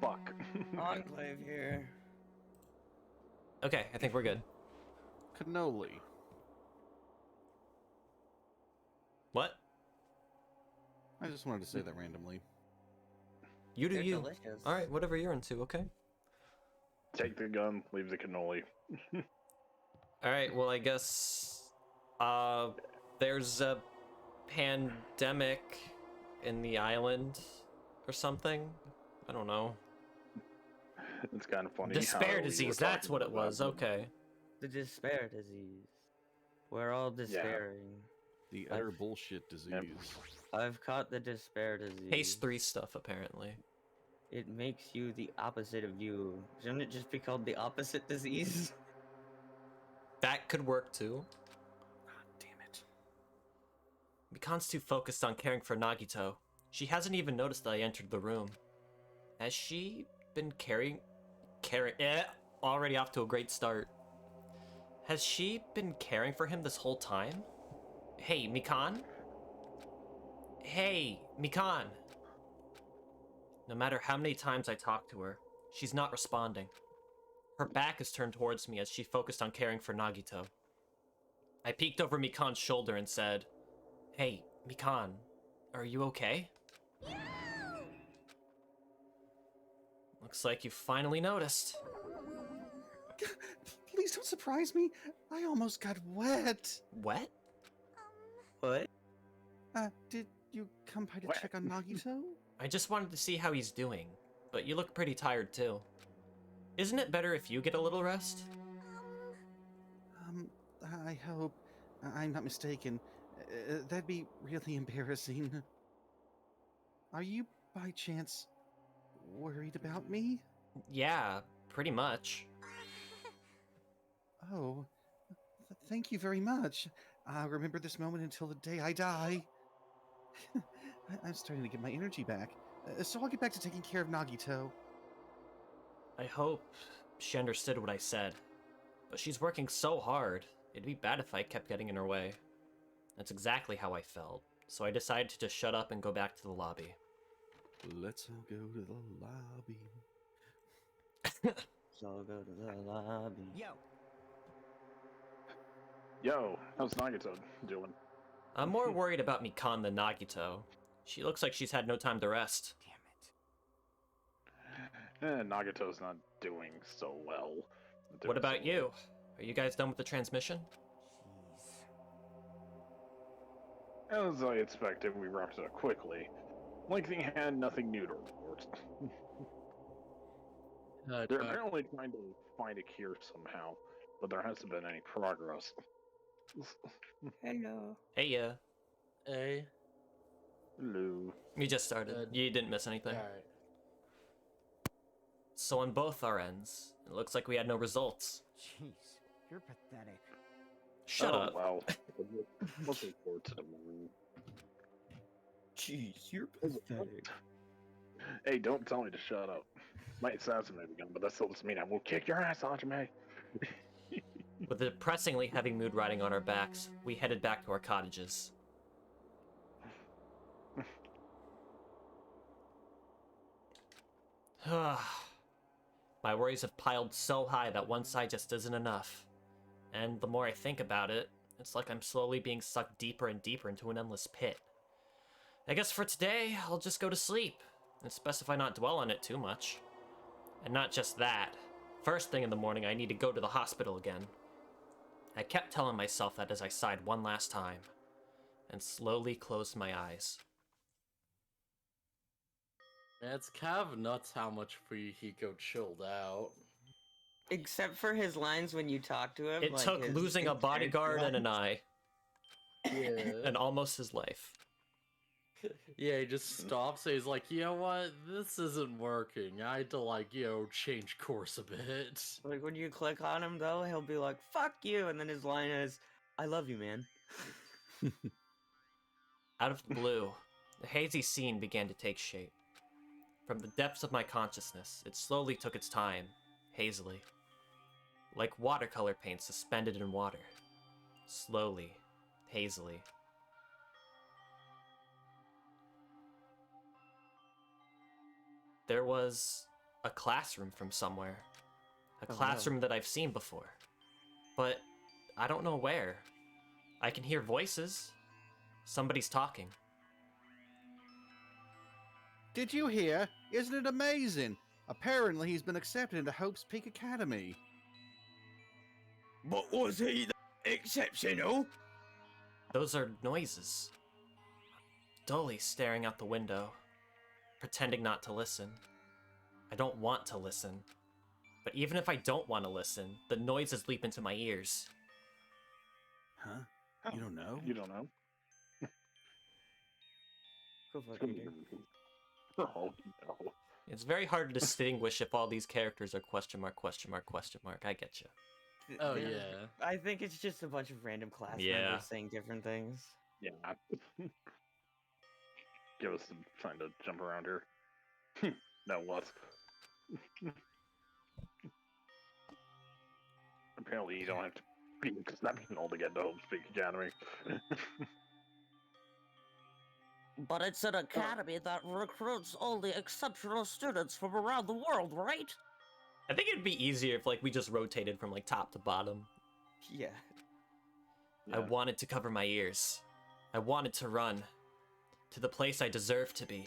Fuck. Enclave here. Okay, I think we're good. Cannoli. What? I just wanted to say that randomly. You do They're you. delicious. All right, whatever you're into, okay? Take the gun, leave the cannoli. All right, well, I guess there's a pandemic in the island or something. I don't know. It's kind of funny. Despair how you disease, were that's talking what it about was. Okay. The despair disease. We're all despairing. The utter bullshit disease. I've caught the despair disease. Case 3 stuff, apparently. It makes you the opposite of you. Shouldn't it just be called the opposite disease? That could work too. God damn it. Mikan's too focused on caring for Nagito. She hasn't even noticed that I entered the room. Has she been already off to a great start. Has she been caring for him this whole time? Hey, Mikan? Hey, Mikan! No matter how many times I talk to her, she's not responding. Her back is turned towards me as she focused on caring for Nagito. I peeked over Mikan's shoulder and said, Hey, Mikan, are you okay? Looks like you finally noticed. Please don't surprise me. I almost got wet. Wet? What? Did you come by to What? check on Nagito? I just wanted to see how he's doing, but you look pretty tired too. Isn't it better if you get a little rest? I hope I'm not mistaken. That'd be really embarrassing. Are you, by chance, worried about me? Yeah, pretty much. Oh, thank you very much. I'll remember this moment until the day I die. I'm starting to get my energy back, so I'll get back to taking care of Nagito. I hope she understood what I said, but she's working so hard, it'd be bad if I kept getting in her way. That's exactly how I felt, so I decided to just shut up and go back to the lobby. Let's all go to the lobby. So I'll go to the lobby. Yo, how's Nagito doing? I'm more worried about Mikan than Nagito. She looks like she's had no time to rest. Nagito's not doing so well. What about you? Are you guys done with the transmission? As I expected, we wrapped it up quickly. Like they had nothing new to report. They're apparently trying to find a cure somehow, but there hasn't been any progress. Hello. Hey, yeah. Hey. Hello. You just started. You didn't miss anything. Alright. So on both our ends, it looks like we had no results. Jeez, you're pathetic. Shut up. Well, looking forward to the morning. Jeez, you're pathetic. Hey, don't tell me to shut up. Might assassinate again, but that still doesn't mean I will kick your ass, Hajime. With a depressingly heavy mood riding on our backs, we headed back to our cottages. My worries have piled so high that one side just isn't enough. And the more I think about it, it's like I'm slowly being sucked deeper and deeper into an endless pit. I guess for today, I'll just go to sleep, and specify not dwell on it too much. And not just that. First thing in the morning, I need to go to the hospital again. I kept telling myself that as I sighed one last time, and slowly closed my eyes. It's kind of nuts how much Fuyuhiko chilled out. Except for his lines when you talk to him. It like took his losing a bodyguard and an eye, Yeah. and almost his life. Yeah, he just stops and he's like, you know what? This isn't working. I had to, like, change course a bit. Like when you click on him though, he'll be like, fuck you, and then his line is, I love you, man. Out of the blue, the hazy scene began to take shape. From the depths of my consciousness, it slowly took its time, hazily. Like watercolor paint suspended in water. Slowly, hazily. There was a classroom from somewhere. A Oh, no. classroom that I've seen before. But I don't know where. I can hear voices. Somebody's talking. Did you hear? Isn't it amazing? Apparently he's been accepted into Hope's Peak Academy. But was he exceptional? Those are noises. Dully staring out the window, pretending not to listen. I don't want to listen. But even if I don't want to listen, the noises leap into my ears. Huh? You don't know? You don't know? Go fuck you, dude. Oh, no. It's very hard to distinguish if all these characters are question mark, question mark, question mark. I get you. Oh, They're- yeah. I think it's just a bunch of random class Yeah. members saying different things. Yeah. Give us some time to jump around here. Now what? Apparently you don't have to be exceptional to get to Hope Speak Academy. But it's an academy that recruits only exceptional students from around the world, right? I think it'd be easier if, like, we just rotated from, like, top to bottom. Yeah. I wanted to cover my ears. I wanted to run. To the place I deserve to be.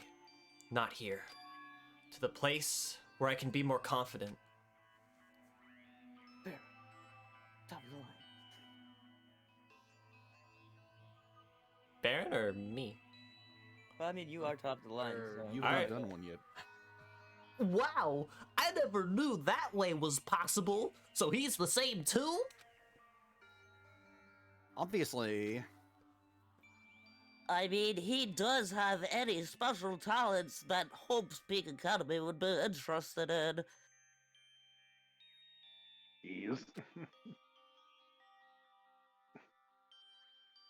Not here. To the place where I can be more confident. There. Top of the line. Baron or me? Well, I mean, you are top of the line, so... You've Alright. not done one yet. Wow, I never knew that way was possible. So he's the same too? Obviously. I mean, he does have any special talents that Hope's Peak Academy would be interested in. Jeez.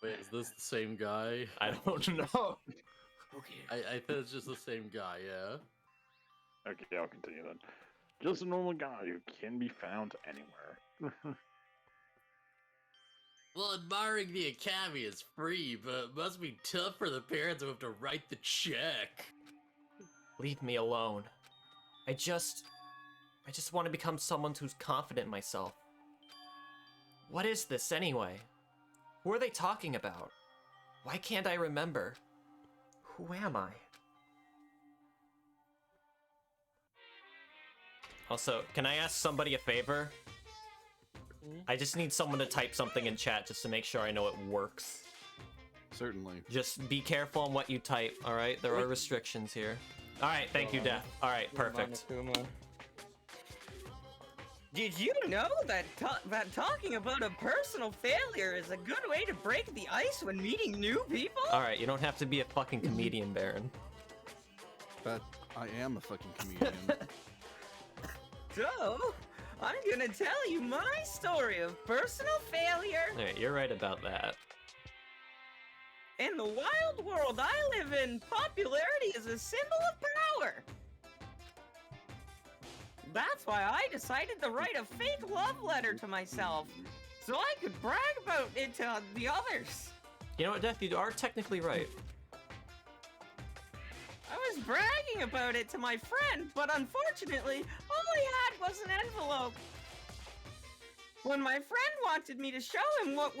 Wait, is this the same guy? I don't know. Okay. I think it's just the same guy, yeah? Okay, I'll continue then. Just a normal guy who can be found anywhere. Well, admiring the academy is free, but it must be tough for the parents who have to write the check. Leave me alone. I just want to become someone who's confident in myself. What is this anyway? Who are they talking about? Why can't I remember? Who am I? Also, can I ask somebody a favor? I just need someone to type something in chat just to make sure I know it works. Certainly. Just be careful on what you type, alright? There are restrictions here. Alright, thank you, Death. Alright, perfect. Monokuma. Did you know that that talking about a personal failure is a good way to break the ice when meeting new people? Alright, you don't have to be a fucking comedian, Baron. But I am a fucking comedian. So, I'm gonna tell you my story of personal failure. Alright, you're right about that. In the wild world I live in, popularity is a symbol of power. That's why I decided to write a fake love letter to myself, so I could brag about it to the others. You know what, Death? You are technically right. I was bragging about it to my friend, but unfortunately, all he had was an envelope. When my friend wanted me to show him when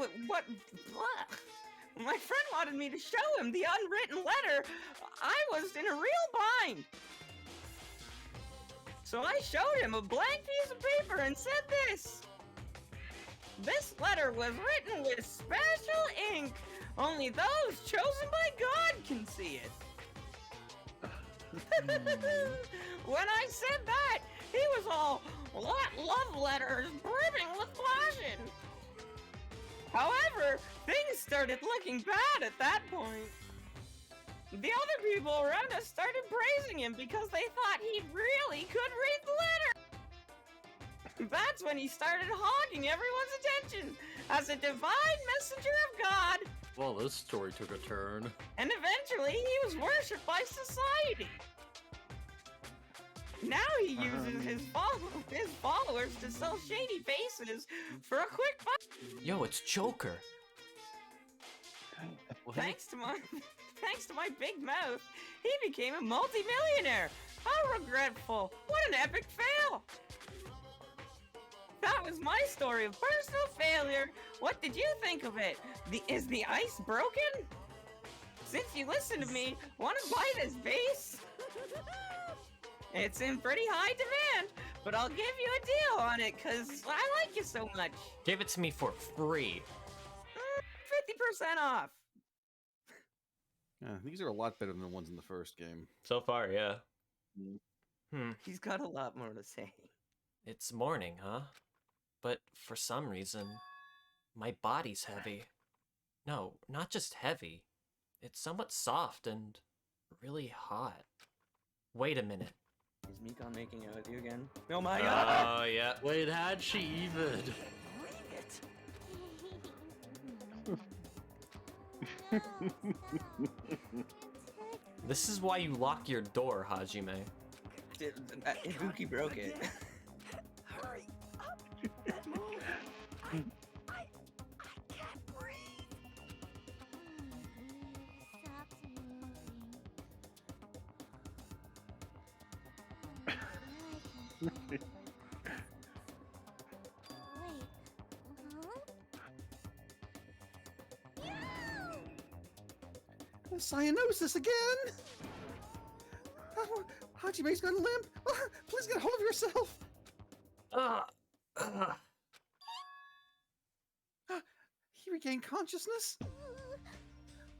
my friend wanted me to show him the unwritten letter, I was in a real bind. So I showed him a blank piece of paper and said this. This letter was written with special ink. Only those chosen by God can see it. When I said that, he was all, "That love letter is brimming with passion." However, things started looking bad at that point. The other people around us started praising him because they thought he really could read the letter. That's when he started hogging everyone's attention as a divine messenger of God. Well, this story took a turn. And eventually, he was worshipped by society. Now he uses his followers to sell shady faces for a quick buck. Yo, it's Joker. Thanks to my big mouth, he became a multi-millionaire. How regretful! What an epic fail! That was my story of personal failure. What did you think of it? Is the ice broken? Since you listened to me, want to buy this vase? It's in pretty high demand, but I'll give you a deal on it because I like you so much. Give it to me for free. 50% off. Yeah, these are a lot better than the ones in the first game. So far, yeah. He's got a lot more to say. It's morning, huh? But for some reason, my body's heavy. No, not just heavy. It's somewhat soft and really hot. Wait a minute. Is Mikon making out with you again? Oh my god! Oh, yeah. Wait, how'd she even? This is why you lock your door, Hajime. Ibuki broke it. Hurry up! I can't breathe. Cyanosis again! Oh, Hajime's got a limp! Oh, please get a hold of yourself! He regained consciousness?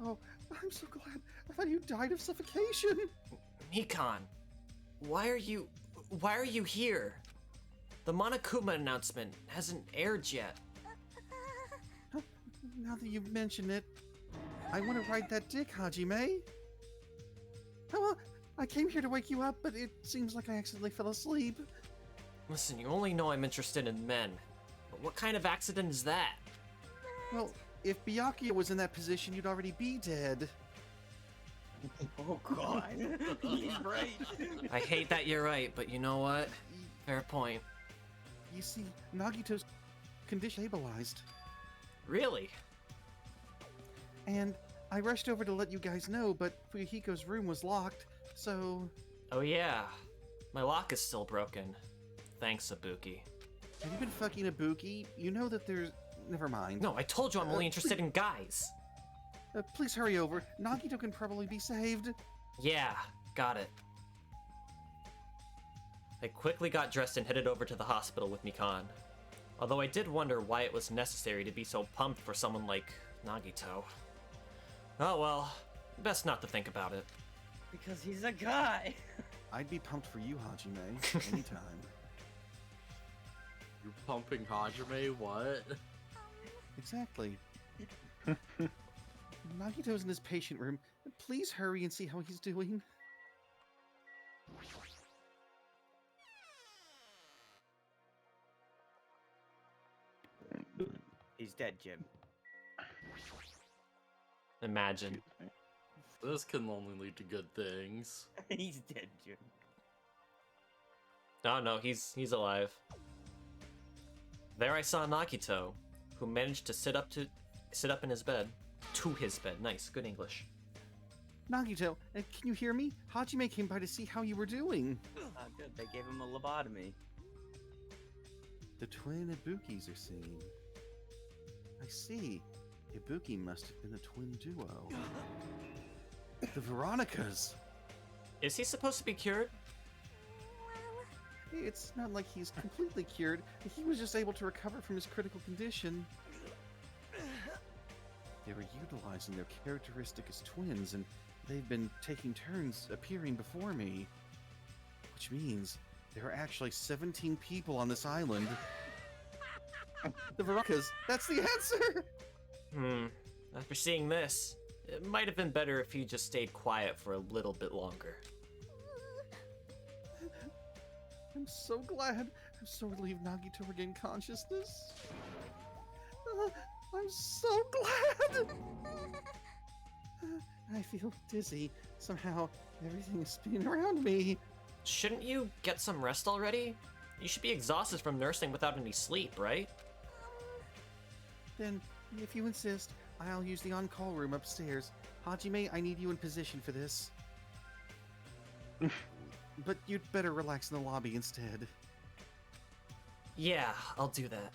Oh, I'm so glad. I thought you died of suffocation. Mikon, why are you here? The Monokuma announcement hasn't aired yet. Now that you mention it, I want to ride that dick, Hajime. Oh, well, I came here to wake you up, but it seems like I accidentally fell asleep. Listen, you only know I'm interested in men. But what kind of accident is that? Well, if Byakuya was in that position, you'd already be dead. Oh god. He's right. I hate that you're right, but you know what? Fair point. You see, Nagito's condition stabilized. Really? And I rushed over to let you guys know, but Fuyuhiko's room was locked, so... Oh yeah. My lock is still broken. Thanks, Ibuki. Have you been fucking Ibuki? You know that there's... Never mind. No, I told you I'm only interested in guys. Please hurry over. Nagito can probably be saved. Yeah, got it. I quickly got dressed and headed over to the hospital with Mikon. Although I did wonder why it was necessary to be so pumped for someone like Nagito. Oh well, best not to think about it. Because he's a guy. I'd be pumped for you, Hajime, anytime. You're pumping Hajime? What? Exactly. Nagito's in his patient room. Please hurry and see how he's doing. He's dead, Jim. Imagine. This can only lead to good things. He's dead, Jim. Oh no, he's alive. There I saw Nagito, who managed to sit up in his bed. To his bed. Nice, good English. Nagito, can you hear me? Hajime came by to see how you were doing. Good. They gave him a lobotomy. The twin Ibukis are seen. I see. Ibuki must have been a twin duo. The Veronicas! Is he supposed to be cured? It's not like he's completely cured. He was just able to recover from his critical condition. They were utilizing their characteristic as twins, and they've been taking turns appearing before me. Which means there are actually 17 people on this island. The Veronicas, that's the answer! After seeing this, it might have been better if he just stayed quiet for a little bit longer. I'm so glad. I'm so relieved Nagito regained consciousness. I'm so glad! I feel dizzy. Somehow, everything is spinning around me. Shouldn't you get some rest already? You should be exhausted from nursing without any sleep, right? Then, if you insist, I'll use the on-call room upstairs. Hajime, I need you in position for this. but you'd better relax in the lobby instead. Yeah, I'll do that.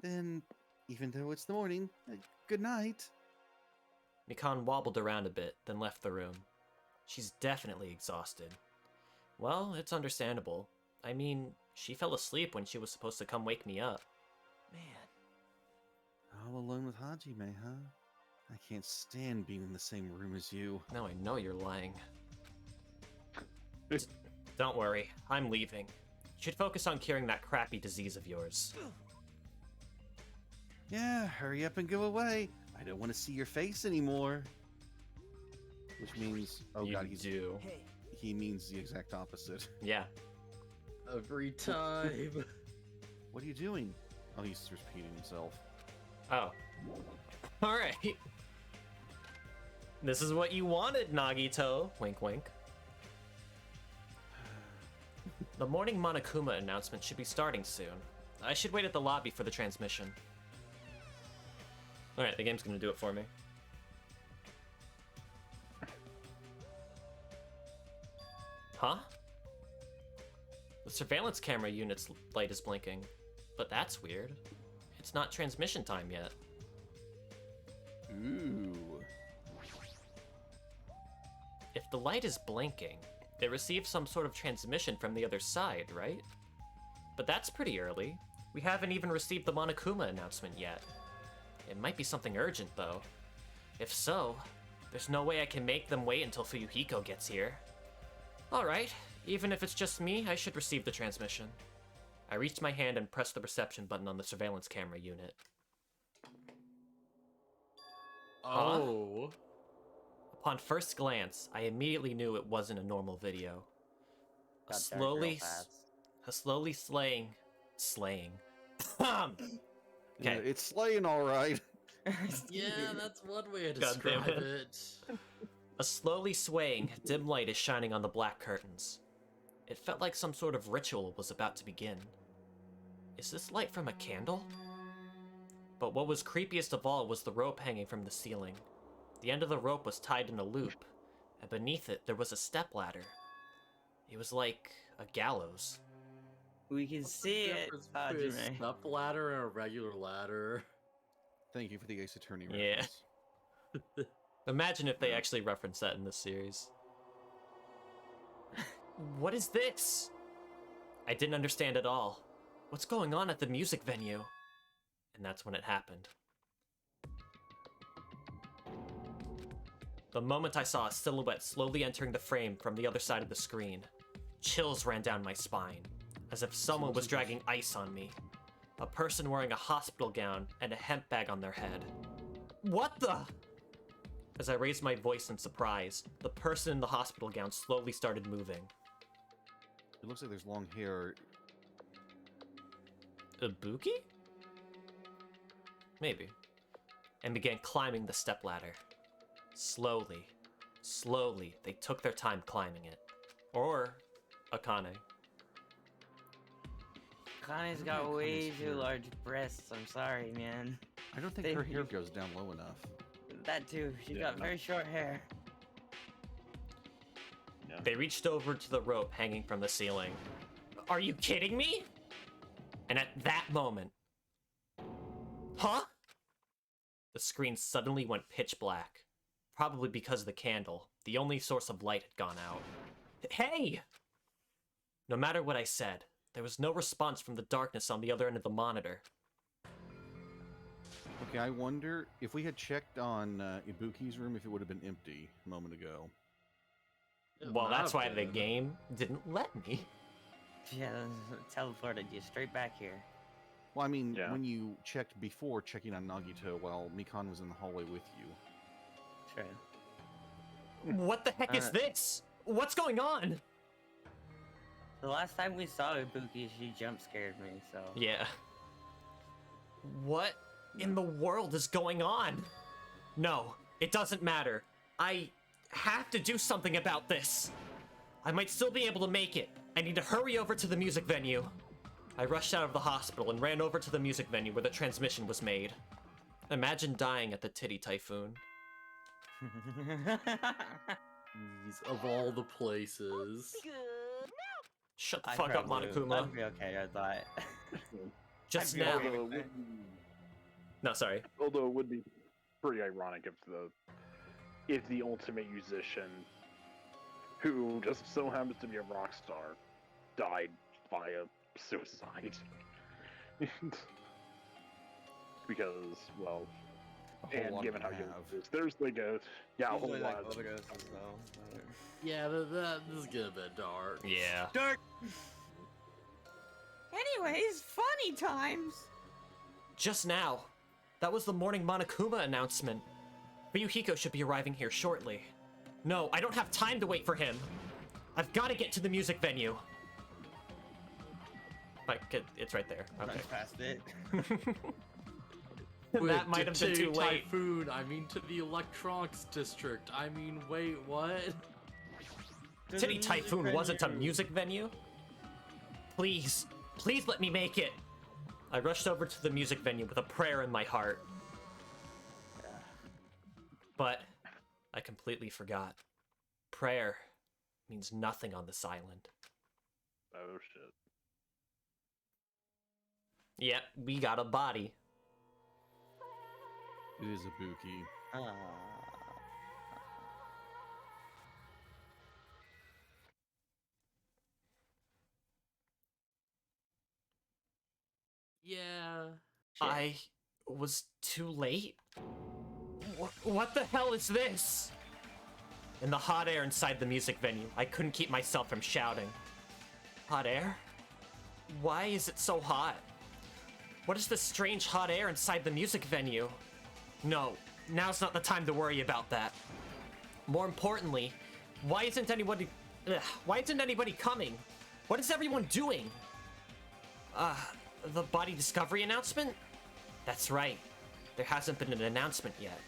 Then, even though it's the morning, good night. Mikan wobbled around a bit, then left the room. She's definitely exhausted. Well, it's understandable. I mean, she fell asleep when she was supposed to come wake me up. Man. All alone with Hajime, huh? I can't stand being in the same room as you. Now I know you're lying. Don't worry, I'm leaving. You should focus on curing that crappy disease of yours. Yeah, hurry up and go away. I don't want to see your face anymore. Which means, oh You god, do. he means the exact opposite. Yeah. Every time. What are you doing? Oh, he's repeating himself. Oh. Alright. This is what you wanted, Nagito. Wink, wink. The morning Monokuma announcement should be starting soon. I should wait at the lobby for the transmission. Alright, the game's gonna do it for me. Huh? The surveillance camera unit's light is blinking, but that's weird. It's not transmission time yet. Ooh. If the light is blinking, it received some sort of transmission from the other side, right? But that's pretty early. We haven't even received the Monokuma announcement yet. It might be something urgent, though. If so, there's no way I can make them wait until Fuyuhiko gets here. Alright, even if it's just me, I should receive the transmission. I reached my hand and pressed the reception button on the surveillance camera unit. Oh. Upon first glance, I immediately knew it wasn't a normal video. A Got dark real slowly slaying. Yeah, Okay. it's slaying all right. Yeah, that's one way to God damn describe it. it. A slowly swaying, dim light is shining on the black curtains. It felt like some sort of ritual was about to begin. Is this light from a candle? But what was creepiest of all was the rope hanging from the ceiling. The end of the rope was tied in a loop, and beneath it there was a stepladder. It was like a gallows. We can see it, Difference between a Hajime. step ladder and a regular ladder. Thank you for the Ace Attorney Yeah. reference. Imagine if they actually referenced that in this series. What is this? I didn't understand at all. What's going on at the music venue? And that's when it happened. The moment I saw a silhouette slowly entering the frame from the other side of the screen, chills ran down my spine, as if someone was dragging ice on me. A person wearing a hospital gown and a hemp bag on their head. What the? As I raised my voice in surprise, the person in the hospital gown slowly started moving. It looks like there's long hair. Ibuki? Maybe. And began climbing the stepladder. Slowly, they took their time climbing it. Or Akane. Kane's got Akane's way here. too large breasts. I'm sorry, man. I don't think They- her hair goes down low enough. That too. She's Yeah, got no. very short hair. Yeah. They reached over to the rope hanging from the ceiling. Are you kidding me? And at that moment... Huh? The screen suddenly went pitch black. Probably because the candle, the only source of light, had gone out. Hey! No matter what I said, there was no response from the darkness on the other end of the monitor. Okay, I wonder if we had checked on Ibuki's room if it would have been empty a moment ago. It Well, might that's have why the been. game didn't let me. Yeah, teleported you straight back here. Well, I mean, Yeah. when you checked before checking on Nagito while Mikan was in the hallway with you. True. What the heck is Uh, this? What's going on? The last time we saw Ibuki, she jump scared me, so. Yeah. What in the world is going on? No, it doesn't matter. I have to do something about this. I might still be able to make it. I need to hurry over to the music venue. I rushed out of the hospital and ran over to the music venue where the transmission was made. Imagine dying at the Titty Typhoon. Of all the places. Good. Shut the I fuck up, probably- Monokuma. I'd be okay with that. Just I'd be now. okay Although, with it that. No, sorry. although it would be pretty ironic if the ultimate musician, who just so happens to be a rock star, died via suicide. Because, well, A whole and lot given of how them young have. it is, there's like a whole Usually lot like of overdoses though. but- Yeah, this is getting a bit dark. Yeah. Dark. Anyways, funny times. Just now. That was the morning Monokuma announcement. Ryuhiko should be arriving here shortly. No, I don't have time to wait for him. I've got to get to the music venue. It's right there. Okay. Runs past it. That might have been too late. Typhoon, I mean to the electronics district. I mean, wait, what? Titty Typhoon wasn't a music venue? Please, please let me make it. I rushed over to the music venue with a prayer in my heart. But I completely forgot. Prayer means nothing on this island. oh shit. Yep, we got a body. Izubuki. Yeah. I was too late? What the hell is this? In the hot air inside the music venue, I couldn't keep myself from shouting. Hot air? Why is it so hot? What is this strange hot air inside the music venue? No, now's not the time to worry about that. More importantly, why isn't anybody coming? What is everyone doing? The body discovery announcement? That's right. There hasn't been an announcement yet.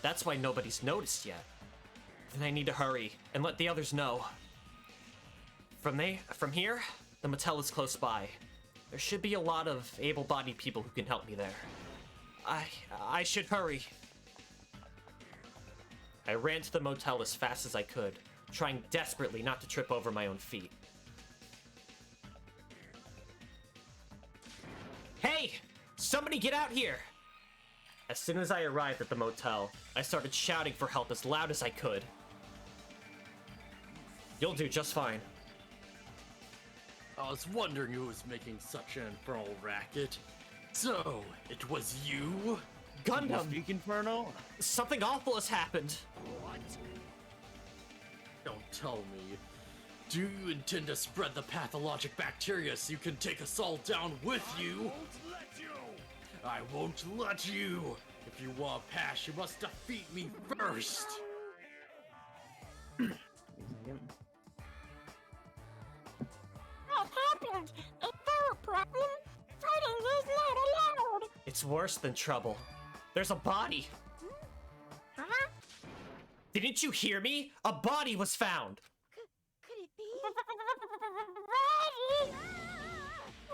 That's why nobody's noticed yet. Then I need to hurry and let the others know. From here, the motel is close by. There should be a lot of able-bodied people who can help me there. I should hurry. I ran to the motel as fast as I could, trying desperately not to trip over my own feet. Hey! Somebody get out here! As soon as I arrived at the motel, I started shouting for help as loud as I could. You'll do just fine. I was wondering who was making such an infernal racket. So, it was you? Gundam! Speak Inferno? Something awful has happened! Don't tell me. Do you intend to spread the pathologic bacteria so you can take us all down with you? I won't let you! If you want to pass, you must defeat me first! What happened? Is there a problem? Fighting is not allowed. It's worse than trouble. There's a body! Huh? Didn't you hear me? A body was found! Could it be?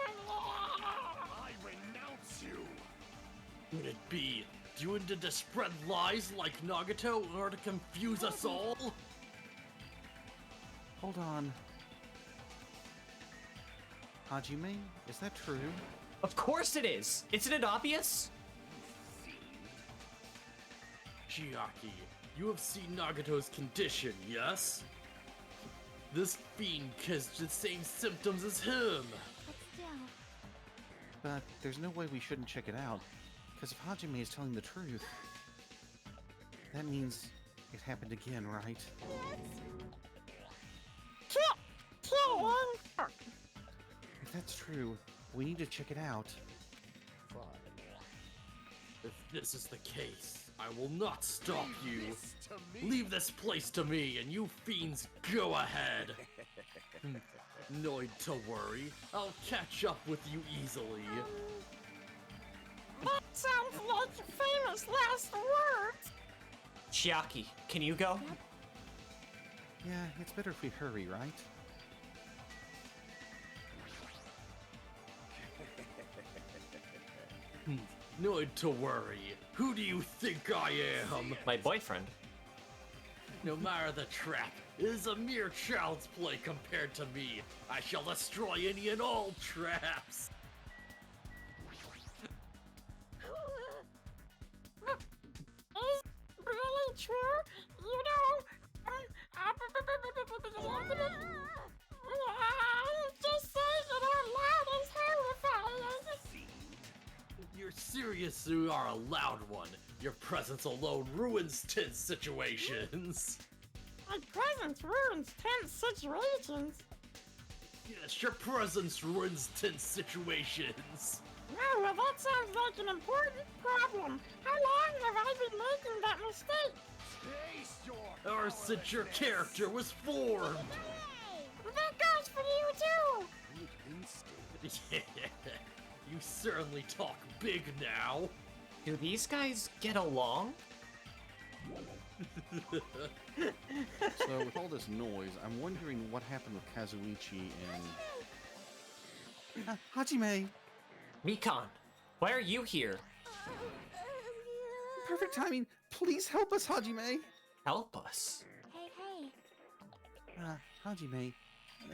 I renounce you! Would it be? Do you intend to spread lies like Nagato in order to confuse us all? Hold on. Hajime, is that true? Of course it is! Isn't it obvious? Chiaki, you have seen Nagato's condition, yes? This fiend has the same symptoms as him! But there's no way we shouldn't check it out. Because if Hajime is telling the truth, that means it happened again, right? If that's true, we need to check it out. If this is the case, I will not stop you. Leave this place to me, and you fiends go ahead. No need to worry. I'll catch up with you easily. That sounds like famous last words. Chiaki, can you go? Yeah, it's better if we hurry, right? No need to worry. Who do you think I am? My boyfriend. No matter the trap, it is a mere child's play compared to me. I shall destroy any and all traps. Is really true? You know, just saying it out loud is horrifying. You're serious, you are a loud one. Your presence alone ruins tense situations. My presence ruins tense situations. Yes, your presence ruins tense situations. Oh, well, that sounds like an important problem. How long have I been making that mistake? Or since your character was formed. That goes for you, too. You certainly talk big now. Do these guys get along? So with all this noise, I'm wondering what happened with Kazuichi and Hajime. Mikan, why are you here? Perfect timing. Please help us, Hajime. Help us. Hey, hey. Hajime,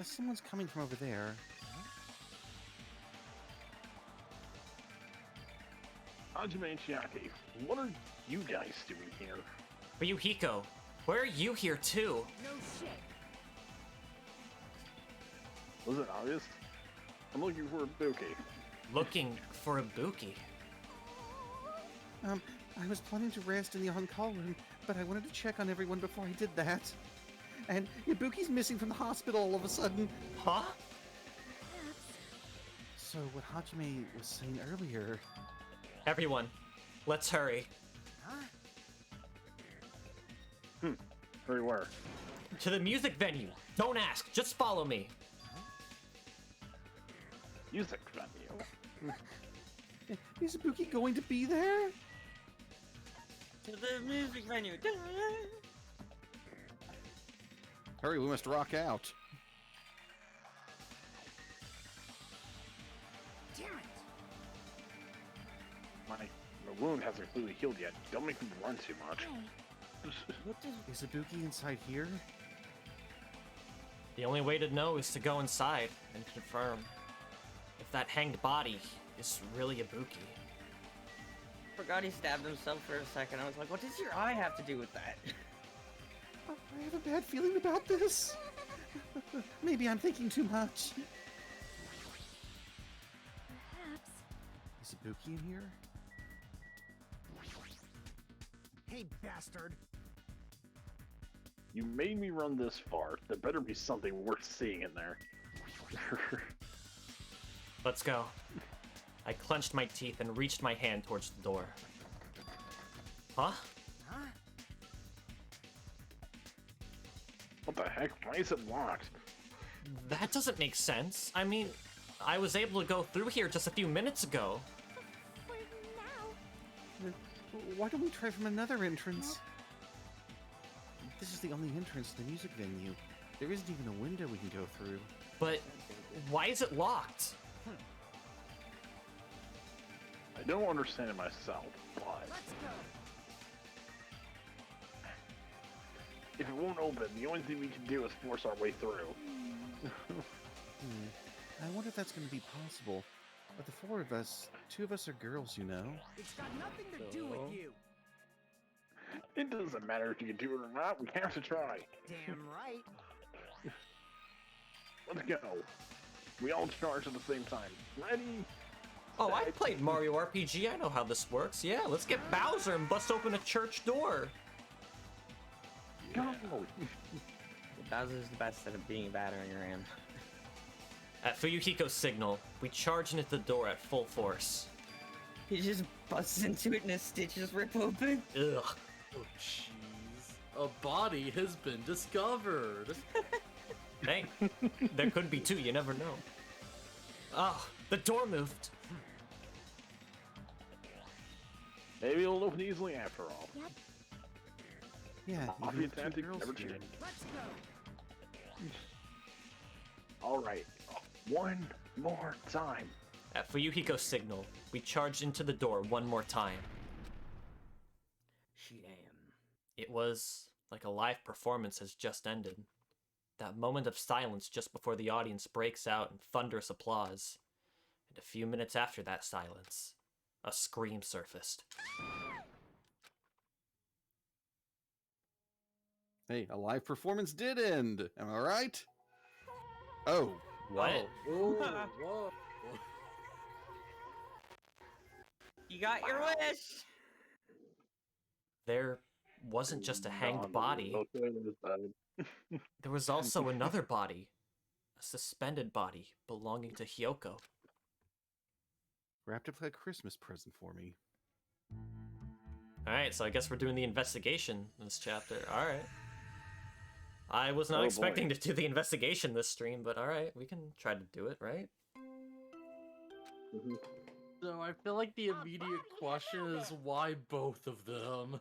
someone's coming from over there. Hajime and Chiaki, what are you guys doing here? Ryuhiko, why are you here too? Was it obvious? I'm looking for a bouquet. Looking for Ibuki. I was planning to rest in the on-call room, but I wanted to check on everyone before I did that. And Ibuki's missing from the hospital all of a sudden. Huh? So what Hajime was saying earlier... Everyone, let's hurry. Hurry where? To the music venue. Don't ask, just follow me. Music venue. Is Ibuki going to be there? To the music venue. Hurry, we must rock out. My wound hasn't completely healed yet. Don't make me run too much. Is Ibuki inside here? The only way to know is to go inside and confirm if that hanged body is really Ibuki. Forgot he stabbed himself for a second. I was like, what does your eye have to do with that? I have a bad feeling about this. Maybe I'm thinking too much. Is Ibuki in here? Hey, bastard! You made me run this far. There better be something worth seeing in there. Let's go. I clenched my teeth and reached my hand towards the door. Huh? What the heck? Why is it locked? That doesn't make sense. I mean, I was able to go through here just a few minutes ago. Why don't we try from another entrance? This is the only entrance to the music venue. There isn't even a window we can go through. But why is it locked? I don't understand it myself, but... If it won't open, the only thing we can do is force our way through. I wonder if that's going to be possible. But the four of us, two of us are girls, you know? It's got nothing to do with you. It doesn't matter if you can do it or not, we have to try. Damn right. Let's go. We all charge at the same time. Ready? Oh, I played Mario RPG. I know how this works. Yeah, let's get Bowser and bust open a church door. Go! Bowser's the best at being a battering ram. At Fuyuhiko's signal, we charge into the door at full force. He just busts into it and his stitches rip open. Ugh. Oh, jeez. A body has been discovered. Hey, there could be two, you never know. Oh, the door moved. Maybe it'll open easily after all. Yeah, Mafia even with two tactic girls never here. changed. Alright, one more time. At Fuyuhiko's signal, we charged into the door one more time. Damn. It was like a live performance has just ended. That moment of silence just before the audience breaks out in thunderous applause. And a few minutes after that silence, a scream surfaced. Hey, a live performance did end. Am I right? Oh. What? Oh, whoa. You got your wish. There wasn't just a hanged body. There was also another body. A suspended body belonging to Hyoko. Wrapped up like a Christmas present for me. Alright, so I guess we're doing the investigation in this chapter. Alright. I was not Oh, expecting boy. to do the investigation this stream, but alright, we can try to do it, right? So I feel like the immediate question is why both of them?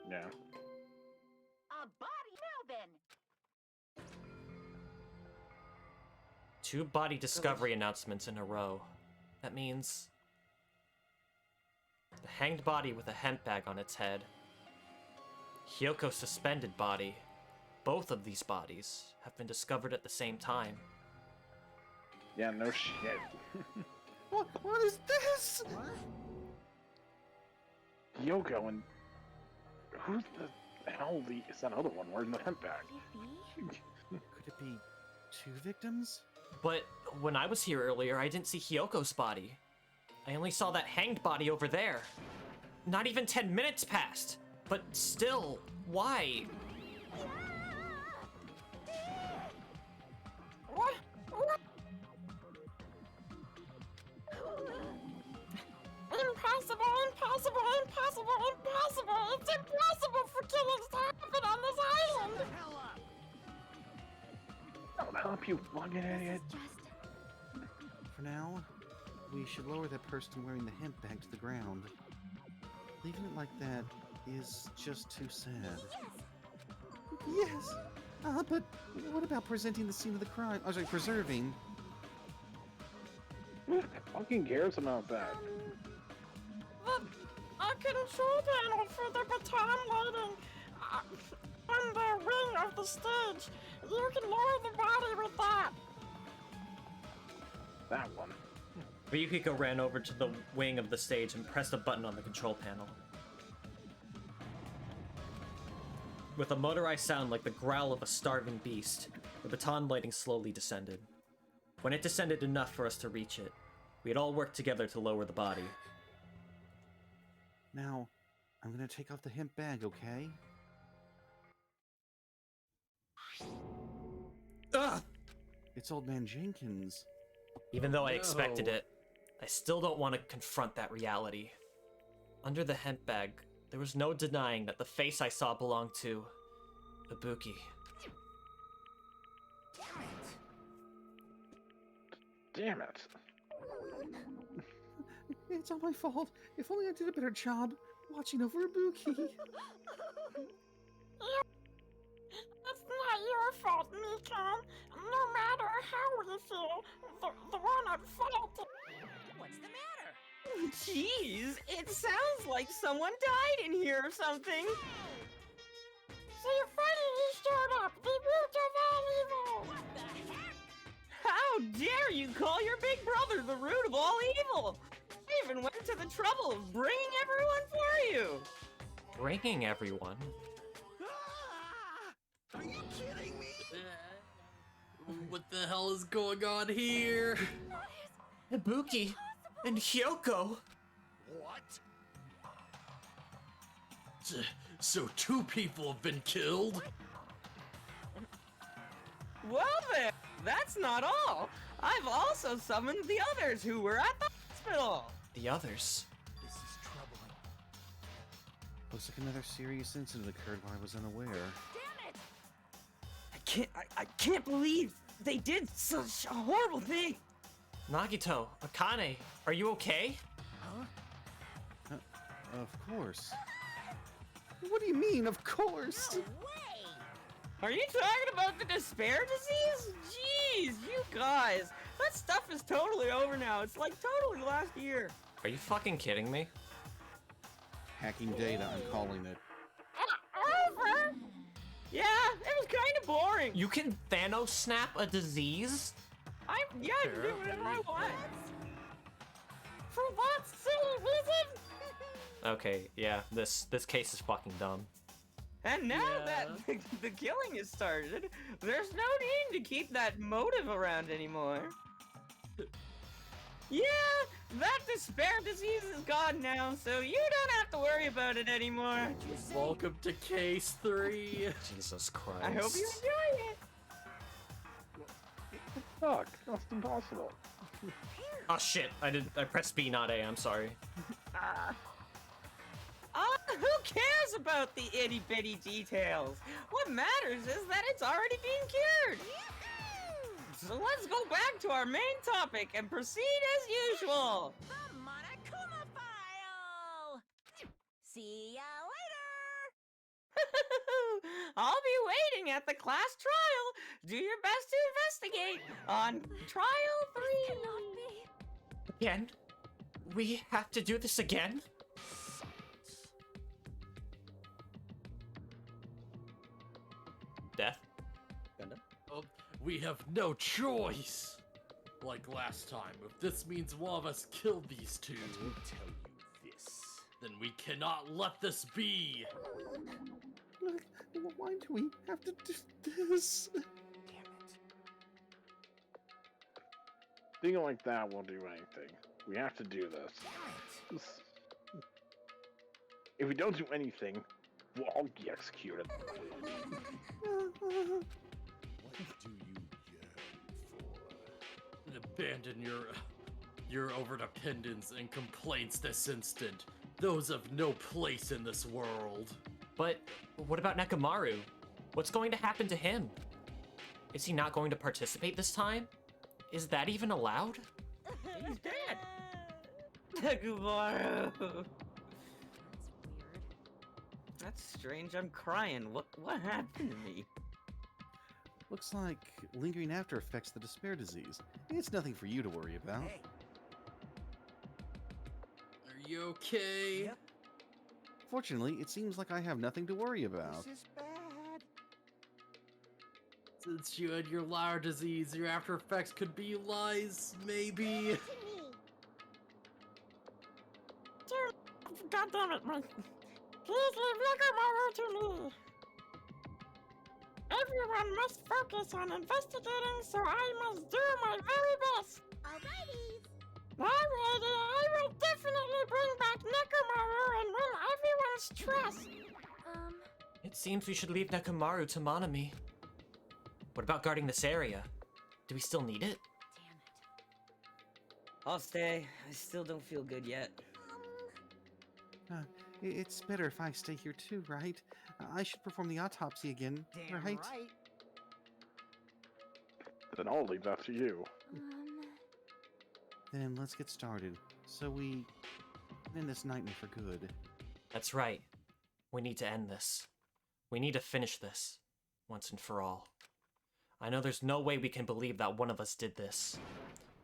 Yeah. A body now then. 2 body discovery announcements in a row. That means the hanged body with a hemp bag on its head. Hyoko's suspended body. Both of these bodies have been discovered at the same time. Yeah, no shit. What is this? Yoko and who's the hell is that other one wearing the hemp bag? Could it be 2 victims? But when I was here earlier, I didn't see Hyoko's body. I only saw that hanged body over there. Not even 10 minutes passed. But still, why? What? Impossible, impossible, impossible, impossible! It's impossible for killings to happen on this island! Don't help you, fucking idiot. For now, we should lower that person wearing the hemp bag to the ground. Leaving it like that is just too sad. Yes! But what about presenting the scene of the crime? Oh, sorry, preserving. Who fucking cares about that? A control panel for the baton lighting on the wing of the stage. You can lower the body with that. That one. Ryukiko ran over to the wing of the stage and pressed a button on the control panel. With a motorized sound like the growl of a starving beast, the baton lighting slowly descended. When it descended enough for us to reach it, we had all worked together to lower the body. Now, I'm gonna take off the hemp bag, okay? Ugh! It's Old Man Jenkins. Even though I expected No. it, I still don't want to confront that reality. Under the hemp bag, there was no denying that the face I saw belonged to Ibuki. Damn it. It's all my fault. If only I did a better job watching over Ibuki. It's not your fault, Mikan. No matter how we feel, the one at fault. What's the matter? Jeez, it sounds like someone died in here or something. So you finally showed up, the root of all evil. What the heck? How dare you call your big brother the root of all evil? I even went to the trouble of bringing everyone for you. Bringing everyone? Are you kidding me? What the hell is going on here? Ibuki and Hyoko! What? So 2 people have been killed? Well then, that's not all. I've also summoned the others who were at the hospital. The others? This is troubling. Looks like another serious incident occurred while I was unaware. Damn it! I can't believe they did such a horrible thing. Nagito, Akane, are you okay? Of course. What do you mean, of course? No way! Are you talking about the despair disease? Jeez, you guys. That stuff is totally over now. It's like totally last year. Are you fucking kidding me? Hacking data, I'm calling it. Yeah, it was kind of boring. You can Thanos snap a disease? I can do whatever I want. For that silly reason. Okay, yeah, this case is fucking dumb. And now that the killing has started, there's no need to keep that motive around anymore. Yeah, that despair disease is gone now, so you don't have to worry about it anymore. Welcome to case 3. Jesus Christ. I hope you enjoy it. Fuck, that's impossible. Oh shit, I pressed B, not A, I'm sorry. Who cares about the itty bitty details? What matters is that it's already being cured. So let's go back to our main topic and proceed as usual. The Monokuma file! See ya later! I'll be waiting at the class trial. Do your best to investigate on trial 3. Cannot be. Again? We have to do this again? Death? We have no choice! Like last time, if this means one of us killed these two, Tell you this. then we cannot let this be! Look, why do we have to do this? Damn it. Being like that won't do anything. We have to do this. If we don't do anything, we'll all get executed. What do you yearn for? And abandon your overdependence and complaints this instant. Those have no place in this world. But what about Nekomaru? What's going to happen to him? Is he not going to participate this time? Is that even allowed? He's dead. Nekomaru. That's strange. I'm crying. What happened to me? Looks like lingering after effects the despair disease. It's nothing for you to worry about. Hey, Are you okay? Yep. Fortunately, it seems like I have nothing to worry about. this is bad. Since you had your Lyre disease, your after effects could be lies, maybe? God damn it, Mike. Please leave Nekomaru to me. Everyone must focus on investigating, so I must do my very best. Alrighty, I will definitely bring back Nekomaru and win everyone's trust. It seems we should leave Nekomaru to Monami. What about guarding this area? Do we still need it? I'll stay. I still don't feel good yet. It's better if I stay here too, right? I should perform the autopsy again, Damn right? Then I'll leave that to you. Then let's get started, so we end this nightmare for good. That's right. We need to end this. We need to finish this, once and for all. I know there's no way we can believe that one of us did this.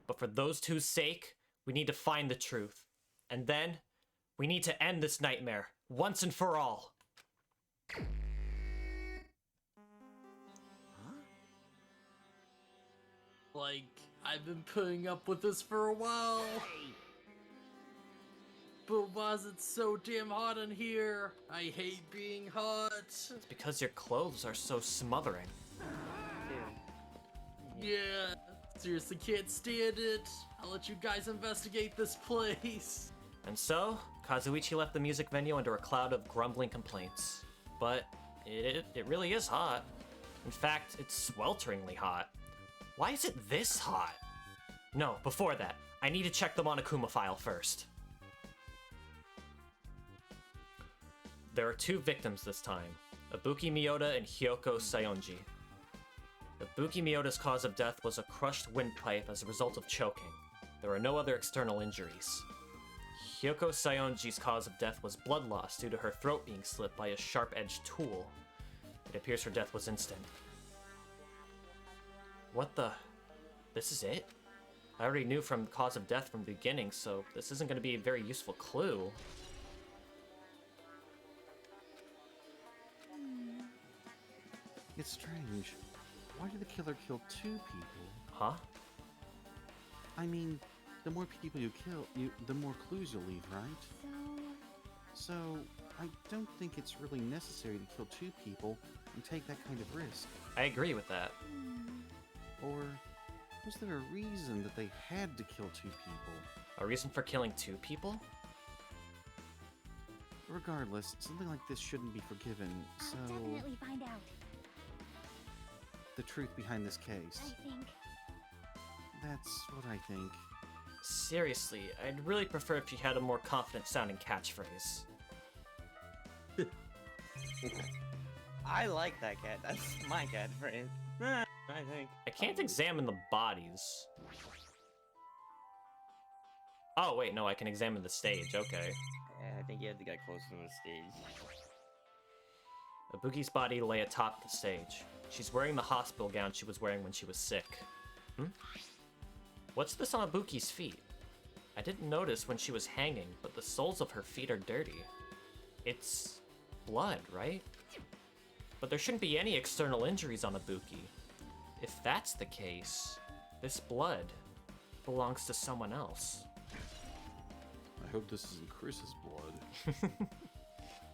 But for those two's sake, we need to find the truth. And then, we need to end this nightmare, once and for all. Like, I've been putting up with this for a while. But why is it so damn hot in here? I hate being hot. It's because your clothes are so smothering. Yeah, seriously can't stand it. I'll let you guys investigate this place. And so, Kazuichi left the music venue under a cloud of grumbling complaints. But it really is hot. In fact, it's swelteringly hot. Why is it this hot? No, before that, I need to check the Monokuma file first. There are two victims this time, Ibuki Miyota and Hyoko Sayonji. Ibuki Miyota's cause of death was a crushed windpipe as a result of choking. There are no other external injuries. Hyoko Sayonji's cause of death was blood loss due to her throat being slit by a sharp-edged tool. It appears her death was instant. What the? This is it? I already knew from cause of death from the beginning, so this isn't going to be a very useful clue. it's strange. Why did the killer kill 2 people? Huh? I mean, the more people you kill, the more clues you'll leave, right? So, I don't think it's really necessary to kill 2 people and take that kind of risk. I agree with that. Or was there a reason that they had to kill 2 people? A reason for killing 2 people? Regardless, something like this shouldn't be forgiven, so... I'll definitely find out, The truth behind this case. I think. That's what I think. Seriously, I'd really prefer if you had a more confident sounding catchphrase. I like that cat. That's my catchphrase. I think. I can't examine the bodies. Oh, wait, no, I can examine the stage, okay. Yeah, I think you have to get closer to the stage. Ibuki's body lay atop the stage. She's wearing the hospital gown she was wearing when she was sick. What's this on Ibuki's feet? I didn't notice when she was hanging, but the soles of her feet are dirty. It's blood, right? But there shouldn't be any external injuries on Ibuki. If that's the case, this blood belongs to someone else. I hope this isn't Chris's blood.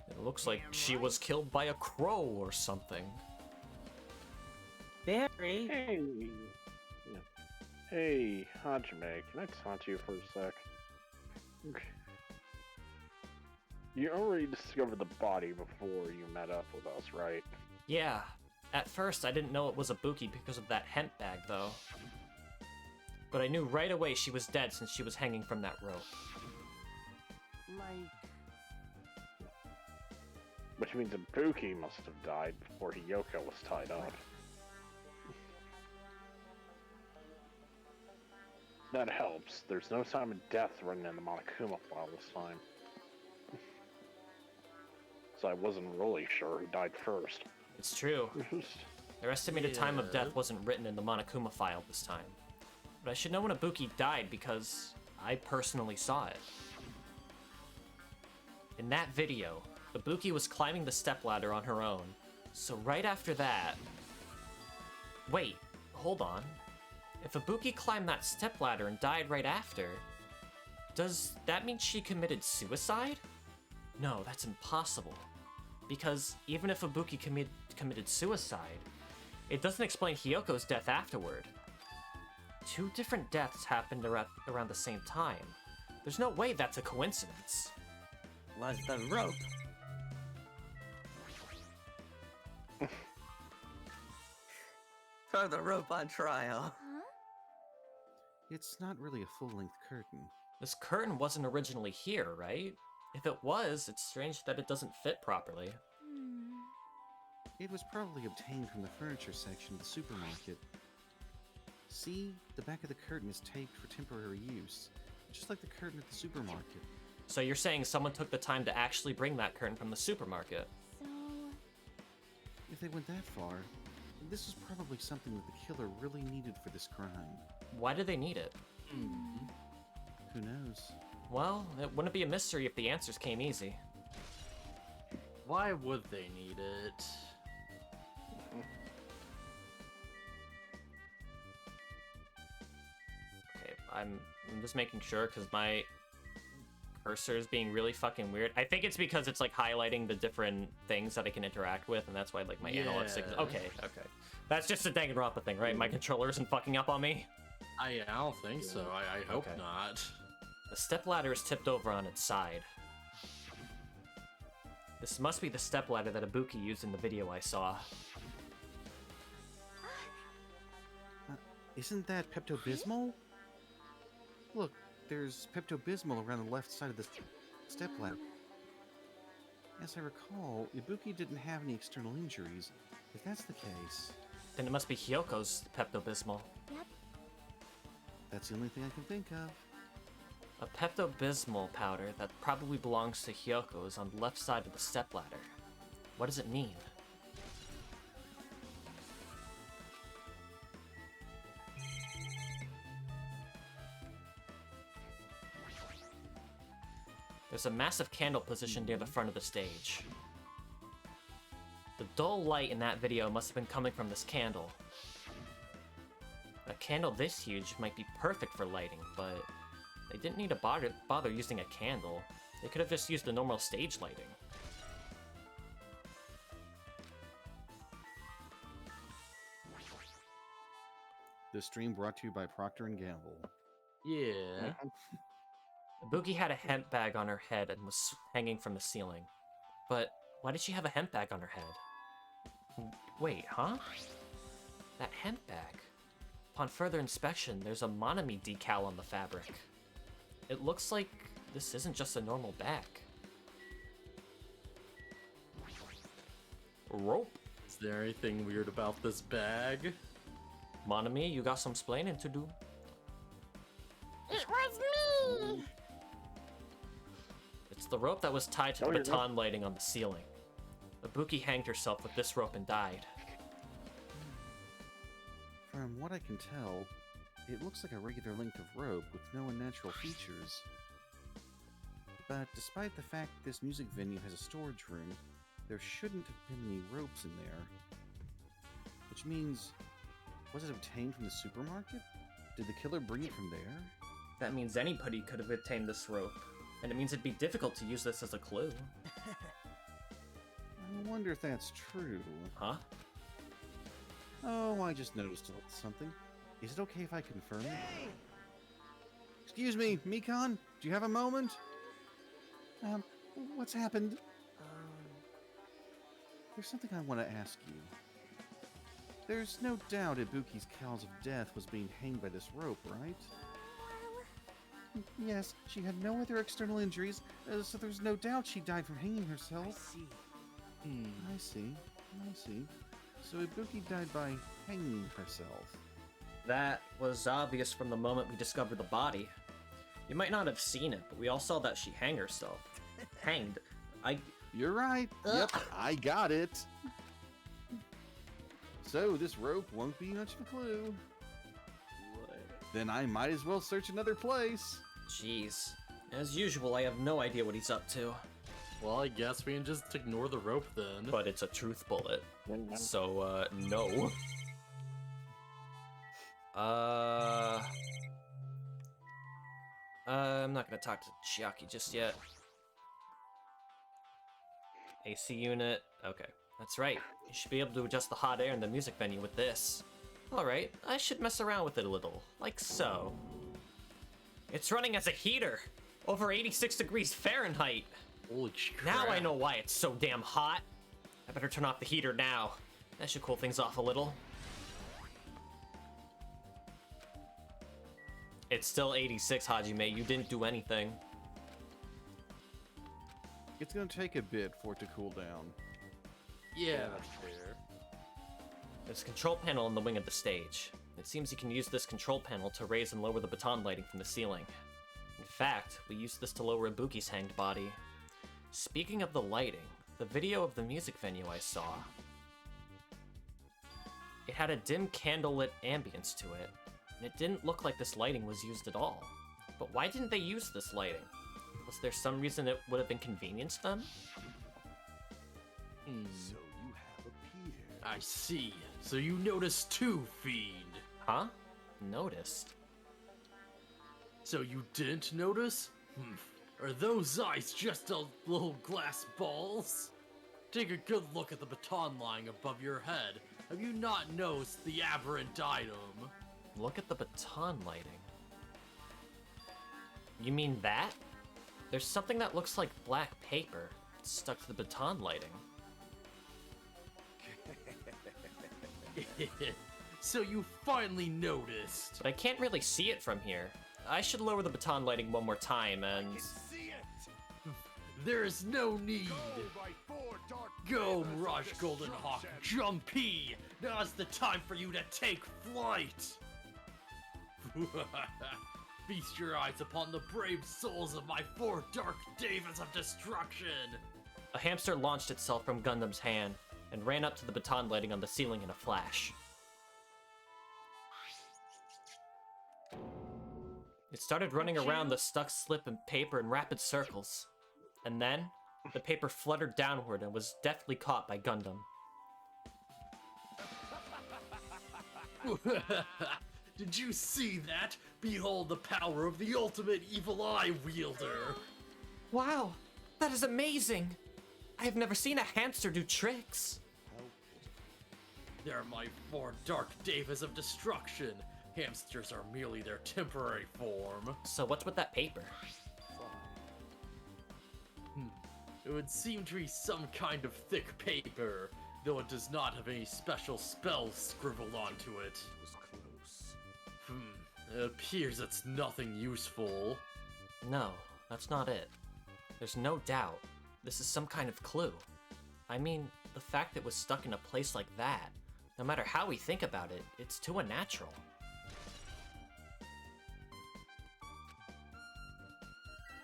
It looks like she was killed by a crow or something. Barry! Hey. Yeah. Hey, Hajime, can I talk to you for a sec? Okay. You already discovered the body before you met up with us, right? Yeah. At first, I didn't know it was Ibuki because of that hemp bag, though. But I knew right away she was dead since she was hanging from that rope. Like, Which means Ibuki must have died before Hiyoko was tied up. That helps. There's no time of death written in the Monokuma file this time. So I wasn't really sure who died first. It's true. Their estimated time of death wasn't written in the Monokuma file this time. But I should know when Ibuki died because I personally saw it. In that video, Ibuki was climbing the stepladder on her own. So right after that... Wait, hold on. If Ibuki climbed that stepladder and died right after, does that mean she committed suicide? No, that's impossible. Because even if Ibuki committed suicide, it doesn't explain Hiyoko's death afterward. 2 different deaths happened around the same time. There's no way that's a coincidence. Was the rope? Throw the rope on trial. huh? It's not really a full-length curtain. This curtain wasn't originally here, right? If it was, it's strange that it doesn't fit properly. It was probably obtained from the furniture section of the supermarket. See, the back of the curtain is taped for temporary use, just like the curtain at the supermarket. So you're saying someone took the time to actually bring that curtain from the supermarket? So, If they went that far, this was probably something that the killer really needed for this crime. Why do they need it? Who knows? Well, it wouldn't be a mystery if the answers came easy. Why would they need it? Okay, I'm just making sure because my cursor is being really fucking weird. I think it's because it's like highlighting the different things that I can interact with, and that's why like my analog signal. Yeah. Okay. That's just a Danganronpa thing, right? My controller isn't fucking up on me. I don't think so. I hope Okay. not. The stepladder is tipped over on its side. This must be the stepladder that Ibuki used in the video I saw. Isn't that Pepto-Bismol? Look, there's Pepto-Bismol around the left side of the stepladder. As I recall, Ibuki didn't have any external injuries. If that's the case, Then it must be Hyoko's Pepto-Bismol. yep. that's the only thing I can think of. A Pepto-Bismol powder that probably belongs to Hyoko is on the left side of the stepladder. What does it mean? There's a massive candle positioned near the front of the stage. The dull light in that video must have been coming from this candle. A candle this huge might be perfect for lighting, but they didn't need to bother using a candle. They could have just used the normal stage lighting. This stream brought to you by Procter & Gamble. Yeah. Ibuki had a hemp bag on her head and was hanging from the ceiling. But why did she have a hemp bag on her head? Wait, huh? That hemp bag. Upon further inspection, there's a Monami decal on the fabric. It looks like this isn't just a normal bag. Rope. Is there anything weird about this bag? Monami, you got some splaining to do. It was me! It's the rope that was tied to the Oh, you're baton lighting on the ceiling. Ibuki hanged herself with this rope and died. From what I can tell, it looks like a regular length of rope with no unnatural features. But despite the fact this music venue has a storage room, there shouldn't have been any ropes in there. Which means, was it obtained from the supermarket? Did the killer bring it from there? That means anybody could have obtained this rope, and it means it'd be difficult to use this as a clue. I wonder if that's true. Huh? Oh, I just noticed something. Is it okay if I confirm it? Excuse me, Mikon? Do you have a moment? What's happened? There's something I want to ask you. There's no doubt Ibuki's cause of death was being hanged by this rope, right? Yes, she had no other external injuries, so there's no doubt she died from hanging herself. I see. I see. So Ibuki died by hanging herself. That was obvious from the moment we discovered the body. You might not have seen it, but we all saw that she hanged herself. Hanged. You're right. Yep, I got it. So this rope won't be much of a clue. Then I might as well search another place. Jeez. As usual, I have no idea what he's up to. Well, I guess we can just ignore the rope then. But it's a truth bullet. So, no. I'm not gonna talk to Chiaki just yet. AC unit. Okay, that's right. You should be able to adjust the hot air in the music venue with this. Alright, I should mess around with it a little, like so. It's running as a heater! Over 86 degrees Fahrenheit! Holy crap. Now I know why it's so damn hot! I better turn off the heater now. That should cool things off a little. It's still 86, Hajime. You didn't do anything. It's gonna take a bit for it to cool down. Yeah, that's fair. There's a control panel on the wing of the stage. It seems you can use this control panel to raise and lower the baton lighting from the ceiling. In fact, we used this to lower Ibuki's hanged body. Speaking of the lighting, the video of the music venue I saw, it had a dim candlelit ambience to it, and it didn't look like this lighting was used at all. But why didn't they use this lighting? Was there some reason it would have inconvenienced them? So you have a Peter. I see. So you noticed too, Fiend. Huh? Noticed? So you didn't notice? Are those eyes just a little glass balls? Take a good look at the baton lying above your head. Have you not noticed the aberrant item? Look at the baton lighting. You mean that? There's something that looks like black paper stuck to the baton lighting. So you finally noticed. But I can't really see it from here. I should lower the baton lighting one more time and... See it. There is no need. My four dark Go, daggers Mirage of Golden Hawk, destruction. Jumpy! Now's the time for you to take flight! Feast your eyes upon the brave souls of my four dark Davis of destruction! A hamster launched itself from Gundam's hand and ran up to the baton lighting on the ceiling in a flash. It started running around the stuck slip and paper in rapid circles. And then, the paper fluttered downward and was deftly caught by Gundam. Did you see that? Behold the power of the ultimate evil eye wielder. Wow, that is amazing. I have never seen a hamster do tricks. They're my 4 dark devas of destruction. Hamsters are merely their temporary form. So what's with that paper? It would seem to be some kind of thick paper, though it does not have any special spells scribbled onto it. Was close. It appears it's nothing useful. No, that's not it. There's no doubt. This is some kind of clue. I mean, the fact it was stuck in a place like that, no matter how we think about it, it's too unnatural.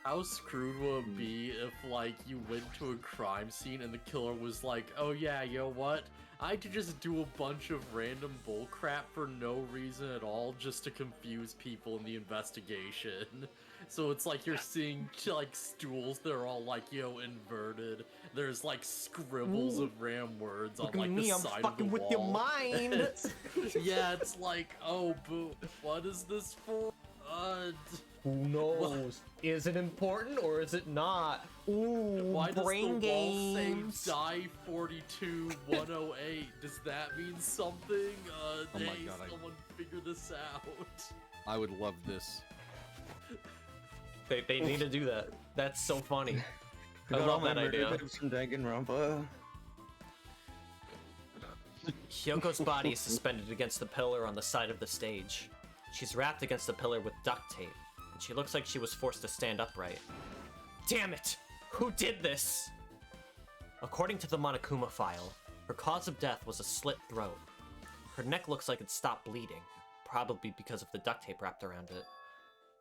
How screwed will it be if, like, you went to a crime scene and the killer was like, oh yeah, you know what? I could just do a bunch of random bullcrap for no reason at all just to confuse people in the investigation. So it's like you're seeing, like, stools that are all, like, you know, inverted. There's, like, scribbles of random words on, like, the side of the wall. with your mind! Yeah, it's like, oh, boo, what is this for? Who knows? Is it important or is it not? Ooh, Why does brain the wall games. say die 42-108? Does that mean something? Oh my Hey, God, someone figure this out. I would love this. They need to do that. That's so funny. I got all love my that idea. murder tips from Danganronpa. Hyoko's body is suspended against the pillar on the side of the stage. She's wrapped against the pillar with duct tape, and she looks like she was forced to stand upright. Damn it! Who did this? According to the Monokuma file, her cause of death was a slit throat. Her neck looks like it stopped bleeding, probably because of the duct tape wrapped around it.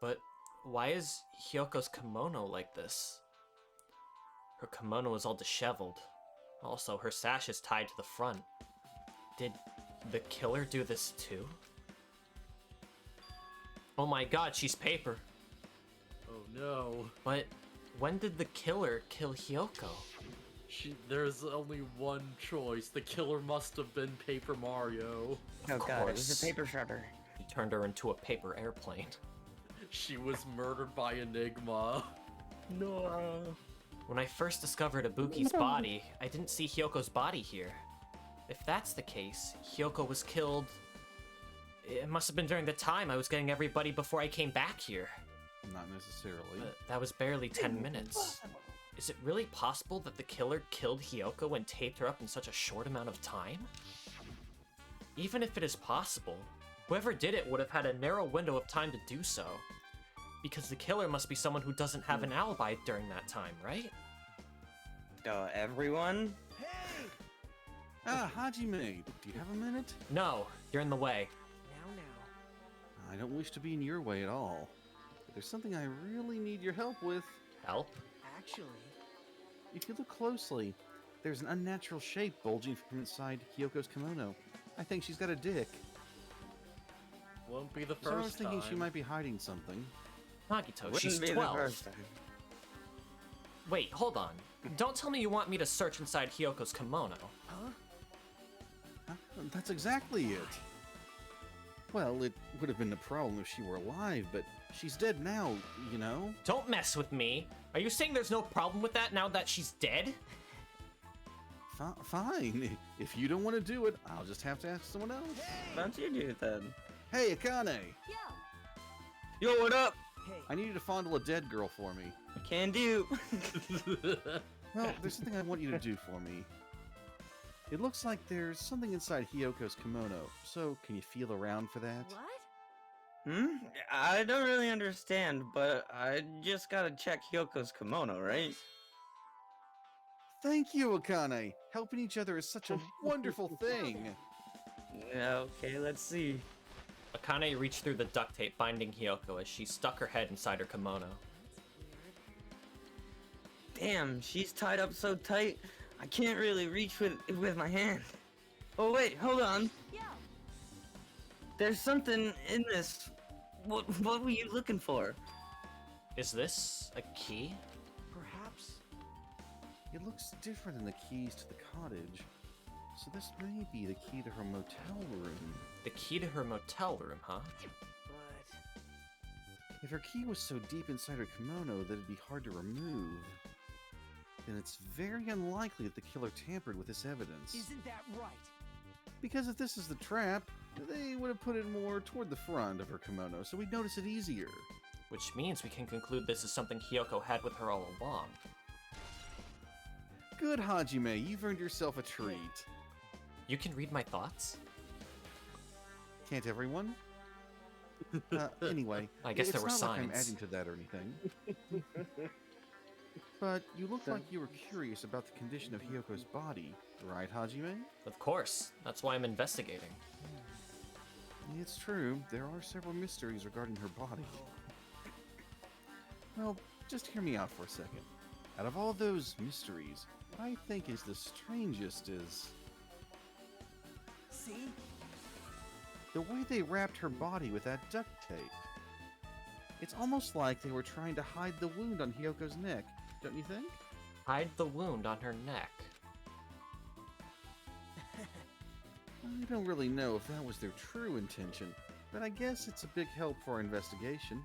But why is Hyoko's kimono like this? Her kimono is all disheveled. Also, her sash is tied to the front. Did the killer do this too? Oh my god, she's paper. Oh no. But when did the killer kill Hyoko? There's only one choice. The killer must have been Paper Mario. Oh god, it was course. a paper shredder. He turned her into a paper airplane. She was murdered by Enigma. No. When I first discovered Ibuki's body, I didn't see Hyoko's body here. If that's the case, Hyoko was killed... It must have been during the time I was getting everybody before I came back here. Not necessarily. But that was barely 10 minutes. Is it really possible that the killer killed Hyoko and taped her up in such a short amount of time? Even if it is possible, whoever did it would have had a narrow window of time to do so. Because the killer must be someone who doesn't have an alibi during that time, right? Everyone? Ah, Hajime, do you have a minute? No, you're in the way. I don't wish to be in your way at all. But there's something I really need your help with. Help? If you look closely, there's an unnatural shape bulging from inside Hyoko's kimono. I think she's got a dick. Won't be the first So I was thinking time. she might be hiding something. Nagito, Wouldn't she's be the 12. first time. Wait, hold on. Don't tell me you want me to search inside Hyoko's kimono. Huh? That's exactly it. Well, it would have been a problem if she were alive, but she's dead now, you know? Don't mess with me. Are you saying there's no problem with that now that she's dead? Fine. If you don't want to do it, I'll just have to ask someone else. Why don't you do it then? Hey, Akane! Yo, what up? I need you to fondle a dead girl for me. Can do. Well, there's something I want you to do for me. It looks like there's something inside Hyoko's kimono, so can you feel around for that? I don't really understand, but I just gotta check Hyoko's kimono, right? Thank you, Akane! Helping each other is such a wonderful thing! Okay, let's see. Akane reached through the duct tape binding Hyoko as she stuck her head inside her kimono. Damn, she's tied up so tight, I can't really reach with my hand. Oh wait, hold on. There's something in this. What were you looking for? Is this a key? Perhaps. It looks different than the keys to the cottage. So this may be the key to her motel room. The key to her motel room, huh? If her key was so deep inside her kimono that it'd be hard to remove, then it's very unlikely that the killer tampered with this evidence. Isn't that right? Because if this is the trap, they would have put it more toward the front of her kimono, so we'd notice it easier. Which means we can conclude this is something Hiyoko had with her all along. Good, Hajime, you've earned yourself a treat. You can read my thoughts? Can't everyone? Anyway, I guess it's there were not like I'm signs. adding to that or anything. But you look like you were curious about the condition of Hiyoko's body, right, Hajime? Of course. That's why I'm investigating. It's true, there are several mysteries regarding her body. Well, just hear me out for a second. Out of all those mysteries, what I think is the strangest is See? the way they wrapped her body with that duct tape. It's almost like they were trying to hide the wound on Hiyoko's neck, don't you think? Hide the wound on her neck. I don't really know if that was their true intention, but I guess it's a big help for our investigation.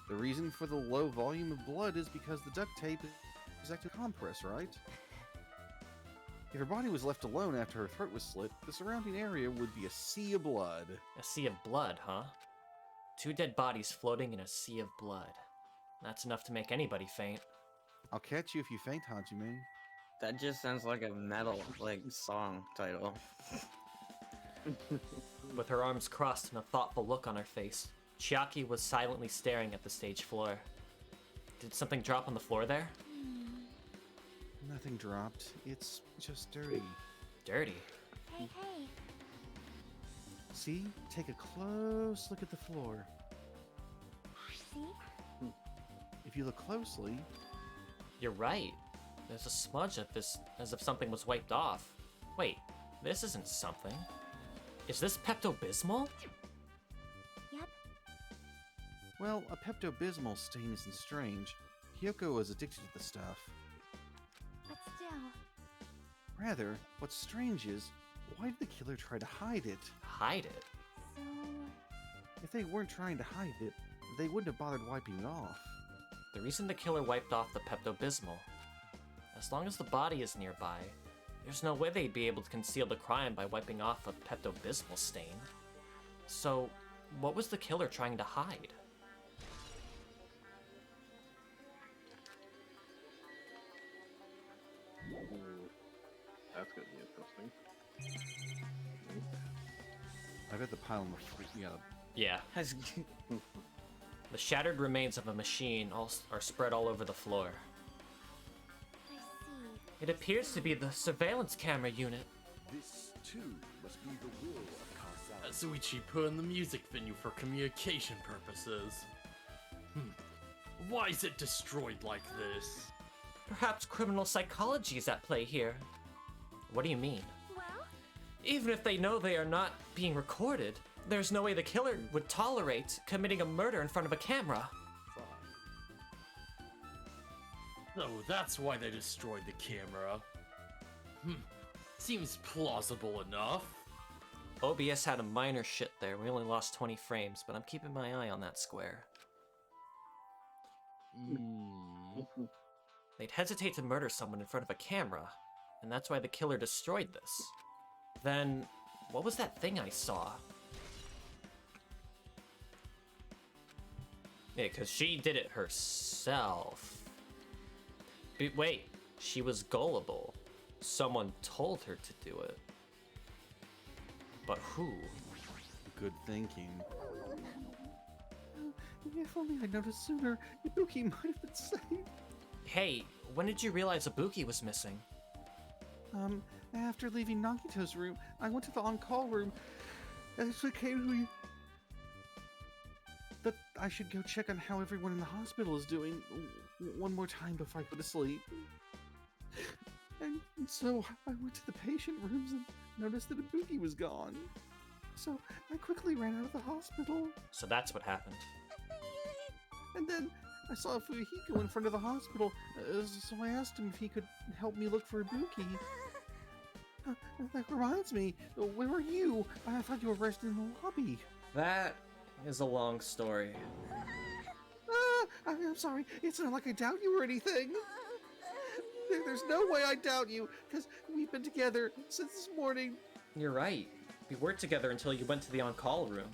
The reason for the low volume of blood is because the duct tape is acting compress, right? If her body was left alone after her throat was slit, the surrounding area would be a sea of blood. A sea of blood, huh? 2 dead bodies floating in a sea of blood. That's enough to make anybody faint. I'll catch you if you faint, Hajime. That just sounds like a metal, like, song title. With her arms crossed and a thoughtful look on her face, Chiaki was silently staring at the stage floor. Did something drop on the floor there? Nothing dropped. It's just dirty. Dirty. Hey, hey. See? Take a close look at the floor. See? If you look closely, You're right. There's a smudge of this, as if something was wiped off. Wait, this isn't something. Is this Pepto-Bismol? Yep. well, a Pepto-Bismol stain isn't strange. Hiyoko was addicted to the stuff. But still. Rather, what's strange is, why did the killer try to hide it? Hide it? So. If they weren't trying to hide it, they wouldn't have bothered wiping it off. The reason the killer wiped off the Pepto-Bismol. As long as the body is nearby, there's no way they'd be able to conceal the crime by wiping off a Pepto-Bismol stain. So, what was the killer trying to hide? That's gonna be interesting. I bet the pile on the floor. Yeah, Yeah, Has the shattered remains of a machine are spread all over the floor. I see. It appears to be the surveillance camera unit. This, too, must be the will of causality. Suichi put in the music venue for communication purposes. Why is it destroyed like this? Perhaps criminal psychology is at play here. What do you mean? Well, Even if they know they are not being recorded, there's no way the killer would tolerate committing a murder in front of a camera. Oh, that's why they destroyed the camera. Seems plausible enough. OBS had a minor shit there. We only lost 20 frames, but I'm keeping my eye on that square. They'd hesitate to murder someone in front of a camera, and that's why the killer destroyed this. Then, what was that thing I saw? Yeah, because she did it herself. But wait, she was gullible. Someone told her to do it. But who? good thinking. If only I'd noticed sooner, Ibuki might have been saved. Hey, when did you realize Ibuki was missing? After leaving Nagito's room, I went to the on-call room, and it came to me that I should go check on how everyone in the hospital is doing one more time before I go to sleep. And so I went to the patient rooms and noticed that Ibuki was gone. So I quickly ran out of the hospital, So that's what happened. and then I saw Fuyuhiko in front of the hospital, so I asked him if he could help me look for Ibuki. That reminds me, where were you? I thought you were resting in the lobby. That is a long story. I'm sorry, it's not like I doubt you or anything. There's no way I doubt you, because we've been together since this morning. You're right. We were together until you went to the on-call room.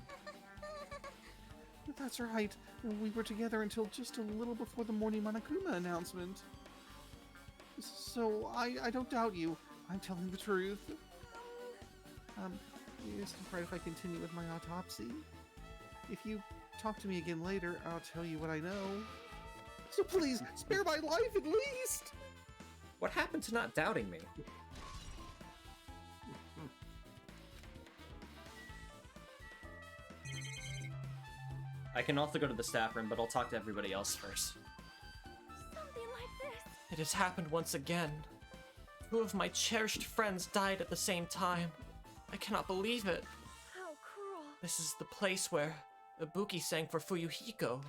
That's right. We were together until just a little before the morning Monokuma announcement. So I don't doubt you. I'm telling the truth. Is it right if I continue with my autopsy? If you talk to me again later, I'll tell you what I know. So please, spare my life at least! What happened to not doubting me? I can also go to the staff room, but I'll talk to everybody else first. Something like this. It has happened once again. 2 of my cherished friends died at the same time. I cannot believe it. How cruel. This is the place where Ibuki sang for Fuyuhiko.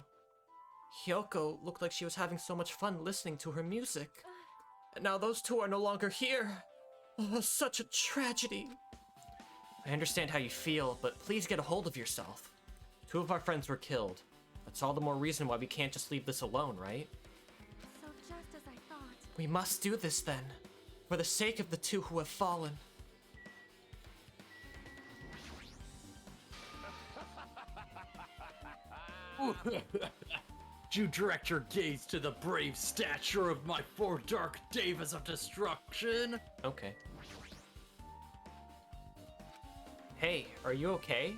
Hyoko looked like she was having so much fun listening to her music. And now those 2 are no longer here. Oh, such a tragedy. I understand how you feel, but please get a hold of yourself. 2 of our friends were killed. That's all the more reason why we can't just leave this alone, right? So just as I thought. We must do this then, for the sake of the 2 who have fallen. You direct your gaze to the brave stature of my 4 dark devas of destruction. Okay. Hey, are you okay?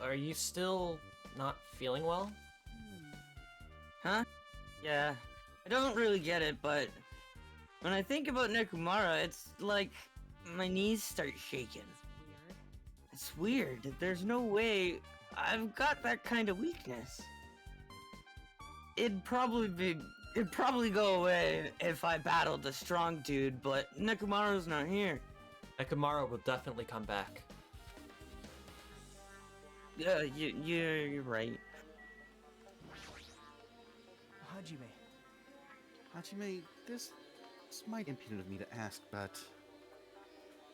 Are you still not feeling well? Huh? Yeah. I don't really get it, but when I think about Nekumara, it's like my knees start shaking. It's weird. There's no way I've got that kind of weakness. It'd probably go away if I battled a strong dude, but Nekumara's not here. Nekumara will definitely come back. Yeah, you're right. Hajime, this might be impudent of me to ask, but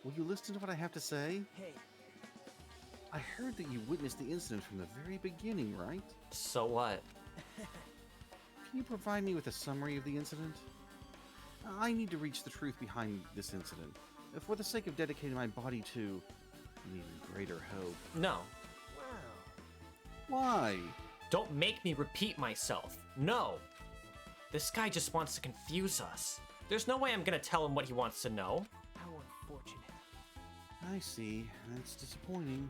will you listen to what I have to say? Hey. I heard that you witnessed the incident from the very beginning, right? So what? Can you provide me with a summary of the incident? I need to reach the truth behind this incident, for the sake of dedicating my body to an even greater hope. No. Why? Don't make me repeat myself. No! This guy just wants to confuse us. There's no way I'm gonna tell him what he wants to know. How unfortunate. I see. That's disappointing.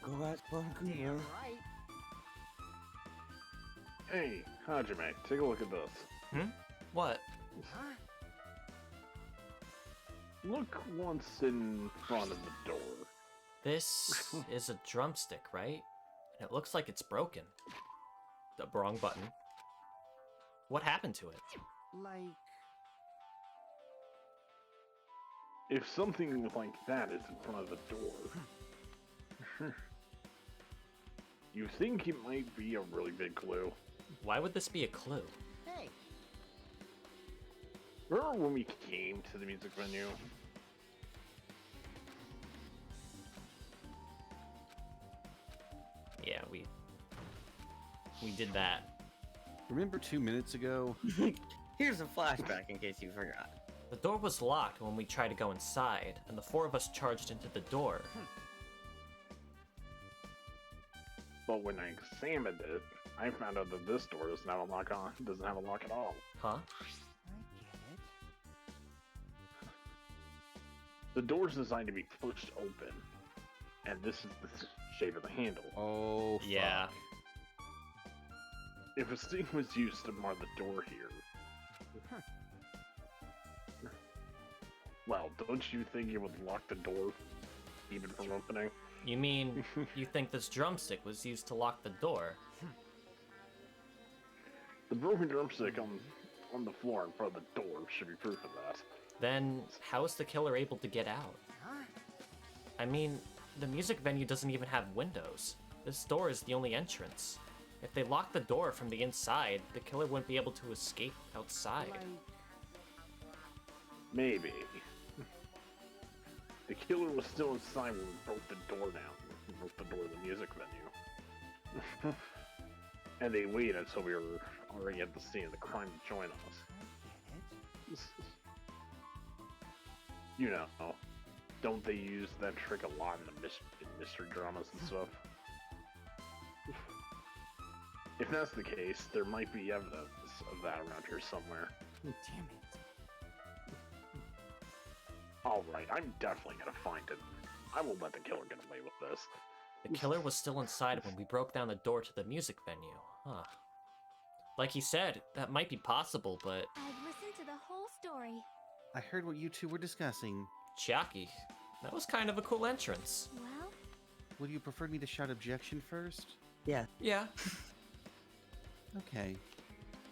Go ask Bankuya. Right. Hey, Hajime, take a look at this. Hmm? What? Huh? Look once in front of the door. This is a drumstick, right? And it looks like it's broken. The wrong button. What happened to it? Like. If something like that is in front of the door, you think it might be a really big clue. Why would this be a clue? Hey. Remember when we came to the music venue? Yeah, we did that. Remember 2 minutes ago? Here's a flashback in case you forgot. The door was locked when we tried to go inside, and the 4 of us charged into the door. But when I examined it, I found out that this door doesn't have a lock on. Doesn't have a lock at all. Huh? I get it. The door's designed to be pushed open, and this is the shape of the handle. Oh, fuck. Yeah. If a stick was used to mar the door here, well, don't you think it would lock the door even from opening? You mean you think this drumstick was used to lock the door? The broken drumstick on the floor in front of the door should be proof of that. Then how is the killer able to get out? Huh? I mean, the music venue doesn't even have windows. This door is the only entrance. If they lock the door from the inside, the killer wouldn't be able to escape outside. Like. Maybe. The killer was still inside when we broke the door down. We broke the door of the music venue. And they waited until we were already at the scene of the crime to join us. I get it. You know, don't they use that trick a lot in the mystery dramas and stuff? If that's the case, there might be evidence of that around here somewhere. Damn it. Alright, I'm definitely gonna find it. I won't let the killer get away with this. The killer was still inside when we broke down the door to the music venue. Huh. Like he said, that might be possible, but... I've listened to the whole story. I heard what you two were discussing. Chiaki, that was kind of a cool entrance. Well, Would you prefer me to shout objection first? Yeah. Yeah. Okay.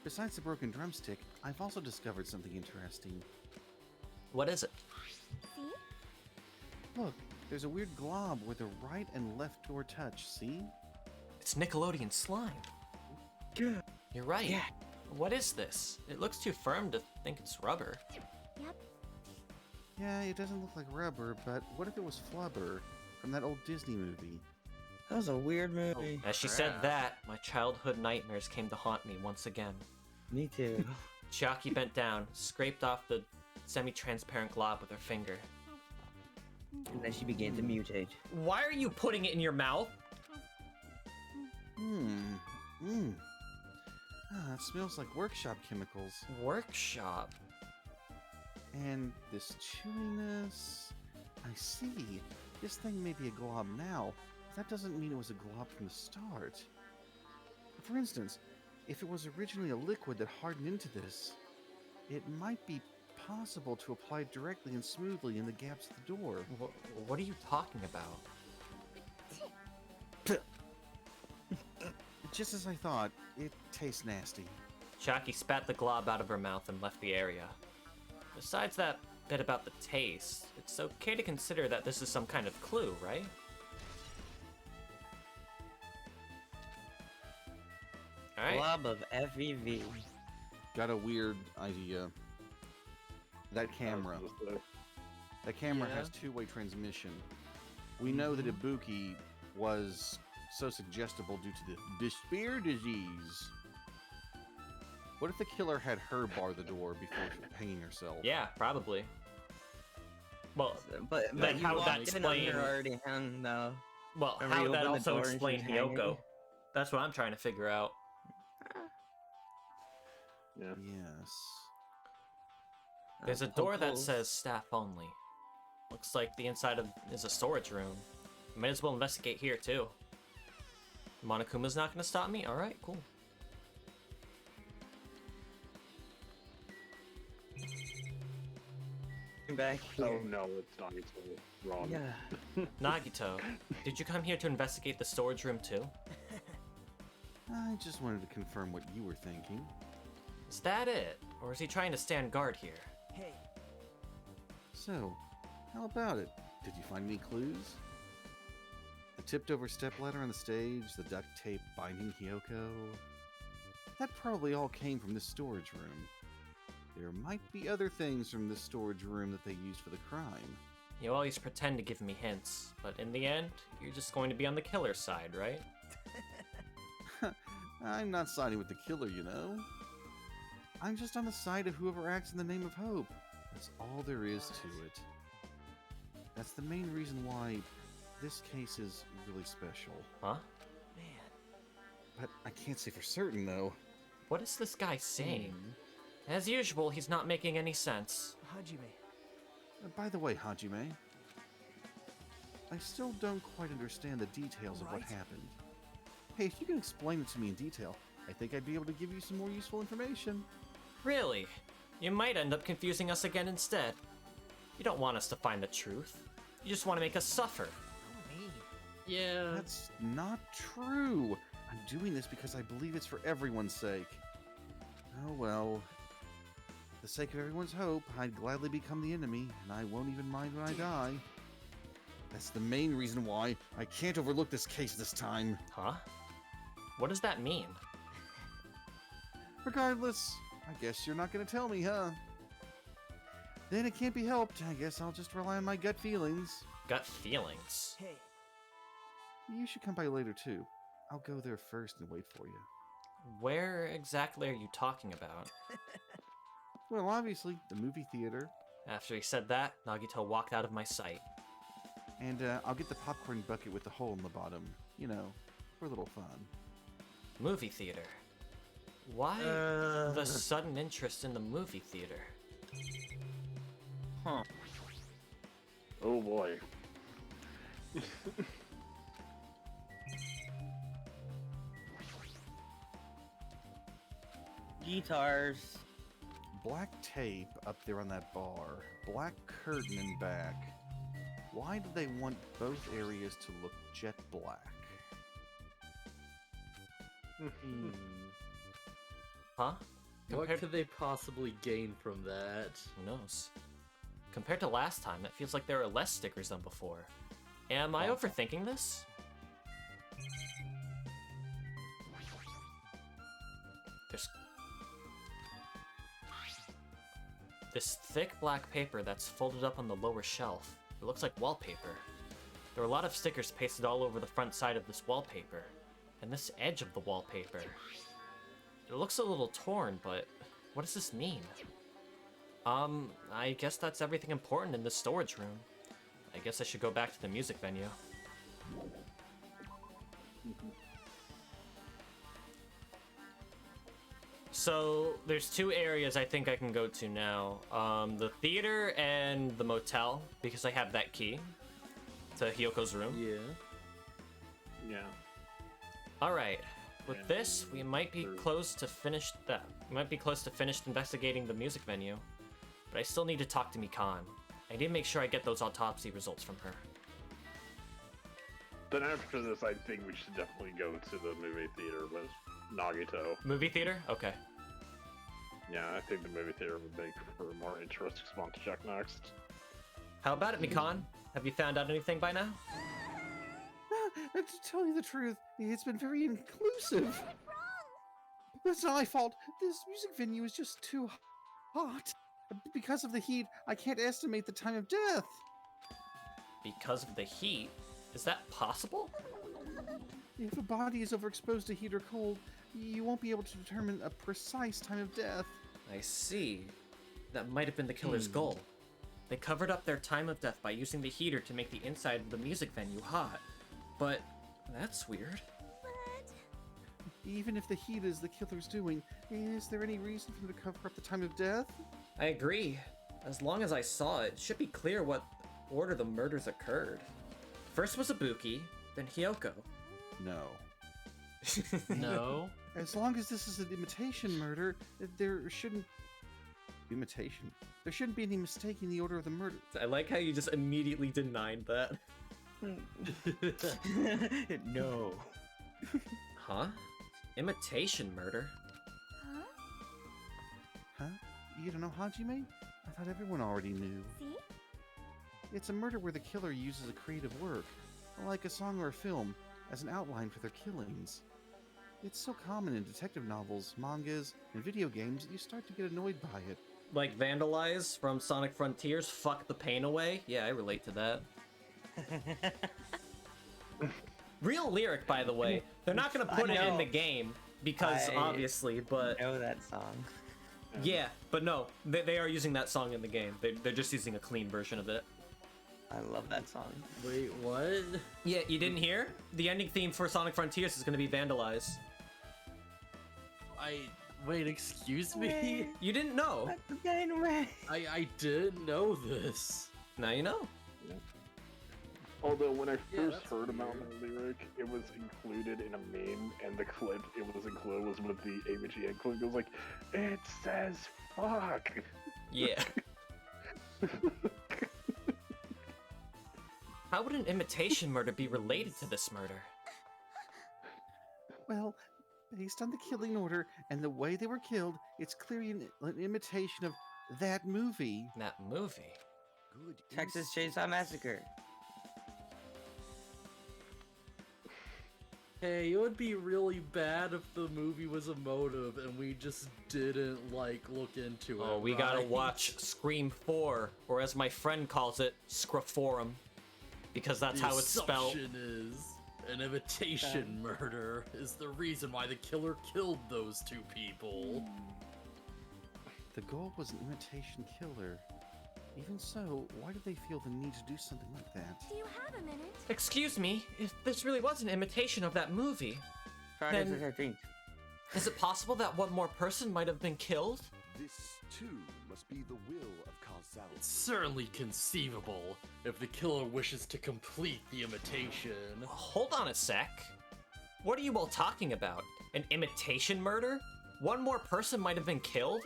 Besides the broken drumstick, I've also discovered something interesting. What is it? see? Look, there's a weird glob where the right and left door touch, see? It's Nickelodeon slime. Yeah. You're right. Yeah. What is this? It looks too firm to think it's rubber. Yep. Yeah, it doesn't look like rubber, but what if it was flubber from that old Disney movie? That was a weird movie. As she said that, my childhood nightmares came to haunt me once again. Me too. Chiaki bent down, scraped off the semi-transparent glob with her finger. And then she began to mutate. Why are you putting it in your mouth? Ah, it smells like workshop chemicals. Workshop. And this chewiness... I see. This thing may be a glob now, but that doesn't mean it was a glob from the start. For instance, if it was originally a liquid that hardened into this, it might be possible to apply directly and smoothly in the gaps of the door. What are you talking about? Just as I thought, it tastes nasty. Chiaki spat the glob out of her mouth and left the area. Besides that bit about the taste, it's okay to consider that this is some kind of clue, right? Alright. Glob of FEV. Got a weird idea. That camera. That camera has two-way transmission. We know that Ibuki was so suggestible due to the despair disease. What if the killer had her bar the door before hanging herself? Yeah, probably. Well, But how would that even on explain... her already hung though. Well, Remember how you would that opened the also door and she explain was hanging? Hiyoko? That's what I'm trying to figure out. Yeah. Yes. There's a door that says staff only. Looks like the inside of is a storage room. Might as well investigate here too. Monokuma's not gonna stop me? Alright, cool. Back here. Oh no, it's not. It's wrong. Yeah. Nagito, did you come here to investigate the storage room too? I just wanted to confirm what you were thinking. Is that it? Or is he trying to stand guard here? Hey, So, how about it? Did you find any clues? The tipped-over stepladder on the stage, the duct tape binding Hiyoko... That probably all came from this storage room. There might be other things from this storage room that they used for the crime. You always pretend to give me hints, but in the end, you're just going to be on the killer's side, right? I'm not siding with the killer, you know. I'm just on the side of whoever acts in the name of hope. That's all there is to it. That's the main reason why this case is really special. Huh? man. But I can't say for certain, though. What is this guy saying? As usual, he's not making any sense. Hajime. By the way, Hajime, I still don't quite understand the details of what Right. happened. Hey, if you can explain it to me in detail, I think I'd be able to give you some more useful information. Really? You might end up confusing us again instead. You don't want us to find the truth. You just want to make us suffer. Me. Yeah. That's not true. I'm doing this because I believe it's for everyone's sake. Oh well. For the sake of everyone's hope, I'd gladly become the enemy, and I won't even mind when I die. That's the main reason why I can't overlook this case this time. Huh? What does that mean? Regardless, I guess you're not gonna tell me, huh? then it can't be helped. I guess I'll just rely on my gut feelings. Gut feelings. Hey, You should come by later too. I'll go there first and wait for you. Where exactly are you talking about? Well, obviously, the movie theater. After he said that, Nagito walked out of my sight. And I'll get the popcorn bucket with the hole in the bottom. You know, for a little fun. Movie theater. Why the sudden interest in the movie theater? Huh. Oh boy. Guitars. Black tape up there on that bar. Black curtain in back. Why do they want both areas to look jet black? Huh? What could they possibly gain from that? Who knows? Compared to last time, it feels like there are less stickers than before. Am I overthinking this? There's this thick black paper that's folded up on the lower shelf. It looks like wallpaper. There are a lot of stickers pasted all over the front side of this wallpaper, and this edge of the wallpaper. It looks a little torn, but what does this mean? I guess that's everything important in this storage room. I guess I should go back to the music venue. So, there's two areas I think I can go to now. The theater and the motel, because I have that key to Hyoko's room. Yeah. Yeah. Alright, with this, we might be close to finished investigating the music venue. But I still need to talk to Mikan. I need to make sure I get those autopsy results from her. Then after this, I think we should definitely go to the movie theater with Nagito. Movie theater? Okay. Yeah, I think the movie theater would make for a more interesting spot to check next. How about it, Mikan? Have you found out anything by now? To tell you the truth, it's been very inclusive. That's not my fault. This music venue is just too hot. Because of the heat, I can't estimate the time of death. Because of the heat? Is that possible? If a body is overexposed to heat or cold, you won't be able to determine a precise time of death. I see. That might have been the killer's goal. They covered up their time of death by using the heater to make the inside of the music venue hot. But that's weird. Even if the heat is the killer's doing, is there any reason for them to cover up the time of death? I agree. As long as I saw it, it should be clear what order the murders occurred. First was Ibuki, then Hyoko. No. No. As long as this is an imitation murder, there shouldn't... Imitation? There shouldn't be any mistake in the order of the murder. I like how you just immediately denied that. no. Huh? Imitation murder? Huh? You don't know Hajime? I thought everyone already knew. See? It's a murder where the killer uses a creative work, like a song or a film, as an outline for their killings. It's so common in detective novels, mangas, and video games that you start to get annoyed by it. Like Vandalize from Sonic Frontiers, fuck the pain away? Yeah, I relate to that. Real lyric, by the way. They're not gonna put it in the game, because obviously, but... I know that song. Yeah, but no, they are using that song in the game. They're just using a clean version of it. I love that song. Wait, what? Yeah, you didn't hear? The ending theme for Sonic Frontiers is gonna be Vandalize. Wait, excuse me? You didn't know? I didn't know this. Now you know. Although when I first heard about that lyric, it was included in a meme, and the clip it was included was with the AVGN clip. It was like, it says fuck. Yeah. How would an imitation murder be related to this murder? Well, based on the killing order and the way they were killed, it's clearly an imitation of that movie. That movie? Good. Texas Chainsaw Massacre. Hey, it would be really bad if the movie was emotive and we just didn't, like, look into it. Oh, we gotta watch Scream 4, or as my friend calls it, Scraforum. Because that's how it's spelled. The assumption is an imitation murder is the reason why the killer killed those two people. The goal was an imitation killer. Even so, why did they feel the need to do something like that? Do you have a minute? Excuse me, if this really was an imitation of that movie, Friday Then- the 13th. is it possible that one more person might have been killed? This, too, must be the will of causality. It's certainly conceivable if the killer wishes to complete the imitation. Hold on a sec. What are you all talking about? An imitation murder? One more person might have been killed?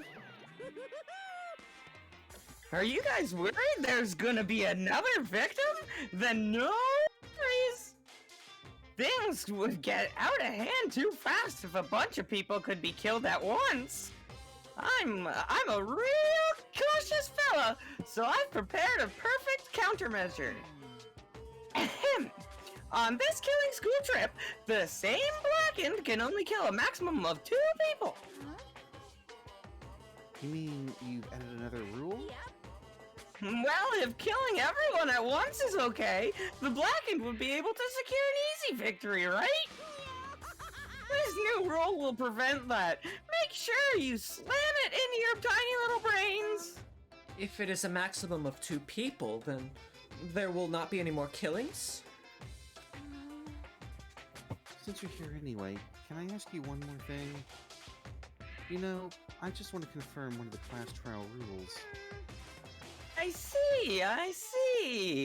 Are you guys worried there's gonna be another victim? Then no worries. Things would get out of hand too fast if a bunch of people could be killed at once. I'm a real cautious fella, so I've prepared a perfect countermeasure. Ahem. On this killing school trip, the same blackened can only kill a maximum of 2 people. You mean you've added another rule? Well, if killing everyone at once is okay, the blackened would be able to secure an easy victory, right? This new rule will prevent that. Make sure you slam it into your tiny little brains. If it is a maximum of 2 people, then there will not be any more killings? Since you're here anyway, can I ask you one more thing? You know, I just want to confirm one of the class trial rules. I see.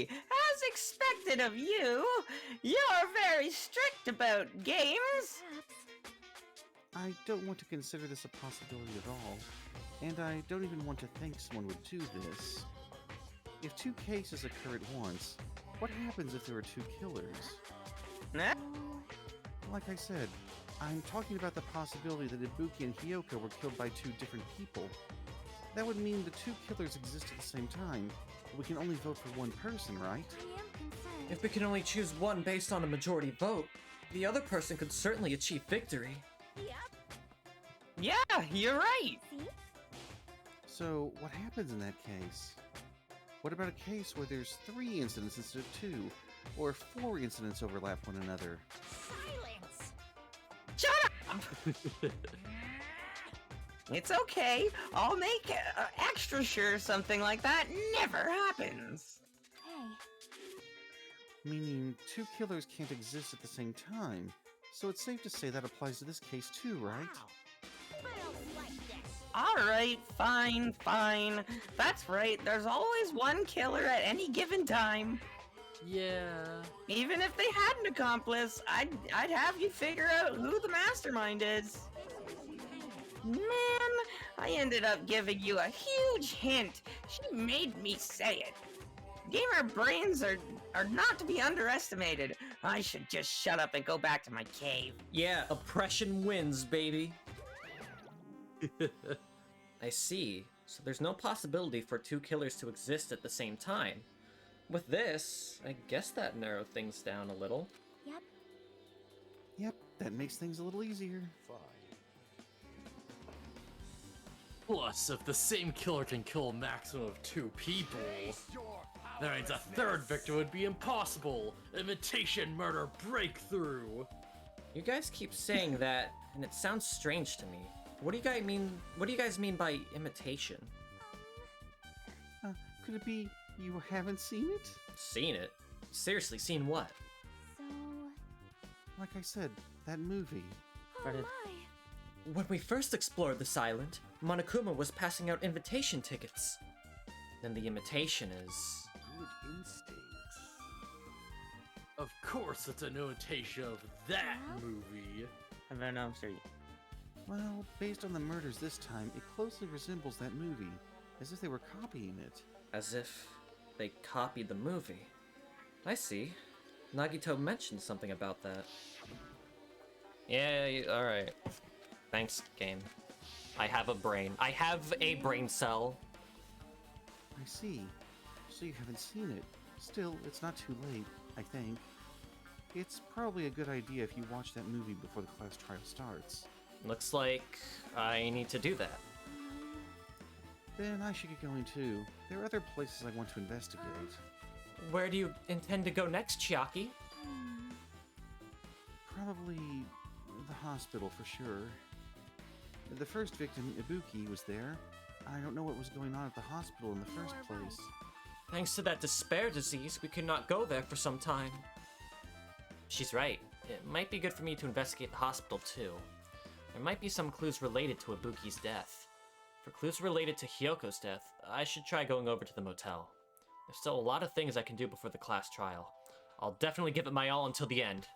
As expected of you, you're very strict about games. I don't want to consider this a possibility at all, and I don't even want to think someone would do this. If 2 cases occur at once, what happens if there are 2 killers? Nah. Like I said, I'm talking about the possibility that Ibuki and Hyoka were killed by 2 different people. That would mean the 2 killers exist at the same time, but we can only vote for one person, right? I am concerned. If we can only choose one based on a majority vote, the other person could certainly achieve victory. Yeah, you're right. See? So, what happens in that case? What about a case where there's 3 incidents instead of 2, or 4 incidents overlap one another? Shut up! It's okay. I'll make extra sure something like that never happens. Hey, Meaning, 2 killers can't exist at the same time, so it's safe to say that applies to this case too, right? Alright, fine. That's right, there's always one killer at any given time. Yeah. Even if they had an accomplice, I'd have you figure out who the mastermind is. Man, I ended up giving you a huge hint. She made me say it. Gamer brains are not to be underestimated. I should just shut up and go back to my cave. Yeah, oppression wins, baby. I see. So there's no possibility for 2 killers to exist at the same time. With this, I guess that narrowed things down a little. Yep, that makes things a little easier. Fine. Plus, if the same killer can kill a maximum of 2 people, that means a 3rd victim would be impossible. Imitation murder breakthrough. You guys keep saying that, and it sounds strange to me. What do you guys mean by imitation? Could it be you haven't seen it? Seen it? Seriously, seen what? so... Like I said, that movie. Oh Right. my! When we first explored this island, Monokuma was passing out invitation tickets. Then the imitation is... Good instincts. Of course it's an imitation of that movie. I don't know, I'm sorry. Well, based on the murders this time, it closely resembles that movie, as if they were copying it. as if they copied the movie. I see. Nagito mentioned something about that. Yeah, alright. Thanks, game. I have a brain. I have a brain cell. I see. So you haven't seen it. Still, it's not too late, I think. it's probably a good idea if you watch that movie before the class trial starts. Looks like I need to do that. Then I should get going too. There are other places I want to investigate. Where do you intend to go next, Chiaki? Probably the hospital for sure. The first victim, Ibuki, was there. I don't know what was going on at the hospital in the first place. Thanks to that despair disease, we could not go there for some time. She's right. It might be good for me to investigate the hospital too. There might be some clues related to Ibuki's death. For clues related to Hyoko's death, I should try going over to the motel. There's still a lot of things I can do before the class trial. I'll definitely give it my all until the end.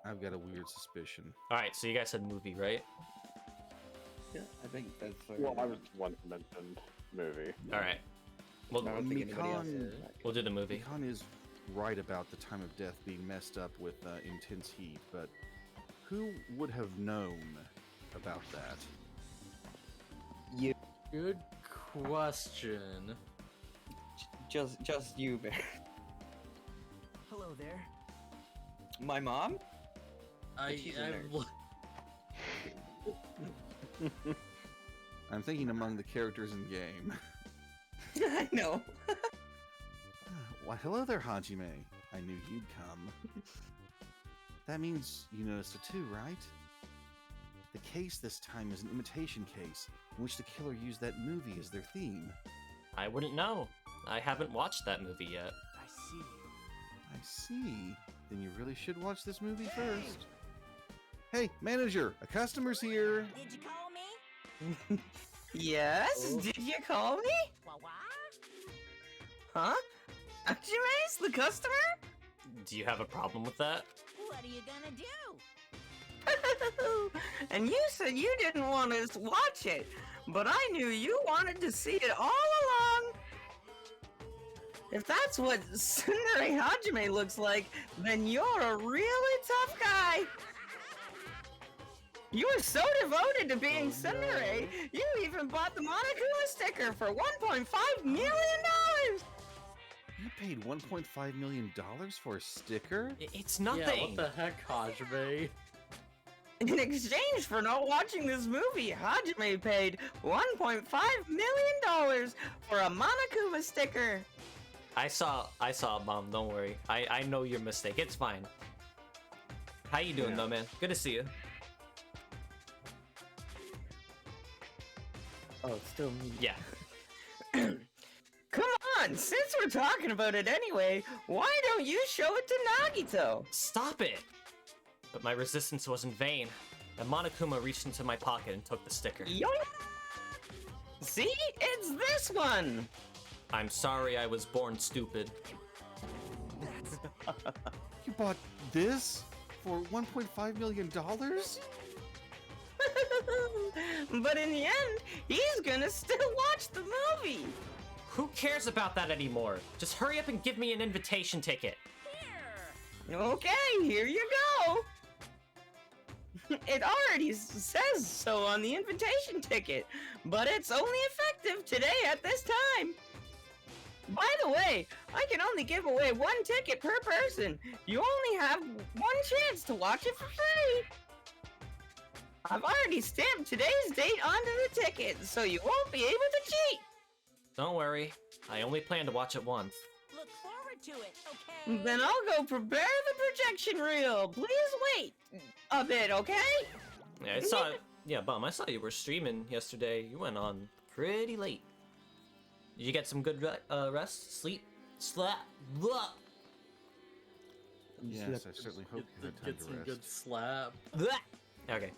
I've got a weird suspicion. Alright, so you guys said movie, right? Yeah, I think that's. Well, I was the one who mentioned movie. Alright. Well, I don't think anybody else is. we'll do the movie. Mikan is right about the time of death being messed up with intense heat, but who would have known about that? You. Good question. Just you, Bear. Hello there. My mom? She's a nurse. I'm thinking among the characters in game. I know. Why, hello there, Hajime. I knew you'd come. That means you noticed it too, right? The case this time is an imitation case, in which the killer used that movie as their theme. I wouldn't know. I haven't watched that movie yet. I see. I see. Then you really should watch this movie first. Hey, manager, a customer's here. Did you call me? Yes? Did you call me? What? Huh? Hajime's the customer? Do you have a problem with that? What are you gonna do? And you said you didn't want us to watch it, but I knew you wanted to see it all along. If that's what Tsundere Hajime looks like, then you're a really tough guy. You were so devoted to being Tsundere, you even bought the Monokuma sticker for $1.5 million. You paid $1.5 million for a sticker? It's nothing. Yeah, what the heck, Hajime? In exchange for not watching this movie, Hajime paid $1.5 million for a Monokuma sticker. I saw it, Mom. Don't worry. I know your mistake. It's fine. How you doing, though, man? Good to see you. Oh, it's still me. Yeah. Come on, since we're talking about it anyway, why don't you show it to Nagito? Stop it! But my resistance was in vain. And Monokuma reached into my pocket and took the sticker. Yoink! See? It's this one! I'm sorry I was born stupid. You bought this for $1.5 million? But in the end, he's gonna still watch the movie! Who cares about that anymore? Just hurry up and give me an invitation ticket. Okay, here you go! It already says so on the invitation ticket, but it's only effective today at this time. By the way, I can only give away one ticket per person. You only have one chance to watch it for free. I've already stamped today's date onto the ticket, so you won't be able to cheat. Don't worry. I only plan to watch it once. Look forward to it, okay? Then I'll go prepare the projection reel. Please wait a bit, okay? Yeah, I saw it. Yeah, Bum, I saw you were streaming yesterday. You went on pretty late. Did you get some good rest? Sleep? Slap? Blah. Yes, I certainly hope you had time Get to some rest. good slap. Blah. Okay.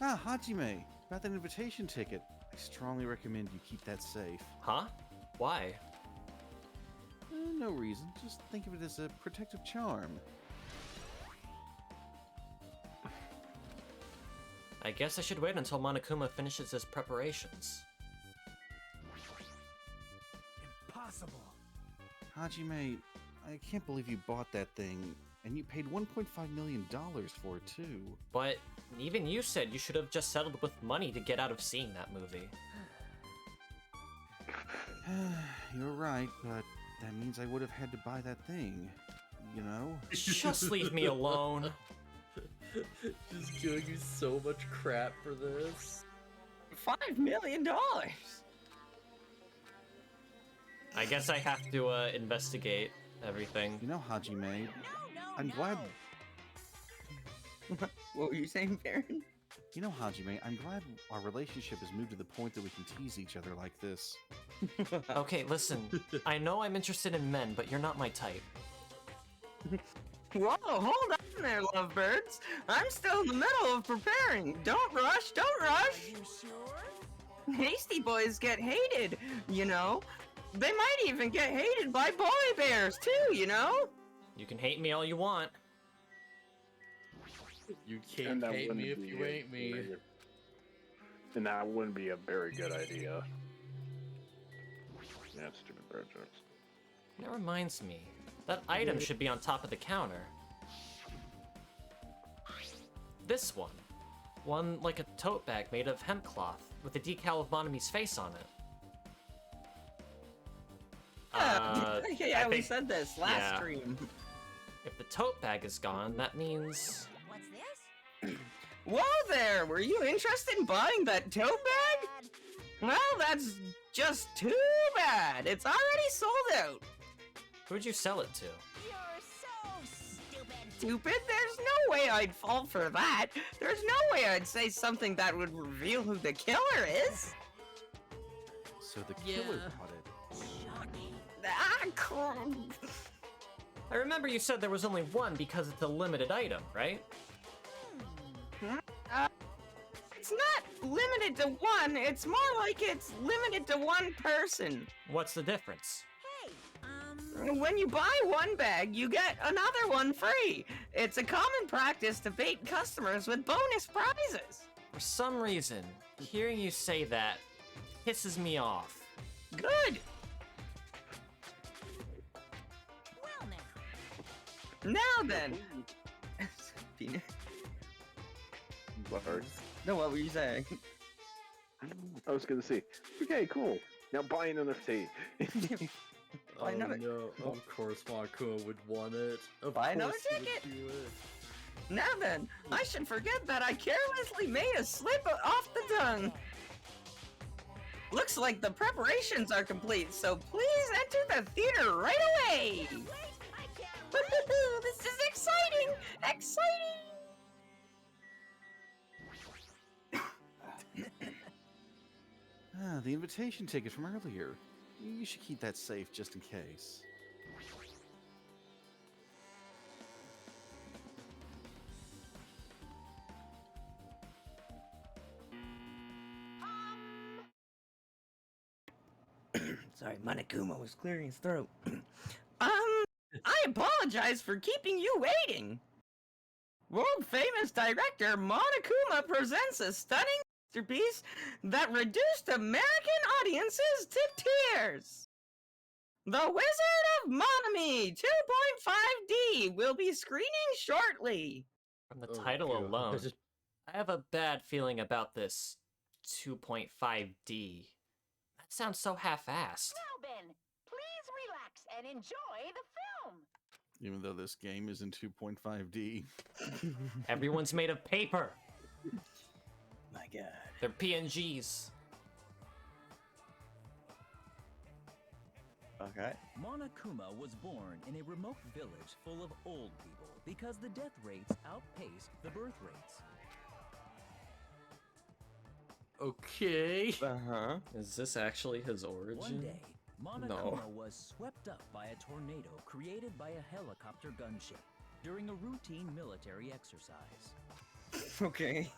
Ah, Hajime, about that invitation ticket. I strongly recommend you keep that safe. Huh? Why? No reason. Just think of it as a protective charm. I guess I should wait until Monokuma finishes his preparations. Impossible. Hajime, I can't believe you bought that thing, and you paid $1.5 million for it too. But even you said you should have just settled with money to get out of seeing that movie. You're right, but that means I would have had to buy that thing. you know? Just leave me alone. Just giving you so much crap for this. $5 million. I guess I have to investigate everything. You know, Hajime, I'm glad. What were you saying, Baron? You know, Hajime, I'm glad our relationship has moved to the point that we can tease each other like this. Okay, listen. I know I'm interested in men, but you're not my type. Whoa, hold on there, lovebirds. I'm still in the middle of preparing. Don't rush, don't rush. Are you sure? Hasty boys get hated, you know? They might even get hated by boy bears, too, you know? You can hate me all you want. You can't hate me if you ain't me. And that wouldn't be a very good idea. Yeah, stupid bird jokes. That reminds me. That item should be on top of the counter. This one. One like a tote bag made of hemp cloth with a decal of Monami's face on it. Yeah, I we think- said this last yeah. stream. If the tote bag is gone, that means... What's this? Whoa there, were you interested in buying that tote bag? Well, that's just too bad. It's already sold out. Who'd you sell it to? You're so stupid. Stupid? There's no way I'd fall for that. There's no way I'd say something that would reveal who the killer is. So the killer Yeah. bought it. Ah, crap. I remember you said there was only one because it's a limited item, right? It's not limited to one, it's more like it's limited to one person. What's the difference? Hey, When you buy one bag, you get another one free. It's a common practice to bait customers with bonus prizes. For some reason, hearing you say that pisses me off. Good. well now. Now then. Peanut. Sorry. No, what were you saying? I was gonna say, okay, cool. Now buy an NFT. Buy another- no, of course Monokuma would want it. Of Buy another course he would ticket? do it. Now then, I should forget that I carelessly made a slip off the tongue. Looks like the preparations are complete, so please enter the theater right away. Wait, I can't Woo-hoo-hoo, this is exciting! Exciting! Ah, the invitation ticket from earlier. You should keep that safe just in case. Sorry, Monokuma was clearing his throat. I apologize for keeping you waiting. World-famous director Monokuma presents a stunning masterpiece that reduced American audiences to tears. The Wizard of Monami 2.5D will be screening shortly. From the Oh, title God. alone, I have a bad feeling about this 2.5D. That sounds so half-assed. Now, Ben, please relax and enjoy the film. Even though this game is in 2.5D. Everyone's made of paper. My God. They're PNGs. Okay. Monokuma was born in a remote village full of old people because the death rates outpaced the birth rates. Okay. Uh-huh. Is this actually his origin? One day, Monokuma was swept up by a tornado created by a helicopter gunship during a routine military exercise, Okay.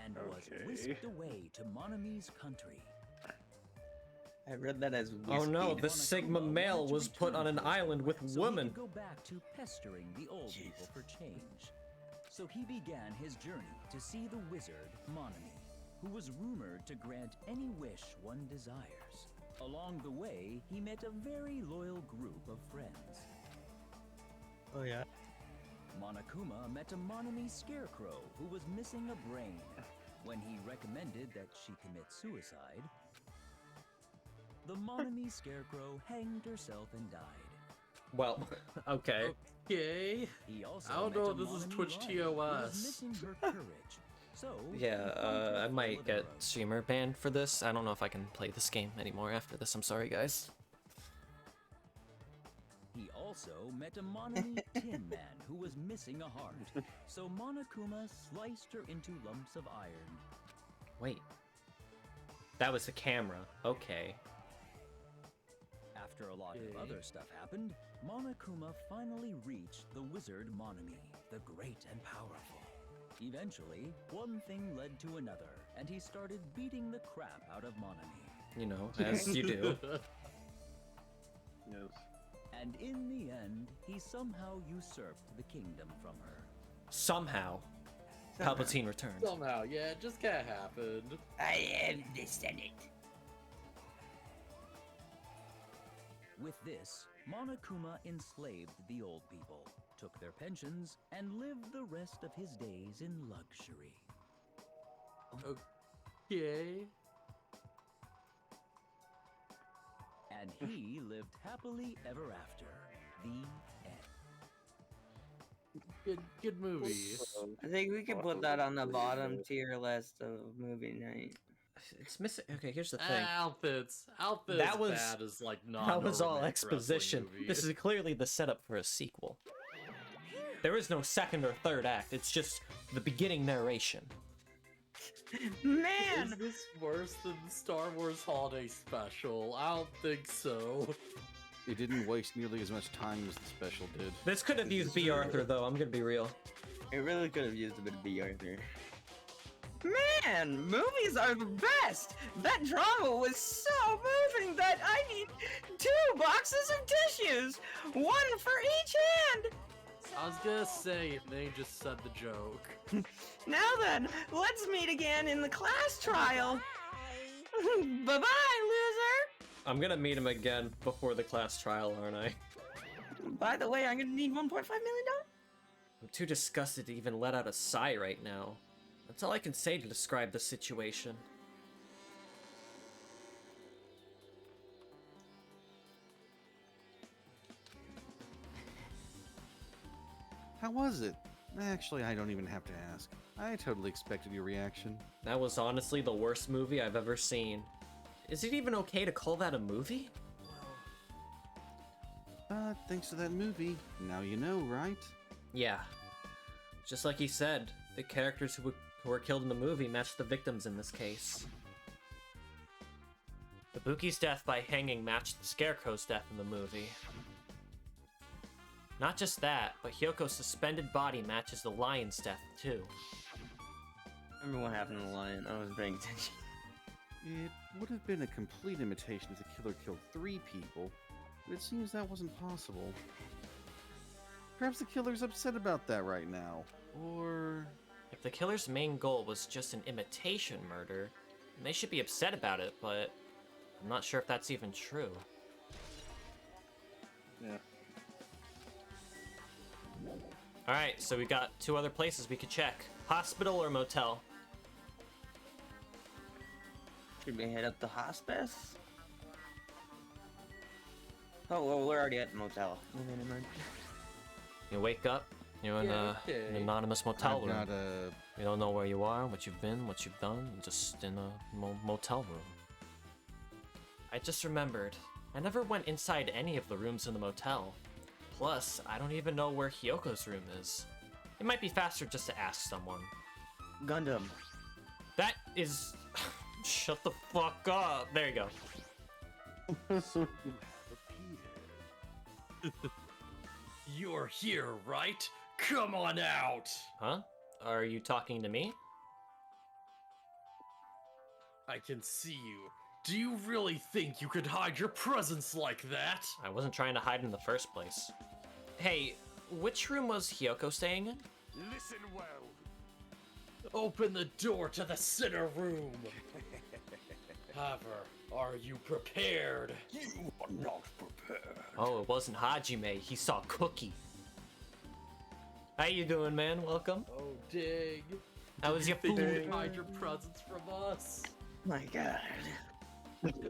and was Okay. whisked away to Monami's country. I read that as Oh no, whiskey. the Sigma male wanted to was put return on an to his island with so he women. could go back to pestering the old people Jeez. for change. So he began his journey to see the wizard Monami, who was rumored to grant any wish one desires. Along the way, he met a very loyal group of friends. Oh yeah. Monokuma met a Monami scarecrow who was missing a brain. When he recommended that she commit suicide, the Monami scarecrow hanged herself and died. Well, okay. Okay. He also I don't met know a if this is Monomi Twitch Light who was TOS. missing her courage. So Yeah, he wanted to I might follow their get road. streamer banned for this. I don't know if I can play this game anymore after this. I'm sorry, guys. He also met a Monomi Tin Man who was missing a heart. So Monokuma sliced her into lumps of iron. Wait. That was the camera. Okay. After a lot Okay. of other stuff happened, Monokuma finally reached the wizard Monomi, the great and powerful. Eventually, one thing led to another, and he started beating the crap out of Monomi. You know, as you do. Yes. And in the end, he somehow usurped the kingdom from her. Somehow, Palpatine returned. Somehow, yeah, it just kinda happened. I am the Senate. With this, Monokuma enslaved the old people, took their pensions, and lived the rest of his days in luxury. Okay. And he lived happily ever after. The end. Good movie. I think we could put that on the bottom tier list of movie night. It's missing. Okay, here's the thing. Outfits That was- bad is like not. That was all exposition. This is clearly the setup for a sequel. There is no second or third act. It's just the beginning narration. Man! Is this worse than the Star Wars Holiday Special? I don't think so. It didn't waste nearly as much time as the special did. This could have used B. Arthur, though. I'm gonna be real. It really could have used a bit of B. Arthur. Man, movies are the best! That drama was so moving that I need 2 boxes of tissues! One for each hand! I was gonna say, and they just said the joke. Now then, let's meet again in the class trial! Bye-bye, loser! I'm gonna meet him again before the class trial, aren't I? By the way, I'm gonna need $1.5 million? I'm too disgusted to even let out a sigh right now. That's all I can say to describe the situation. How was it? Actually, I don't even have to ask. I totally expected your reaction. That was honestly the worst movie I've ever seen. Is it even okay to call that a movie? Thanks to that movie, now you know, right? Yeah. Just like he said, the characters who were killed in the movie match the victims in this case. Kabuki's death by hanging matched the Scarecrow's death in the movie. Not just that, but Hyoko's suspended body matches the lion's death too. Remember what happened to the lion? I wasn't paying attention. It would have been a complete imitation if the killer killed 3 people, but it seems that wasn't possible. Perhaps the killer's upset about that right now, or... If the killer's main goal was just an imitation murder, then they should be upset about it, but I'm not sure if that's even true. Yeah. Alright, so we got 2 other places we could check. Hospital or motel? Should we head up to hospice? Oh, well, we're already at the motel. Never mind. You wake up, you're in an anonymous motel room. I've got a... You don't know where you are, what you've been, what you've done, you're just in a motel room. I just remembered, I never went inside any of the rooms in the motel. Plus, I don't even know where Hyoko's room is. It might be faster just to ask someone. Gundam. That is... Shut the fuck up! There you go. You're here, right? Come on out! Huh? Are you talking to me? I can see you. Do you really think you could hide your presence like that? I wasn't trying to hide in the first place. Hey, which room was Hyoko staying in? Listen well. Open the door to the center room. However, are you prepared? You are not prepared. Oh, it wasn't Hajime, he saw Cookie. How you doing, man? Welcome. Oh, dig. How was your Think you food? could hide your presence from us? My god.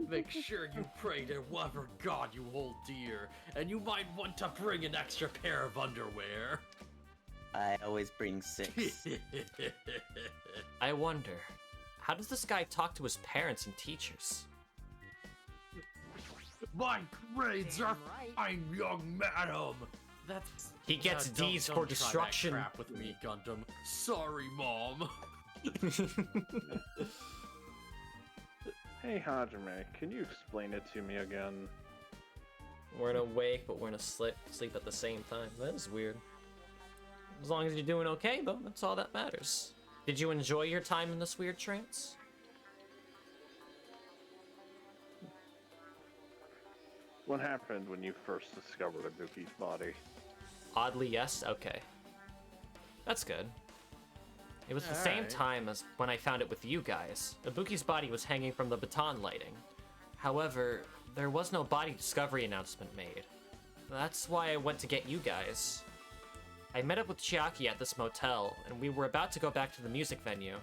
Make sure you pray to whatever god you hold dear, and you might want to bring an extra pair of underwear. I always bring 6. I wonder, how does this guy talk to his parents and teachers? My grades are fine, young madam. He gets D's don't for try that destruction. crap with me, Gundam. Sorry, Mom. Hey, Hajime, can you explain it to me again? We're in a wake, but we're in a sleep at the same time. That is weird. As long as you're doing okay, though, that's all that matters. Did you enjoy your time in this weird trance? What happened when you first discovered Ibuki's body? Oddly, yes? Okay. That's good. It was the same time as when I found it with you guys. Ibuki's body was hanging from the baton lighting. However, there was no body discovery announcement made. That's why I went to get you guys. I met up with Chiaki at this motel, and we were about to go back to the music venue.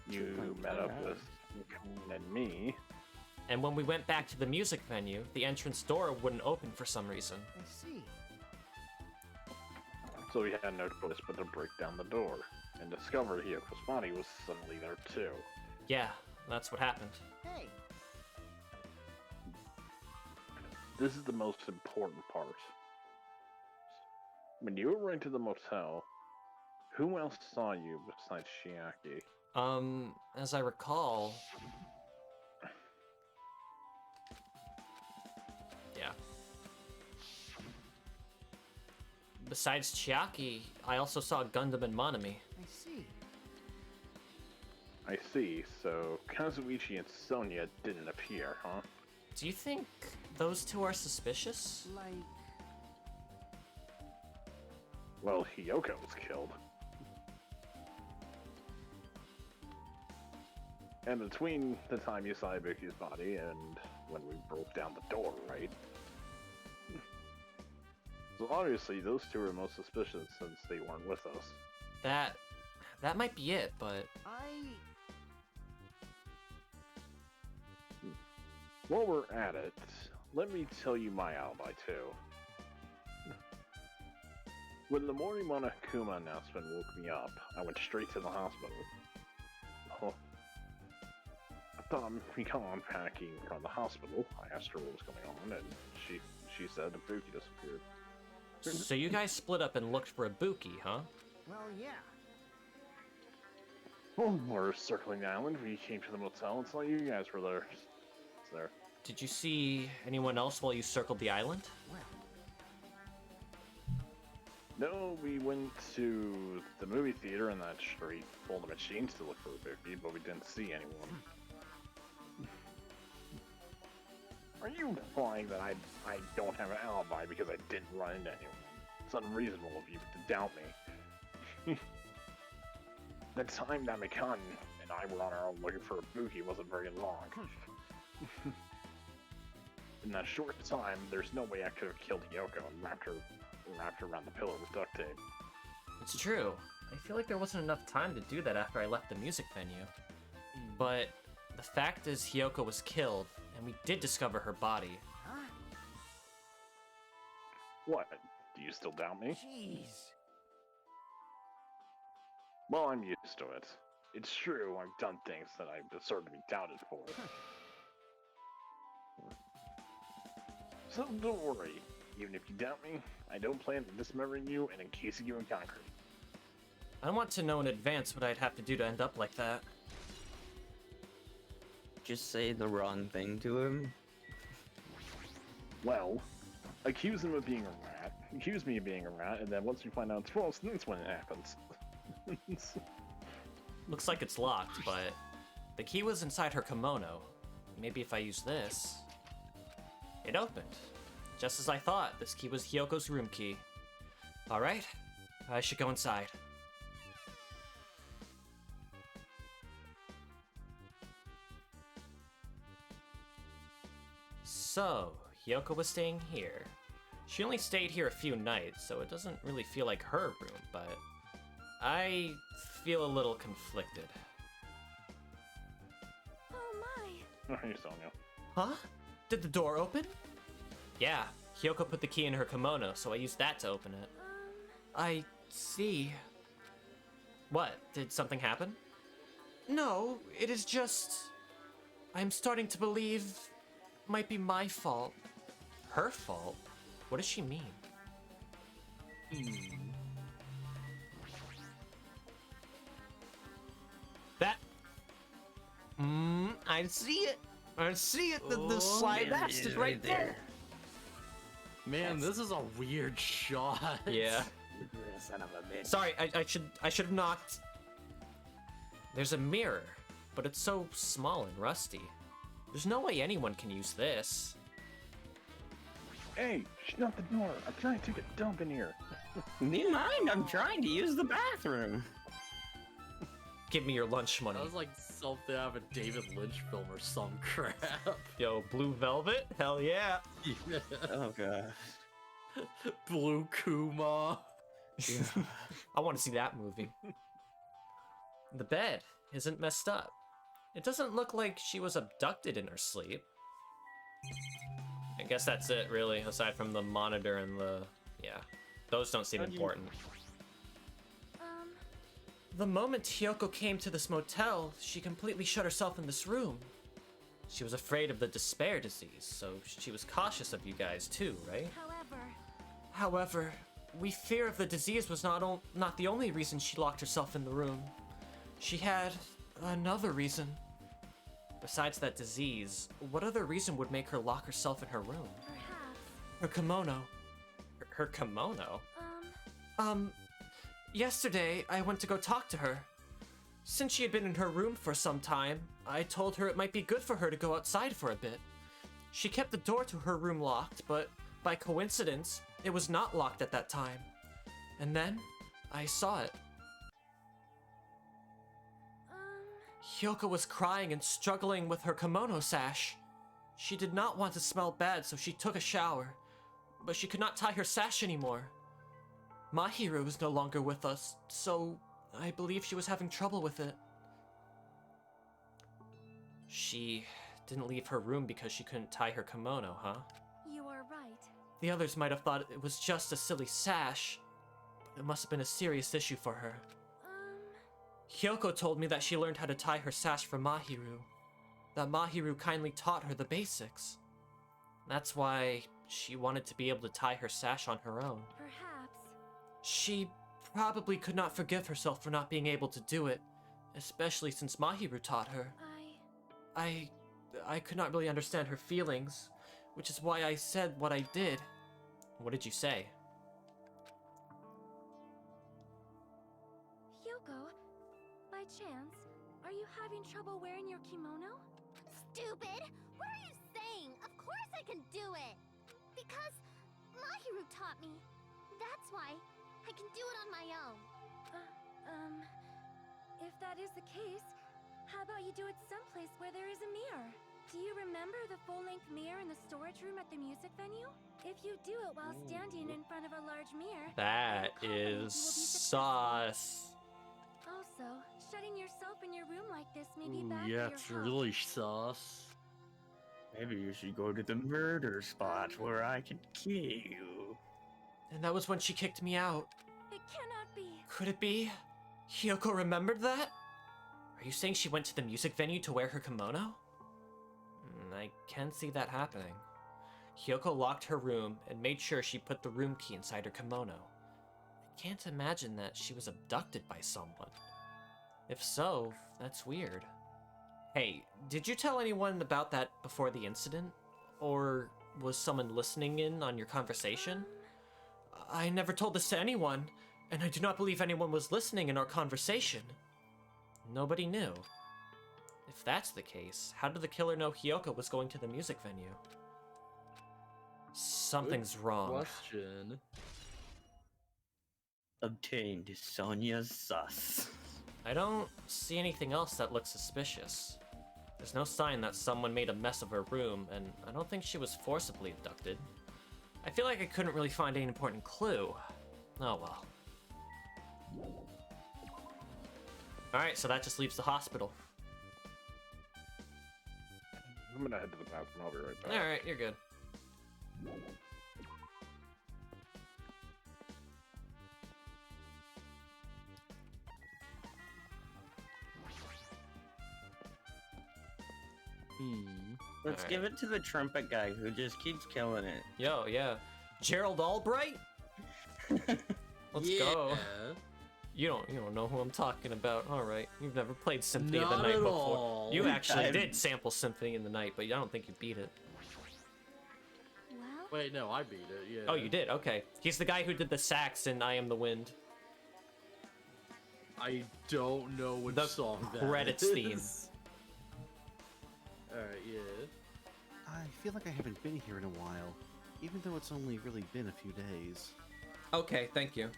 You met up with Nikon and me. And when we went back to the music venue, the entrance door wouldn't open for some reason. I see. So we had no choice but to break down the door, and discover Hyoko's body was suddenly there too. Yeah, that's what happened. Hey, This is the most important part. When you were into the motel, who else saw you besides Chiaki? As I recall... Yeah. Besides Chiaki, I also saw Gundam and Monami. I see. I see, so Kazuichi and Sonia didn't appear, huh? Do you think those two are suspicious? Like, Well, Hyoko was killed. And between the time you saw Ibuki's body and when we broke down the door, right? So obviously those two are most suspicious since they weren't with us. That might be it, but... While we're at it, let me tell you my alibi too. When the morning Monokuma announcement woke me up, I went straight to the hospital. Oh. I thought I'm unpacking from the hospital. I asked her what was going on, and she said Ibuki disappeared. So you guys split up and looked for Ibuki, huh? well, yeah. Well, we're circling the island. We came to the motel and saw you guys were there. There. Did you see anyone else while you circled the island? Well, No, we went to the movie theater in that street full of machines to look for Ibuki, but we didn't see anyone. Are you implying that I don't have an alibi because I didn't run into anyone? It's unreasonable of you to doubt me. The time that Mikan and I were on our own looking for Ibuki wasn't very long. In that short time, there's no way I could have killed Hyoko and wrapped her around the pillar with duct tape. It's true. I feel like there wasn't enough time to do that after I left the music venue. But the fact is Hyoko was killed, and we did discover her body. huh? What? Do you still doubt me? Jeez. Well, I'm used to it. It's true, I've done things that I deserve to be doubted for. So don't worry. Even if you doubt me, I don't plan on dismembering you and encasing you in concrete. I want to know in advance what I'd have to do to end up like that. Just say the wrong thing to him. Well, accuse him of being a rat, accuse me of being a rat, and then once you find out it's false, that's when it happens. Looks like it's locked, but the key was inside her kimono. Maybe if I use this... It opened. Just as I thought, this key was Hyoko's room key. Alright, I should go inside. So, Hyoko was staying here. She only stayed here a few nights, so it doesn't really feel like her room, but I feel a little conflicted. Hey, Sonia. Huh? Did the door open? Yeah, Hyoko put the key in her kimono, so I used that to open it. I see. What? Did something happen? No, it is just... I'm starting to believe... might be my fault. Her fault? What does she mean? That... I see it! I see it! The slide bastard right there! Man, this is a weird shot. Yeah. Son of a bitch. Sorry, I should have knocked. There's a mirror, but it's so small and rusty. There's no way anyone can use this. Hey, shut the door. I'm trying to take a dump in here. Me mind, I'm trying to use the bathroom. Give me your lunch money. That was like something out of a David Lynch film or some crap. Yo, Blue Velvet? Hell yeah. Oh god. Blue Kuma. Yeah. I want to see that movie. The bed isn't messed up. It doesn't look like she was abducted in her sleep. I guess that's it, really, aside from the monitor and the... yeah. Those don't seem important. The moment Hyoko came to this motel, she completely shut herself in this room. She was afraid of the despair disease, so she was cautious of you guys too, right? However, we fear if the disease was not the only reason she locked herself in the room. She had another reason. Besides that disease, what other reason would make her lock herself in her room? Perhaps. Her kimono. Her kimono? Yesterday, I went to go talk to her. Since she had been in her room for some time, I told her it might be good for her to go outside for a bit. She kept the door to her room locked, but by coincidence, it was not locked at that time. And then, I saw it. Hyoko was crying and struggling with her kimono sash. She did not want to smell bad, so she took a shower. But she could not tie her sash anymore. Mahiru is no longer with us, so I believe she was having trouble with it. She didn't leave her room because she couldn't tie her kimono, huh? You are right. The others might have thought it was just a silly sash, but it must have been a serious issue for her. Hyoko told me that she learned how to tie her sash from Mahiru. That Mahiru kindly taught her the basics. That's why she wanted to be able to tie her sash on her own. Perhaps. She probably could not forgive herself for not being able to do it, especially since Mahiru taught her. I could not really understand her feelings, which is why I said what I did. What did you say? Hyoko, by chance, are you having trouble wearing your kimono? Stupid! What are you saying? Of course I can do it! Because Mahiru taught me. That's why I can do it on my own. If that is the case, how about you do it someplace where there is a mirror? Do you remember the full-length mirror in the storage room at the music venue? If you do it while standing in front of a large mirror... That is sauce. Also, shutting yourself in your room like this may be bad Yeah, for it's your really sauce. Maybe you should go to the murder spot where I can kill you. And that was when she kicked me out. It cannot be. Could it be? Hyoko remembered that? Are you saying she went to the music venue to wear her kimono? I can see that happening. Hyoko locked her room and made sure she put the room key inside her kimono. I can't imagine that she was abducted by someone. If so, that's weird. Hey, did you tell anyone about that before the incident? Or was someone listening in on your conversation? I never told this to anyone, and I do not believe anyone was listening in our conversation. Nobody knew. If that's the case, how did the killer know Hyoko was going to the music venue? Something's wrong. Question. Obtained Sonia's sus. I don't see anything else that looks suspicious. There's no sign that someone made a mess of her room, and I don't think she was forcibly abducted. I feel like I couldn't really find any important clue. Oh well. Alright, so that just leaves the hospital. I'm gonna head to the bathroom. I'll be right back. All right, you're good. Let's give it to the trumpet guy who just keeps killing it. Yo, yeah. Gerald Albright? Let's go. You don't know who I'm talking about. All right. You've never played Symphony of the Night before. All. You actually did sample Symphony in the Night, but I don't think you beat it. Well, Wait, no, I beat it, yeah. Oh, you did? Okay. He's the guy who did the sax in I Am the Wind. I don't know which The song that credits is. theme. Alright, yeah. I feel like I haven't been here in a while, even though it's only really been a few days. Okay, thank you.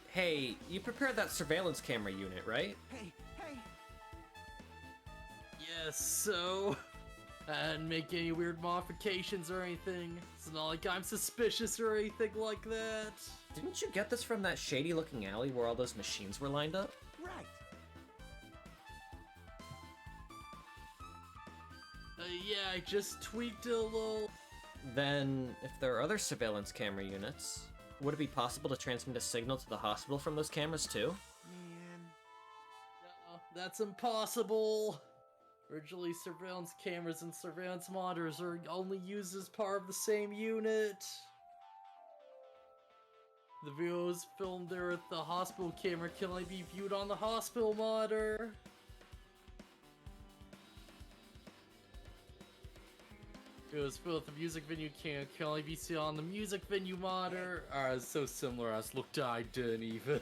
Hey, you prepared that surveillance camera unit, right? Hey! Yes, so... I didn't make any weird modifications or anything. It's not like I'm suspicious or anything like that. Didn't you get this from that shady-looking alley where all those machines were lined up? Right. Yeah, I just tweaked it a little. Then, if there are other surveillance camera units, would it be possible to transmit a signal to the hospital from those cameras too? No, that's impossible. Originally, surveillance cameras and surveillance monitors are only used as part of the same unit. The videos filmed there at the hospital camera can only be viewed on the hospital monitor. Videos filmed at the music venue can only be seen on the music venue monitor. It's so similar as looked I didn't even.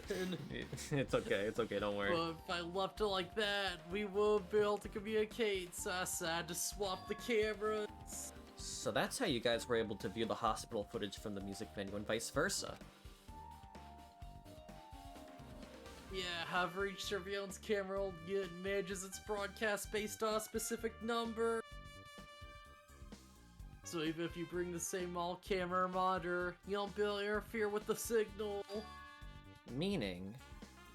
It's okay, don't worry. But if I left it like that, we won't be able to communicate, so I had to swap the cameras. So that's how you guys were able to view the hospital footage from the music venue and vice versa. Yeah, however, each surveillance camera unit manages its broadcast based on a specific number. So even if you bring the same all camera or monitor, you don't be able to interfere with the signal. Meaning,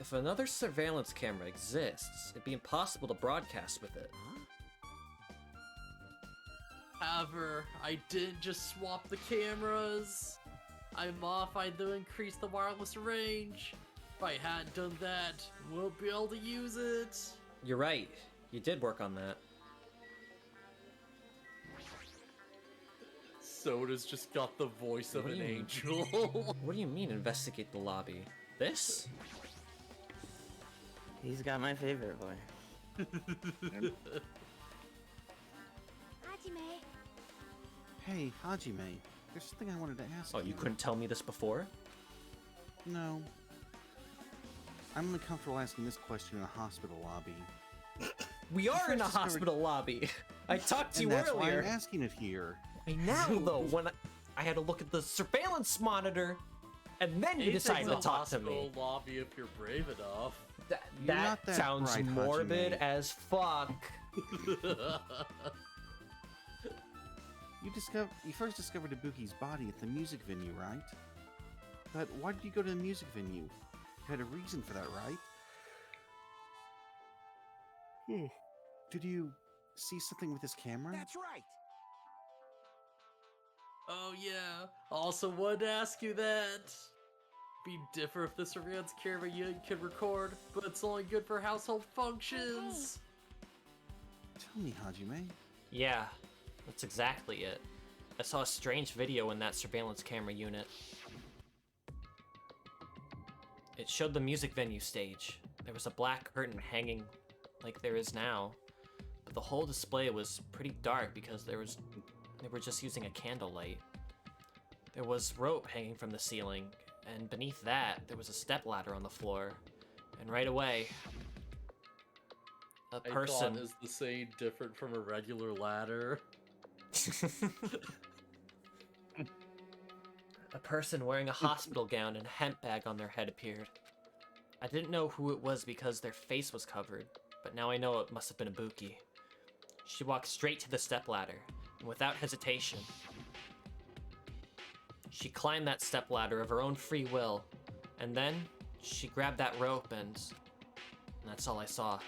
if another surveillance camera exists, it'd be impossible to broadcast with it. However, I didn't just swap the cameras. I modified to increase the wireless range. If I hadn't done that, we won't be able to use it. You're right. You did work on that. Soda's just got the voice of an angel. What do you mean, investigate the lobby? This? He's got my favorite boy. Hajime. Hey, Hajime, there's something I wanted to ask you. Oh, you couldn't tell me this before? No. I'm only comfortable asking this question in a hospital lobby. We are in a hospital lobby! I talked to you that's earlier! Why I'm asking it here. I know, though, when I had to look at the surveillance monitor, and then you decided to talk to me. Hospital lobby if you're brave enough. That sounds bright, morbid Hajime. as fuck. You first discovered Ibuki's body at the music venue, right? But why did you go to the music venue? You had a reason for that, right? Did you see something with this camera? That's right. Oh yeah. Also wanted to ask you that. Be different if the surveillance camera unit could record, but it's only good for household functions. Tell me, Hajime. Yeah, that's exactly it. I saw a strange video in that surveillance camera unit. It showed the music venue stage. There was a black curtain hanging like there is now, but the whole display was pretty dark because they were just using a candlelight. There was rope hanging from the ceiling, and beneath that, there was a stepladder on the floor. And right away, a person... I thought, is the saying different from a regular ladder? A person wearing a hospital gown and a hemp bag on their head appeared. I didn't know who it was because their face was covered, but now I know it must have been Ibuki. She walked straight to the stepladder, and without hesitation, she climbed that stepladder of her own free will, and then she grabbed that rope and that's all I saw.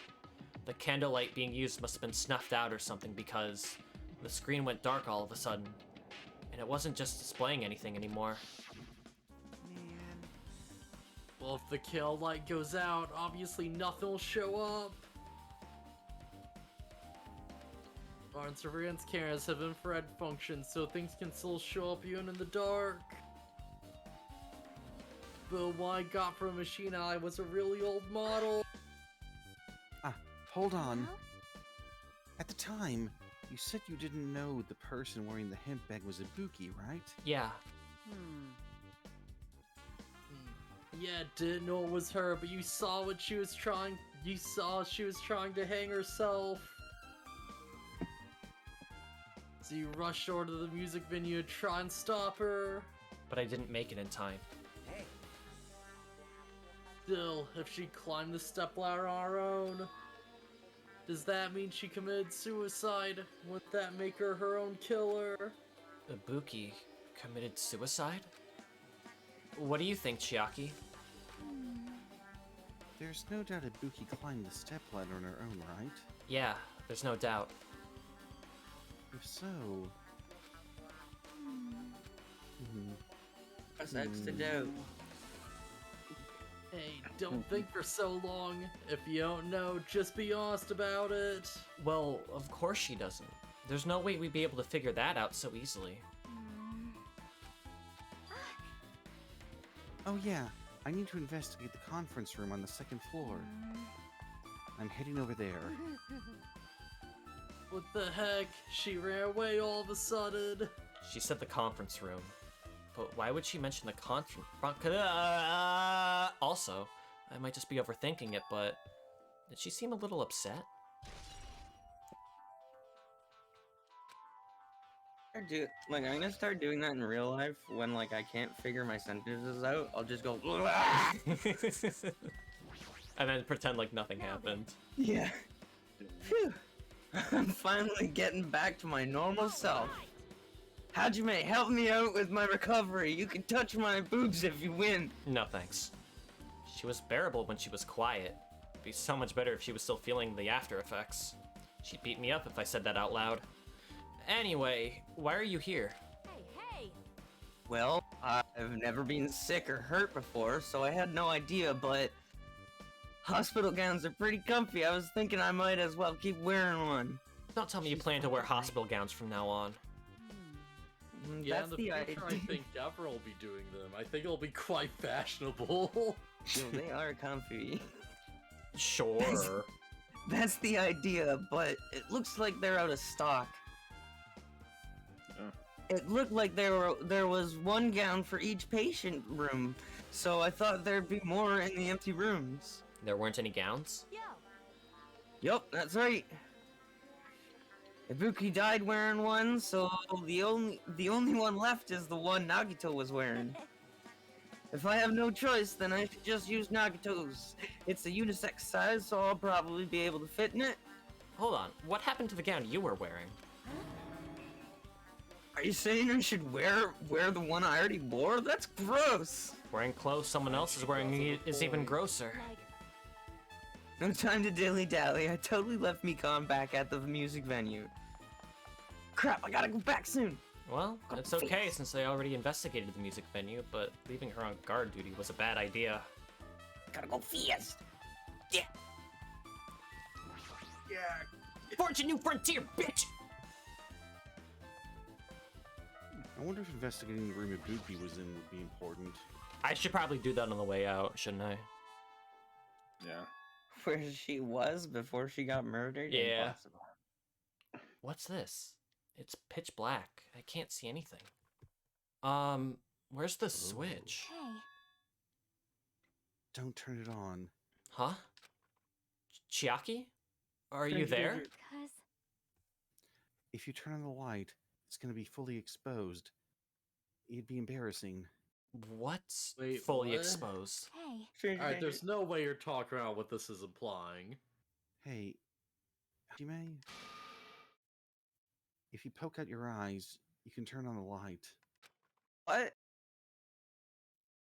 The candlelight being used must have been snuffed out or something because the screen went dark all of a sudden. And it wasn't just displaying anything anymore. Well, if the kill light goes out, obviously nothing will show up. Our surveillance cameras have infrared function, so things can still show up even in the dark. But what I got from Machine Eye was a really old model. Ah, hold on. At the time, you said you didn't know the person wearing the hemp bag was Ibuki, right? Yeah. Yeah, didn't know it was her, but you saw what she was trying. You saw she was trying to hang herself. So you rushed over to the music venue to try and stop her. But I didn't make it in time. Still, if she climbed the stepladder on her own, does that mean she committed suicide? Would that make her her own killer? Ibuki committed suicide? What do you think, Chiaki? There's no doubt Ibuki climbed the stepladder on her own, right? Yeah, there's no doubt. If so... What's next to do? Hey, don't think for so long. If you don't know, just be honest about it. Well, of course she doesn't. There's no way we'd be able to figure that out so easily. Oh yeah, I need to investigate the conference room on the second floor. I'm heading over there. What the heck? She ran away all of a sudden. She said the conference room. But why would she mention the conference? Also, I might just be overthinking it, but did she seem a little upset? I'm gonna start doing that in real life when like I can't figure my sentences out. I'll just go and then pretend like nothing happened. Yeah. Phew. I'm finally getting back to my normal self. Hajime, help me out with my recovery. You can touch my boobs if you win. No thanks. She was bearable when she was quiet. It'd be so much better if she was still feeling the after effects. She'd beat me up if I said that out loud. Anyway, why are you here? Well, I've never been sick or hurt before, so I had no idea, but hospital gowns are pretty comfy. I was thinking I might as well keep wearing one. Don't tell me you plan to wear hospital gowns from now on. Yeah, That's in the the idea. future, I think Deborah will be doing them. I think it'll be quite fashionable. They are comfy. Sure. That's the idea, but it looks like they're out of stock. It looked like there was one gown for each patient room, so I thought there'd be more in the empty rooms. There weren't any gowns? Yup, that's right. Ibuki died wearing one, so the only one left is the one Nagito was wearing. If I have no choice, then I should just use Nagito's. It's a unisex size, so I'll probably be able to fit in it. Hold on, what happened to the gown you were wearing? Are you saying I should wear the one I already wore? That's gross! Wearing clothes someone else is wearing is even grosser. No time to dilly-dally. I totally left Mikon back at the music venue. Crap, I gotta go back soon! Well, it's okay since I already investigated the music venue, but leaving her on guard duty was a bad idea. Gotta go fast! Yeah! Forge a new frontier, bitch! I wonder if investigating the room Ibuki was in would be important. I should probably do that on the way out, shouldn't I? Yeah. Where she was before she got murdered? Yeah. Impossible. What's this? It's pitch black. I can't see anything. Where's the switch? Hey. Don't turn it on. Huh? Chiaki? Are you there? Cause If you turn on the light, it's going to be fully exposed. It'd be embarrassing. What's Wait, fully what? exposed? hey. Alright, there's no way you're talking about what this is implying. Hey, Hajime? If you poke out your eyes, you can turn on the light. What?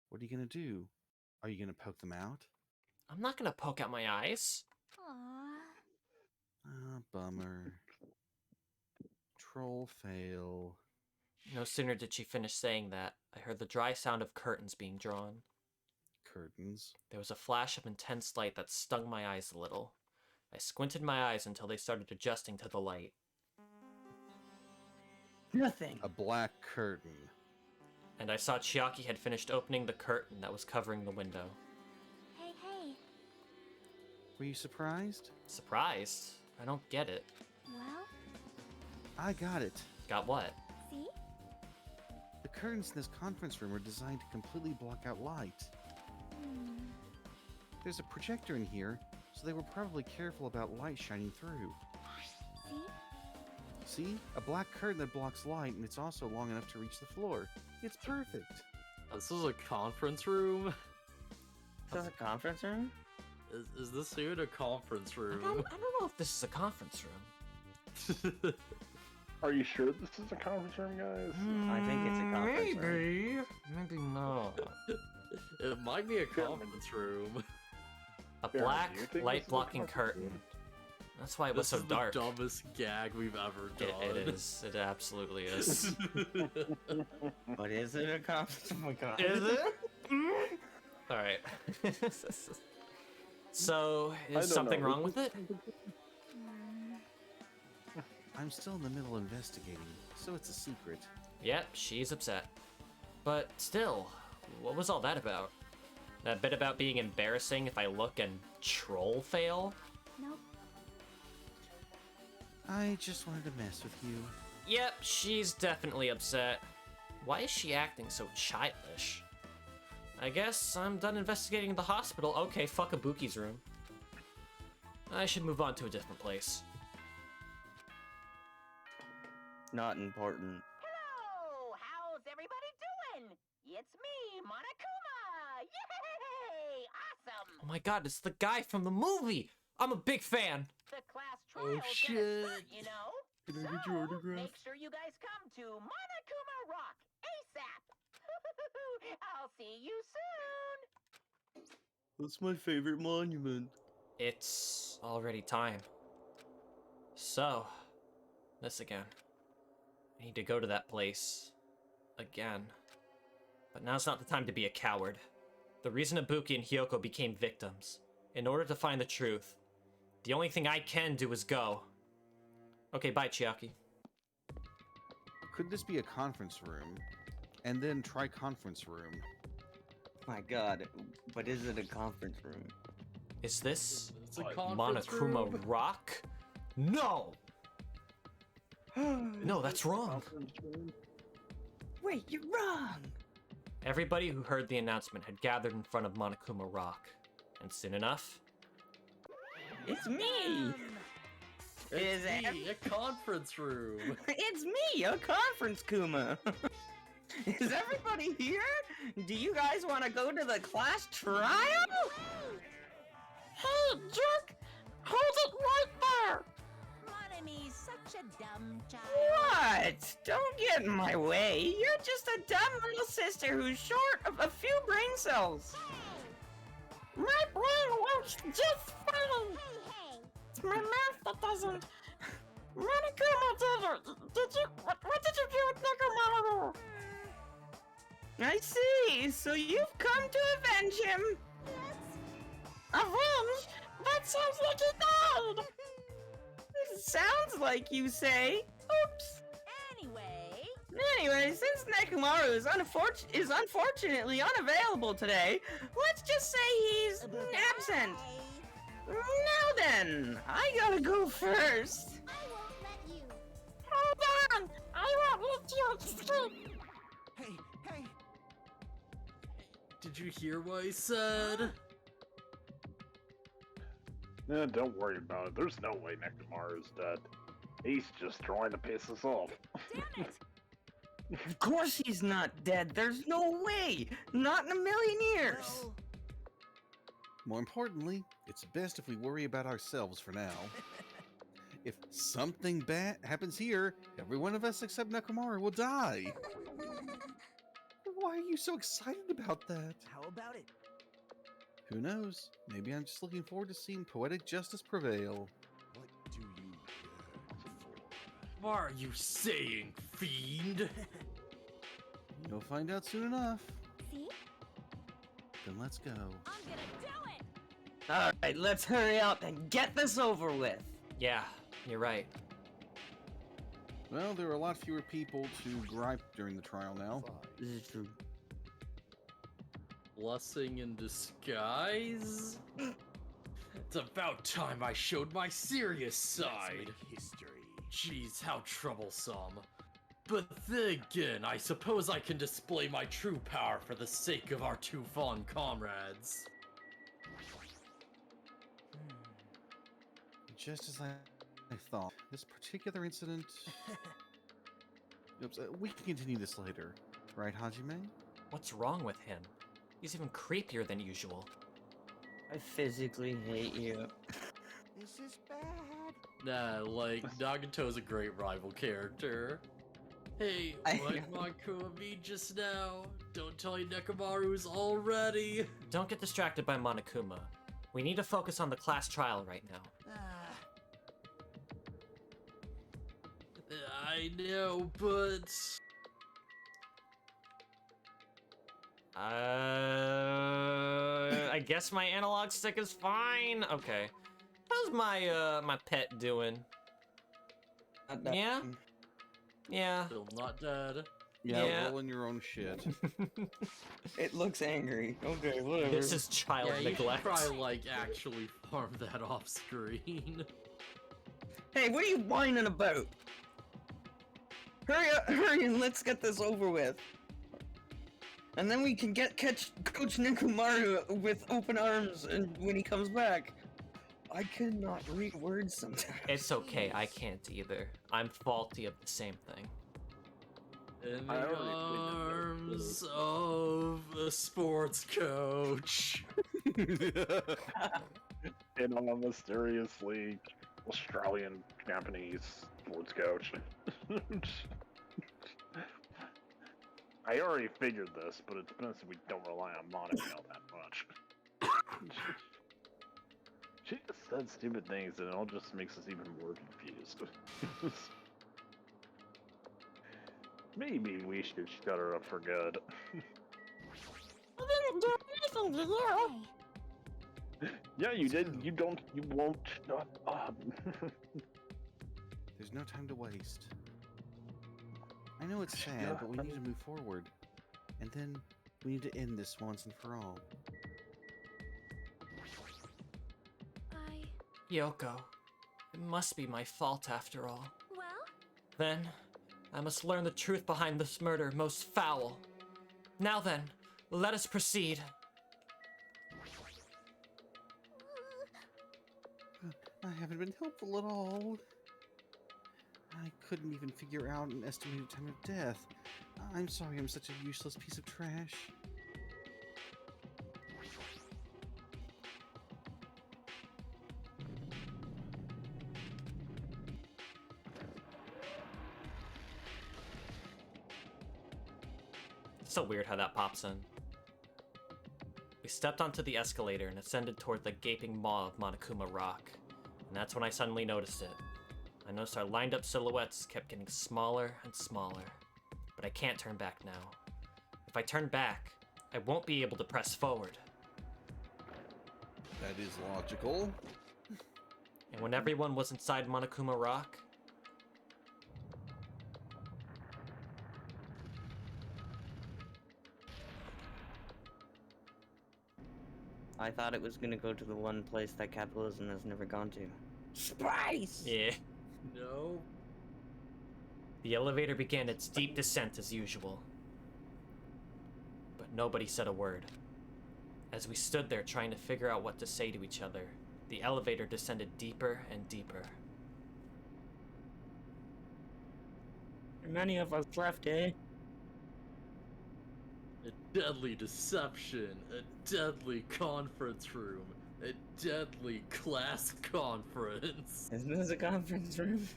What are you going to do? Are you going to poke them out? I'm not gonna poke out my eyes. Aww. Bummer. Troll fail. No sooner did she finish saying that, I heard the dry sound of curtains being drawn. Curtains? There was a flash of intense light that stung my eyes a little. I squinted my eyes until they started adjusting to the light. Nothing. A black curtain. And I saw Chiaki had finished opening the curtain that was covering the window. Hey, hey. Were you surprised? Surprised? I don't get it. Well, I got it. Got what? see? The curtains in this conference room are designed to completely block out light. There's a projector in here, so they were probably careful about light shining through. See? See? A black curtain that blocks light, and it's also long enough to reach the floor. It's perfect. This is a conference room? This is a conference room? Is this even a conference room? I don't know if this is a conference room. Are you sure this is a conference room, guys? I think it's a conference room. Maybe not. It might be a conference room. A Baron, black do you think this is a light-blocking conference curtain. room? That's why it was This so is dark. the dumbest gag we've ever done. It is. It absolutely is. But is it a conference? Oh my god. Is it? All right. So, I is don't something know. wrong with it? I'm still in the middle of investigating, so it's a secret. Yep, she's upset. But still, what was all that about? That bit about being embarrassing if I look and troll fail? Nope. I just wanted to mess with you. Yep, she's definitely upset. Why is she acting so childish? I guess I'm done investigating the hospital. Okay, fuck Ibuki's room. I should move on to a different place. Not important. Hello! How's everybody doing? It's me, Monokuma! Yay! Awesome! Oh my god, it's the guy from the movie! I'm a big fan! The class trial's gonna start, you know? Can I get your autograph? Make sure you guys come to Monokuma Rock ASAP! I'll see you soon! That's my favorite monument. It's already time. So, this again. I need to go to that place. Again. But now's not the time to be a coward. The reason Ibuki and Hyoko became victims. In order to find the truth. The only thing I can do is go. Okay, bye, Chiaki. Could this be a conference room? And then try conference room. My god, but is it a conference room? Is this It's a conference Monokuma room. Rock? No! No, that's wrong. Wait, you're wrong! Everybody who heard the announcement had gathered in front of Monokuma Rock. And soon enough, It's me! It's Is me, a conference room. It's me, a conference Kuma! Is everybody here? Do you guys want to go to the class trial? Hey, jerk! Hold it right there! Monomi's such a dumb child. What? Don't get in my way. You're just a dumb little sister who's short of a few brain cells. My brain works just fine! Hey, It's my mouth that doesn't. Monokuma did it! Did you? What did you do with Nekomaru? I see. So you've come to avenge him. Avenge? That sounds like he died! It sounds like you say. Oops. Anyway, since Nekomaru is unfortunately unavailable today, let's just say he's absent. Now then, I gotta go first. I won't let you. Hold on! I won't let you escape! Hey! Did you hear what I said? Nah, don't worry about it. There's no way Nekomaru's dead. He's just trying to piss us off. damn it! Of course he's not dead. There's no way. Not in a million years. More importantly, it's best if we worry about ourselves for now. If something bad happens here, every one of us except Nekomaru will die. Why are you so excited about that? How about it? Who knows? Maybe I'm just looking forward to seeing poetic justice prevail. What do you What are you saying, fiend? You'll find out soon enough. See? Then let's go. I'm gonna do it! Alright, let's hurry up and get this over with. Yeah, you're right. Well, there are a lot fewer people to gripe during the trial now. This is true. Blessing in disguise? It's about time I showed my serious side. Jeez, how troublesome. But then again, I suppose I can display my true power for the sake of our two fond comrades. Just as I thought, this particular incident... Oops, we can continue this later. Right, Hajime? What's wrong with him? He's even creepier than usual. I physically hate you. This is bad. Nah, like, Nagato's a great rival character. Hey, what did Monokuma mean just now? Don't tell me Nekomaru's already! Don't get distracted by Monokuma. We need to focus on the class trial right now. I know, but... I guess my analog stick is fine. Okay. How's my my pet doing? Yeah? Yeah. Still not dead. Yeah, rolling your own shit. It looks angry. Okay, whatever. This is child Yeah, you neglect. should probably, like, actually farm that off screen. Hey, what are you whining about? Hurry up, hurry and let's get this over with. And then we can catch Coach Nekomaru with open arms and when he comes back. I cannot read words sometimes. It's okay, I can't either. I'm faulty of the same thing. In the arms of a sports coach. In a mysteriously Australian Japanese sports coach. I already figured this, but it's best we don't rely on Monica that much. She just said stupid things and it all just makes us even more confused. Maybe we should shut her up for good. I didn't do anything to you. Yeah, you did. You don't. You won't shut up. There's no time to waste. I know it's sad, but we need to move forward. And then we need to end this once and for all. Yoko, it must be my fault after all. Well? Then, I must learn the truth behind this murder most foul. Now then, let us proceed. I haven't been helpful at all. I couldn't even figure out an estimated time of death. I'm sorry I'm such a useless piece of trash. It's so weird how that pops in. We stepped onto the escalator and ascended toward the gaping maw of Monokuma Rock. And that's when I suddenly noticed it. I noticed our lined up silhouettes kept getting smaller and smaller. But I can't turn back now. If I turn back, I won't be able to press forward. That is logical. And when everyone was inside Monokuma Rock, I thought it was gonna go to the one place that capitalism has never gone to. Spice! yeah, No. the elevator began its deep descent as usual. But nobody said a word. As we stood there trying to figure out what to say to each other, the elevator descended deeper and deeper. Many of us left, eh? A deadly deception, a deadly conference room, a deadly class conference. Isn't this a conference room?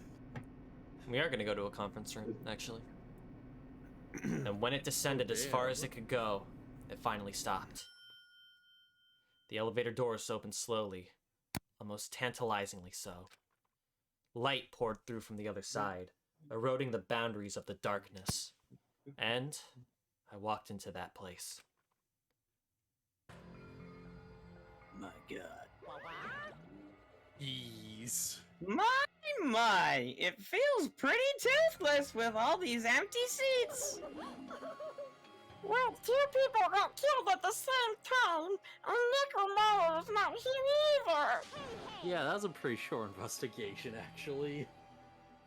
We are gonna go to a conference room, actually. And when it descended as far as it could go, it finally stopped. The elevator doors opened slowly, almost tantalizingly so. Light poured through from the other side, eroding the boundaries of the darkness. And I walked into that place. My God. Ease. My, it feels pretty toothless with all these empty seats. Well, 2 people got killed at the same time, and Necromaro is not here either. Yeah, that was a pretty short investigation, actually. Is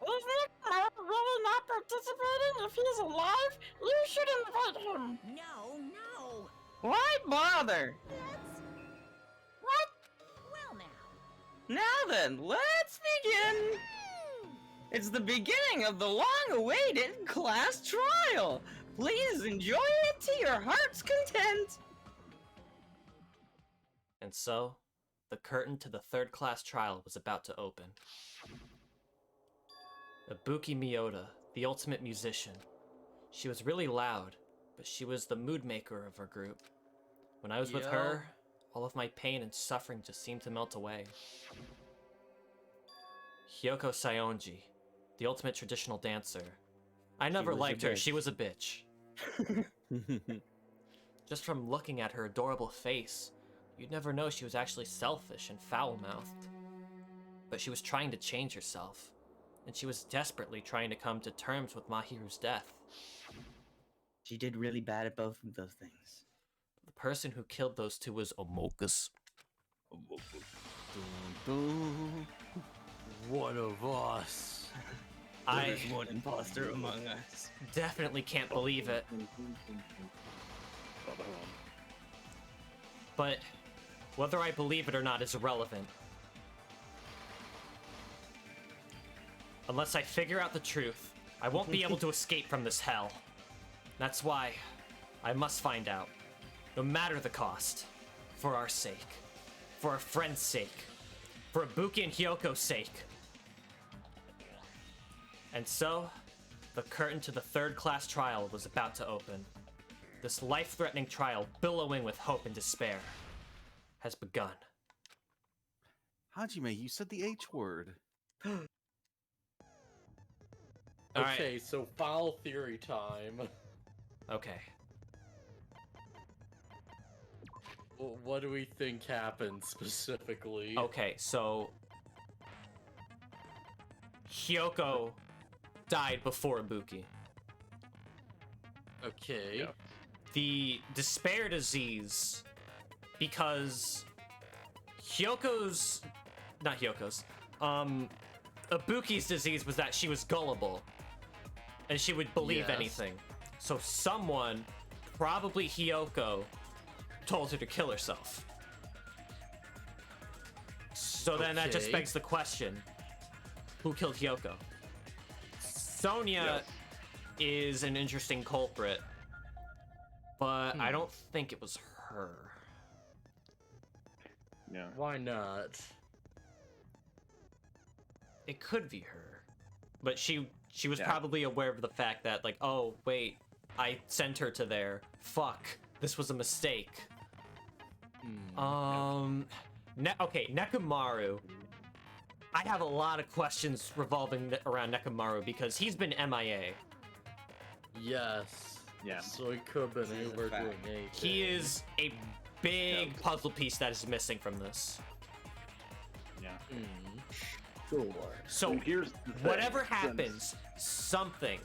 Necromaro really not participating? If he's alive, you should invite him. No. Why bother? What? Well now. Now then, let's begin. It's the beginning of the long-awaited class trial. Please enjoy it to your heart's content. And so, the curtain to the third class trial was about to open. Ibuki Miyota, the ultimate musician. She was really loud, but she was the mood maker of her group. When I was with her, all of my pain and suffering just seemed to melt away. Hyoko Saionji, the ultimate traditional dancer. I never liked her, she was a bitch. Just from looking at her adorable face, you'd never know she was actually selfish and foul-mouthed. But she was trying to change herself, and she was desperately trying to come to terms with Mahiru's death. She did really bad at both of those things. The person who killed those two was Omokus. One of us. There's one imposter among us. Definitely can't believe it. But whether I believe it or not is irrelevant. Unless I figure out the truth, I won't be able to escape from this hell. That's why I must find out, no matter the cost, for our sake, for our friend's sake, for Ibuki and Hyoko's sake. And so, the curtain to the third class trial was about to open. This life-threatening trial, billowing with hope and despair, has begun. Hajime, you said the H word. Okay, so foul theory time. Okay. What do we think happened specifically? Okay, so Hyoko died before Ibuki. Okay. Yeah. The despair disease, because Ibuki's disease was that she was gullible, and she would believe anything. So someone, probably Hyoko, told her to kill herself. So then that just begs the question, who killed Hyoko? Sonia is an interesting culprit, but I don't think it was her. Yeah. Why not? It could be her, but she was probably aware of the fact that, like, oh wait, I sent her to there. Fuck, this was a mistake. Okay, Nekomaru. I have a lot of questions revolving around Nekomaru because he's been MIA. Yes. Yeah. So he could have been overdoing anything. He is a big puzzle piece that is missing from this. Yeah. Sure. So here's the thing, whatever happens, something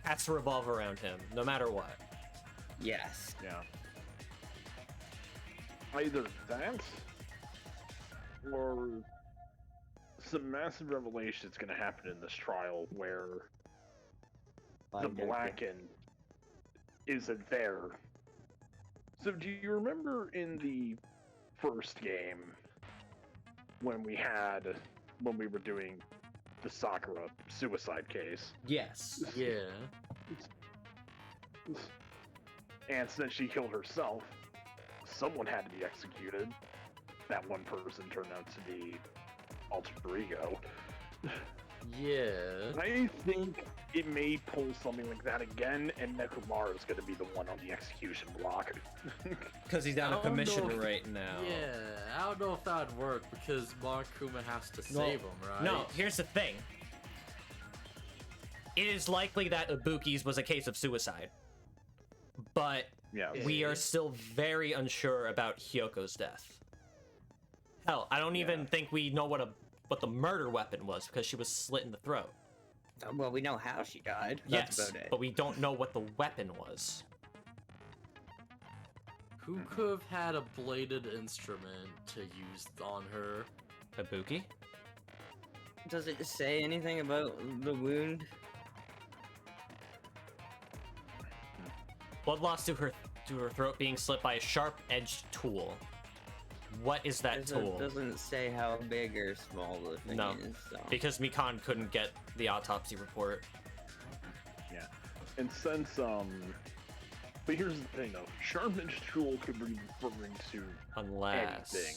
has to revolve around him, no matter what. Yes. Yeah. Either that, or some massive revelation is going to happen in this trial where the Blacken isn't there. So do you remember in the first game when we were doing the Sakura suicide case? Yes. Yeah. And since she killed herself, someone had to be executed. That one person turned out to be Alter Ego. Yeah. I think it may pull something like that again, and Nekomaru is going to be the one on the execution block. Because he's out of commission right now. Yeah, I don't know if that would work because Monokuma has to save him, right? No, here's the thing. it is likely that Ibuki's was a case of suicide. But Yeah. we are still very unsure about Hyoko's death. Hell, I don't even think we know what the murder weapon was because she was slit in the throat. Well, we know how she died. That's Yes, about it. but we don't know what the weapon was. Who could have had a bladed instrument to use on her? Ibuki? Does it say anything about the wound? Blood loss to her throat being slit by a sharp-edged tool. What is that tool? It doesn't say how big or small the thing is. So. Because Mikan couldn't get the autopsy report. Yeah. And since, but here's the thing though, sharp-edged tool could be referring to anything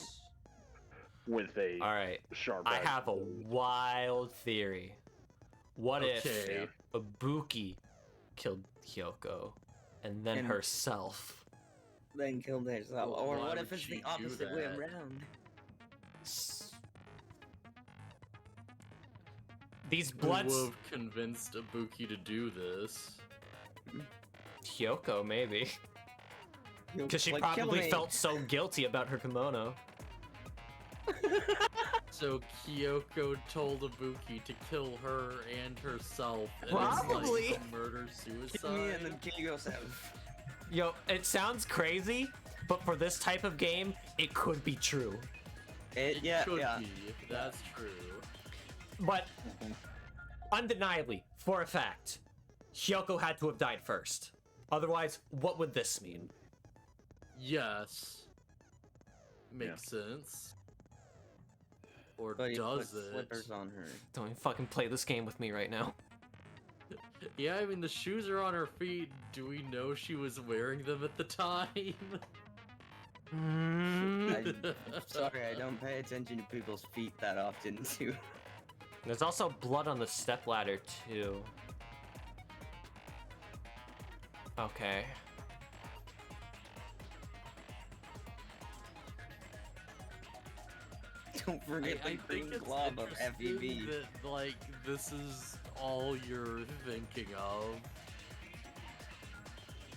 with a sharp I have a tool. wild theory. What Okay. if Ibuki killed Hyoko and then herself? Then killed herself. Well, Or why what if would it's she the do opposite way that? around? These Who bloods... would have convinced Ibuki to do this? Hyoko, maybe. Because she Like, kill probably me. felt so guilty about her kimono. So Kyoko told Ibuki to kill her and herself. And Probably. It's like a murder Kill me and suicide. then kill yourself. Yo, it sounds crazy, but for this type of game, it could be true. It Yeah, could yeah. be. That's true. But undeniably, for a fact, Hyoko had to have died first. Otherwise, what would this mean? Yes. Makes sense. Or But he put does it? slippers on her. Don't even fucking play this game with me right now. Yeah, I mean, the shoes are on her feet. Do we know she was wearing them at the time? I'm sorry, I don't pay attention to people's feet that often, too. There's also blood on the stepladder, too. Okay. Don't forget the green glob of interesting FEV. that, like, this is all you're thinking of.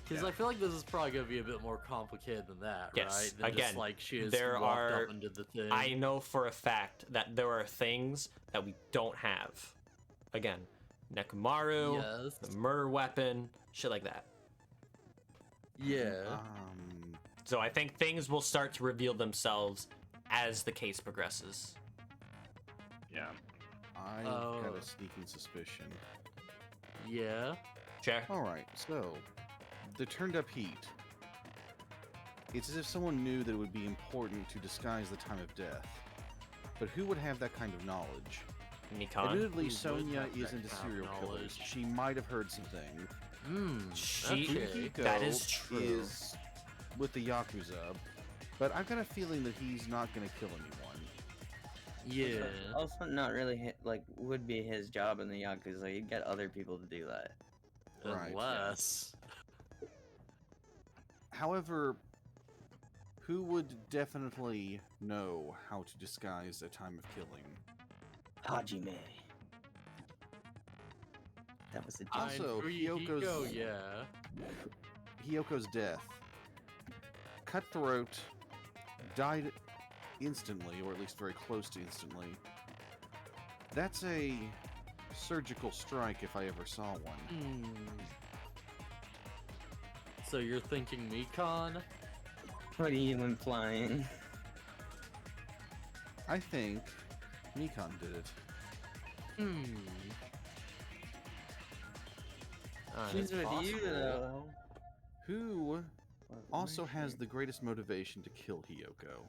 Because I feel like this is probably going to be a bit more complicated than that, Yes, right? Than again, just, like, she is there walked are... up into the thing. I know for a fact that there are things that we don't have. Again, Nekomaru, Yes. the murder weapon, shit like that. Yeah. So I think things will start to reveal themselves as the case progresses. Yeah. I've got a sneaking suspicion. Yeah. Sure. Alright, so the turned up heat. It's as if someone knew that it would be important to disguise the time of death. But who would have that kind of knowledge? Mikan? Admittedly, Who would Sonia have that isn't a kind of serial killer. knowledge? She might have heard something. She, Fukiko that is true. is with the Yakuza, but I've got a feeling that he's not going to kill anyone. Yeah. Also, not really would be his job in the Yakuza. He'd get other people to do that. Right. Unless. However, who would definitely know how to disguise a time of killing? Hajime. That was the joke. Also, Hyoko's death. Cutthroat died instantly, or at least very close to instantly. That's a surgical strike if I ever saw one. So you're thinking Mikan? What are you implying? I think Mikan did it. She's with you, though. Who also has the greatest motivation to kill Hyoko?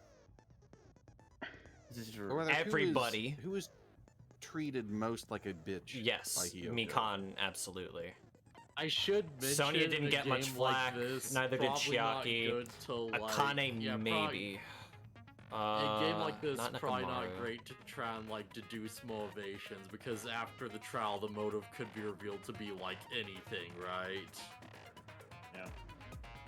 Or rather, Everybody. Who is treated most like a bitch by Yes, Hyoko? Mikan, absolutely. I should mention Sonya didn't a get much game like flack, this, neither did probably not Chiaki. good to, like, Akane, yeah, maybe. A game like this not probably not Nekomaru. great to try and like deduce motivations because after the trial the motive could be revealed to be like anything, right? Yeah.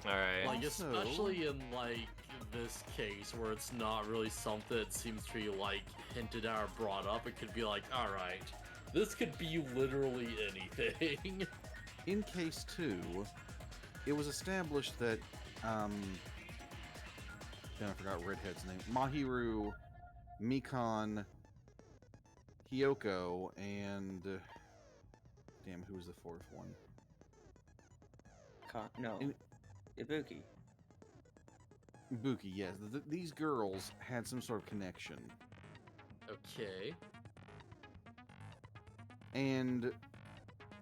Alright. Like Also- especially in like this case where it's not really something that seems to be like hinted at or brought up, it could be like, alright, This could be literally anything. In case 2, it was established that, damn, I forgot Redhead's name. Mahiru, Mikan, Hyoko, and... damn, who was the 4th one? No. Ibuki. Ibuki, yes. These girls had some sort of connection. Okay. And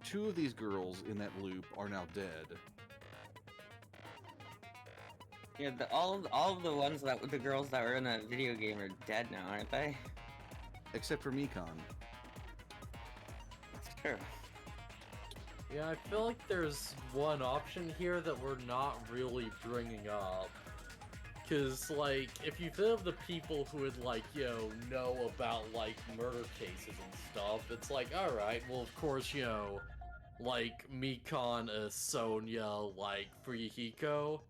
2 of these girls in that loop are now dead. Yeah, all of the ones the girls that were in that video game are dead now, aren't they? Except for Mikan. It's true. Yeah, I feel like there's one option here that we're not really bringing up. Cause, like, if you think of the people who would, like, know about, like, murder cases and stuff, it's like, alright, well, of course, like, Mikan is Sonya, like, Fuyuhiko.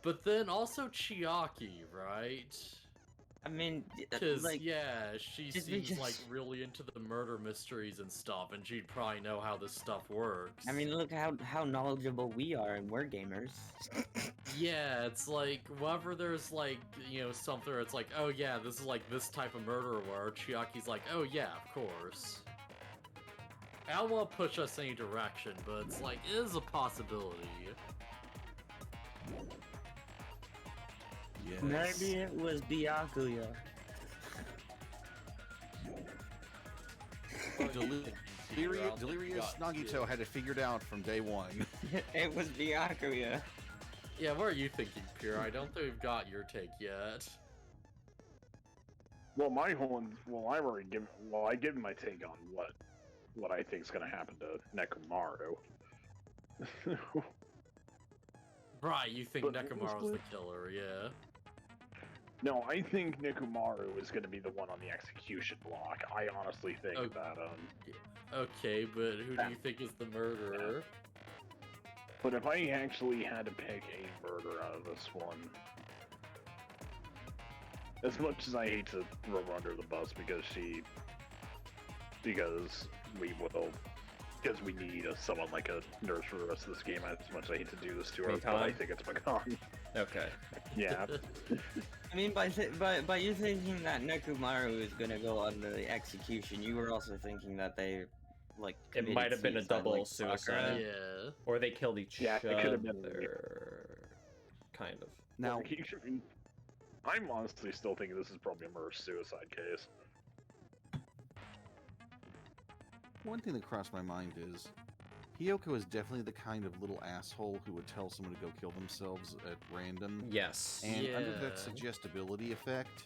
But then also Chiaki, right? I mean, Cause, like, yeah, she just seems, because- like, really into the murder mysteries and stuff, and she'd probably know how this stuff works. I mean, look how knowledgeable we are, and we're gamers. Yeah, it's like, whenever there's, like, something where it's like, oh yeah, this is, like, this type of murder where Chiaki's like, oh yeah, of course. I don't want to push us any direction, but it's like, it is a possibility. Yes. Maybe it was Byakuya. Delirious Nagito had it figured out from day 1. It was Byakuya. Yeah, what are you thinking, Pure? I don't think we've got your take yet. Well, I give my take on what I think is going to happen to Nekomaru. Right, you think But Nekomaru's the honestly- killer, yeah. No, I think Nekomaru is going to be the one on the execution block. I honestly think Okay. that, Okay, but who do you think is the murderer? But if I actually had to pick a murder out of this one, as much as I hate to throw her under the bus because we need someone like a nurse for the rest of this game, as much as I hate to do this to her, but I think it's Makan. Okay. Yeah. I mean, by you thinking that Nekomaru is gonna go on the execution, you were also thinking that they, like, It might have been a suicide, double like Sakura. suicide. Yeah. Or they killed each Yeah, other. it could have been. Kind of. Now, I'm honestly still thinking this is probably a murder-suicide case. one thing that crossed my mind is Hyoko is definitely the kind of little asshole who would tell someone to go kill themselves at random. Yes. And under Yeah. that suggestibility effect,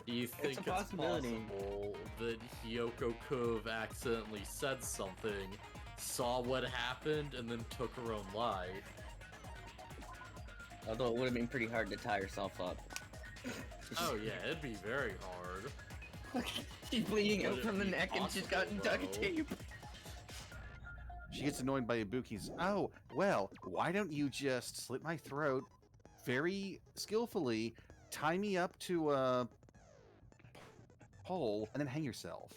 Do you think a it's possibility. possible that Hyoko could have accidentally said something, saw what happened, and then took her own life? Although it would have been pretty hard to tie herself up. Oh yeah, it'd be very hard. She's bleeding Would out it from the be neck and she's got possible, duct though? tape. she gets annoyed by Ibuki's, oh, well, why don't you just slit my throat very skillfully, tie me up to a pole, and then hang yourself.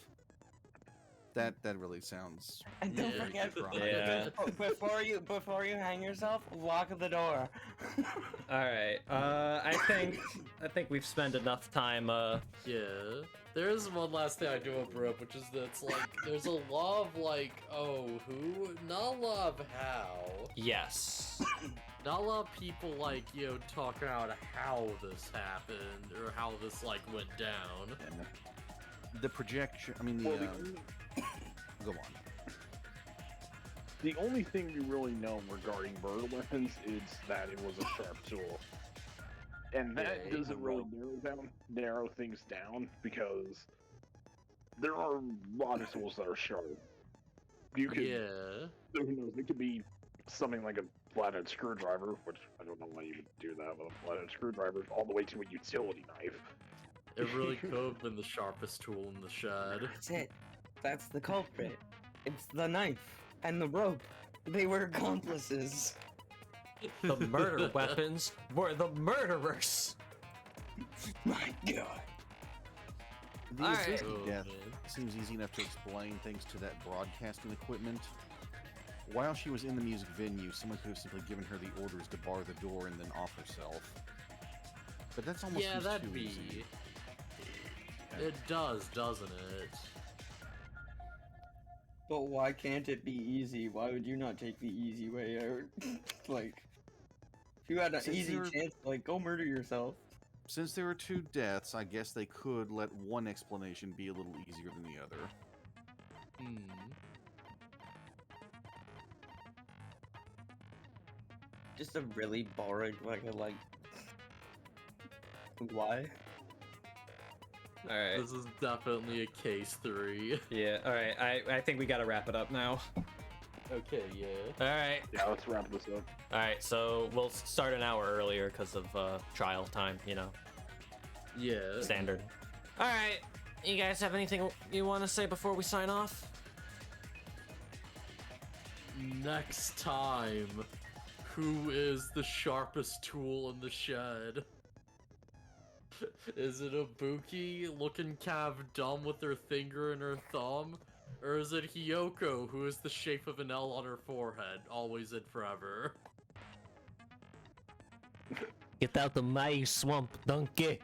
That really sounds... And don't Yeah, forget, Yeah. before you hang yourself, lock the door. Alright, I think we've spent enough time, Yeah. There is one last thing I do want to bring up, which is that it's like, there's a lot of like, oh, who? Not a lot of how. yes. Not a lot of people like, talk about how this happened, or how this like went down. The projection, I mean, the... Well, go on. The only thing we really know regarding murder weapons is that it was a sharp tool. And that Yeah, doesn't really narrow things down, because there are a lot of tools that are sharp. You could, Yeah. who knows, it could be something like a flathead screwdriver, which I don't know why you would do that with a flathead screwdriver, all the way to a utility knife. It really could have been the sharpest tool in the shed. That's it. That's the culprit. It's the knife and the rope. They were accomplices. The murder weapons were the murderers. My god. The Alright. assisted death seems easy enough to explain thanks to that broadcasting equipment. While she was in the music venue, someone could have simply given her the orders to bar the door and then off herself. But that's almost Yeah, seems that'd too be. easy. It does, doesn't it? But why can't it be easy? Why would you not take the easy way out? Like, if you had an Since easy there- chance, like, go murder yourself. Since there were 2 deaths, I guess they could let one explanation be a little easier than the other. Hmm. Just a really boring, like, why? Alright. This is definitely a case 3. Yeah, alright. I think we gotta wrap it up now. Okay, yeah. Alright. Yeah, let's wrap this up. Alright, so we'll start an hour earlier because of trial time, you know. Yeah. Standard. Alright. You guys have anything you want to say before we sign off? Next time, who is the sharpest tool in the shed? Is it Ibuki looking kind of dumb with her finger and her thumb? Or is it Hiyoko who is the shape of an L on her forehead, always and forever? Get out of my swamp, donkey!